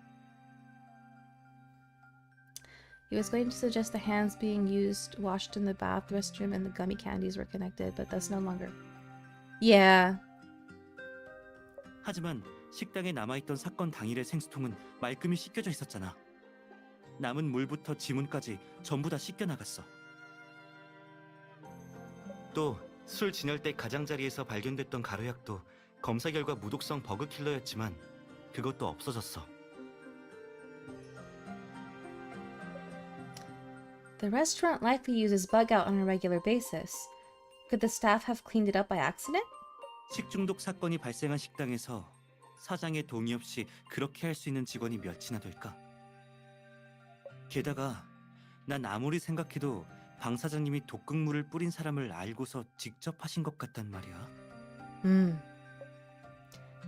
A: He was going to suggest the hands being washed in the bath restroom and the gummy candies were connected, but that's no longer. Yeah.
J: 하지만 식당에 남아있던 사건 당일의 생수통은 말끔히 씻겨져 있었잖아. 남은 물부터 지문까지 전부 다 씻겨나갔어. 또 술 진열대 가장자리에서 발견됐던 가루약도 검사 결과 무독성 버그 킬러였지만 그것도 없어졌어.
A: The restaurant likely uses bug out on a regular basis. Could the staff have cleaned it up by accident?
J: 식중독 사건이 발생한 식당에서 사장의 동의 없이 그렇게 할 수 있는 직원이 몇이나 될까? 게다가 난 아무리 생각해도 방 사장님이 독극물을 뿌린 사람을 알고서 직접 하신 것 같단 말이야.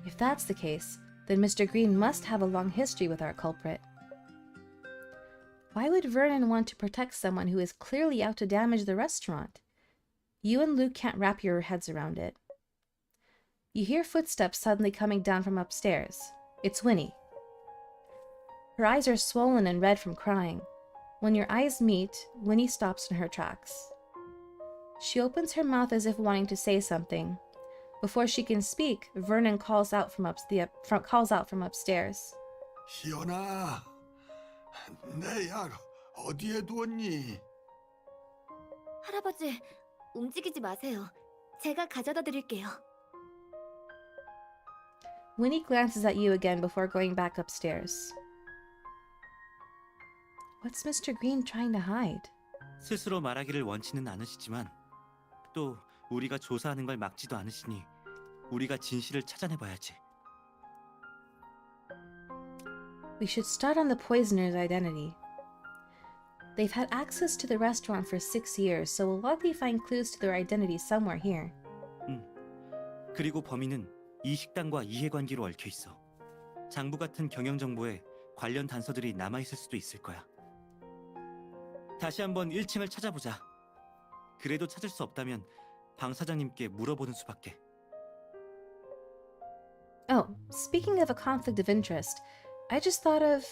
A: If that's the case, then Mr. Green must have a long history with our culprit. Why would Vernon want to protect someone who is clearly out to damage the restaurant? You and Luke can't wrap your heads around it. You hear footsteps suddenly coming down from upstairs. It's Winnie. Her eyes are swollen and red from crying. When your eyes meet, Winnie stops in her tracks. She opens her mouth as if wanting to say something. Before she can speak, Vernon calls out from upstairs.
I: 희연아, 내 약 어디에 두었니?
F: 할아버지, 움직이지 마세요. 제가 가져다 드릴게요.
A: Winnie glances at you again before going back upstairs. What's Mr. Green trying to hide?
J: 스스로 말하기를 원치는 않으시지만 또 우리가 조사하는 걸 막지도 않으시니 우리가 진실을 찾아내봐야지.
A: We should start on the poisoner's identity. They've had access to the restaurant for 6 years, so we'll likely find clues to their identity somewhere here.
J: 그리고 범인은 이 식당과 이해관계로 얽혀 있어. 장부 같은 경영 정보에 관련 단서들이 남아 있을 수도 있을 거야. 다시 한번 1층을 찾아보자. 그래도 찾을 수 없다면 방 사장님께 물어보는 수밖에.
A: Oh, speaking of a conflict of interest, I just thought of...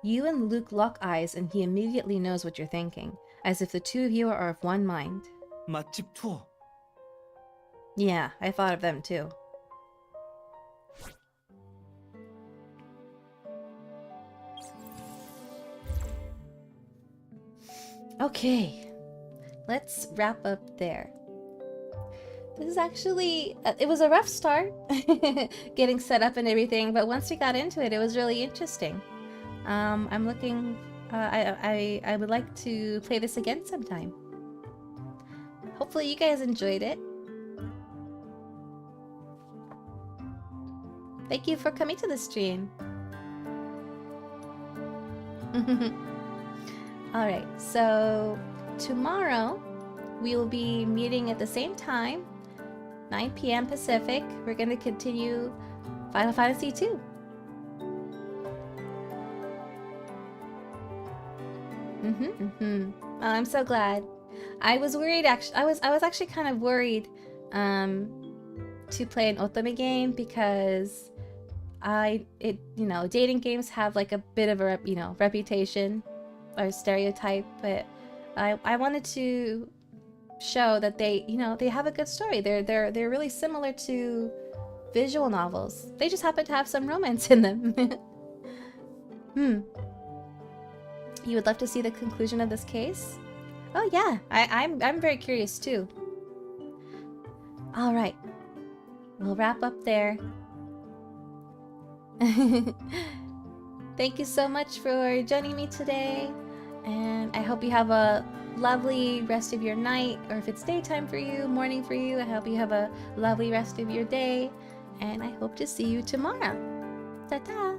A: You and Luke lock eyes and he immediately knows what you're thinking, as if the two of you are of one mind.
J: 맛집 투어.
A: Yeah, I thought of them too. Okay, let's wrap up there. This is actually, it was a rough start, getting set up and everything, but once we got into it, it was really interesting. I'm looking, I would like to play this again sometime. Hopefully you guys enjoyed it. Thank you for coming to the stream. Alright, so tomorrow we will be meeting at the same time, 9 p.m. Pacific. We're going to continue Final Fantasy II. Oh, I'm so glad. I was worried actually. I was actually kind of worried to play an otome game because dating games have like a bit of a reputation or stereotype, but I wanted to show that they have a good story. They're really similar to visual novels. They just happen to have some romance in them. You would love to see the conclusion of this case? Oh yeah, I'm very curious too. All right, we'll wrap up there. Thank you so much for joining me today, and I hope you have a lovely rest of your night, or if it's daytime for you, morning for you, I hope you have a lovely rest of your day, and I hope to see you tomorrow. Ta-ta!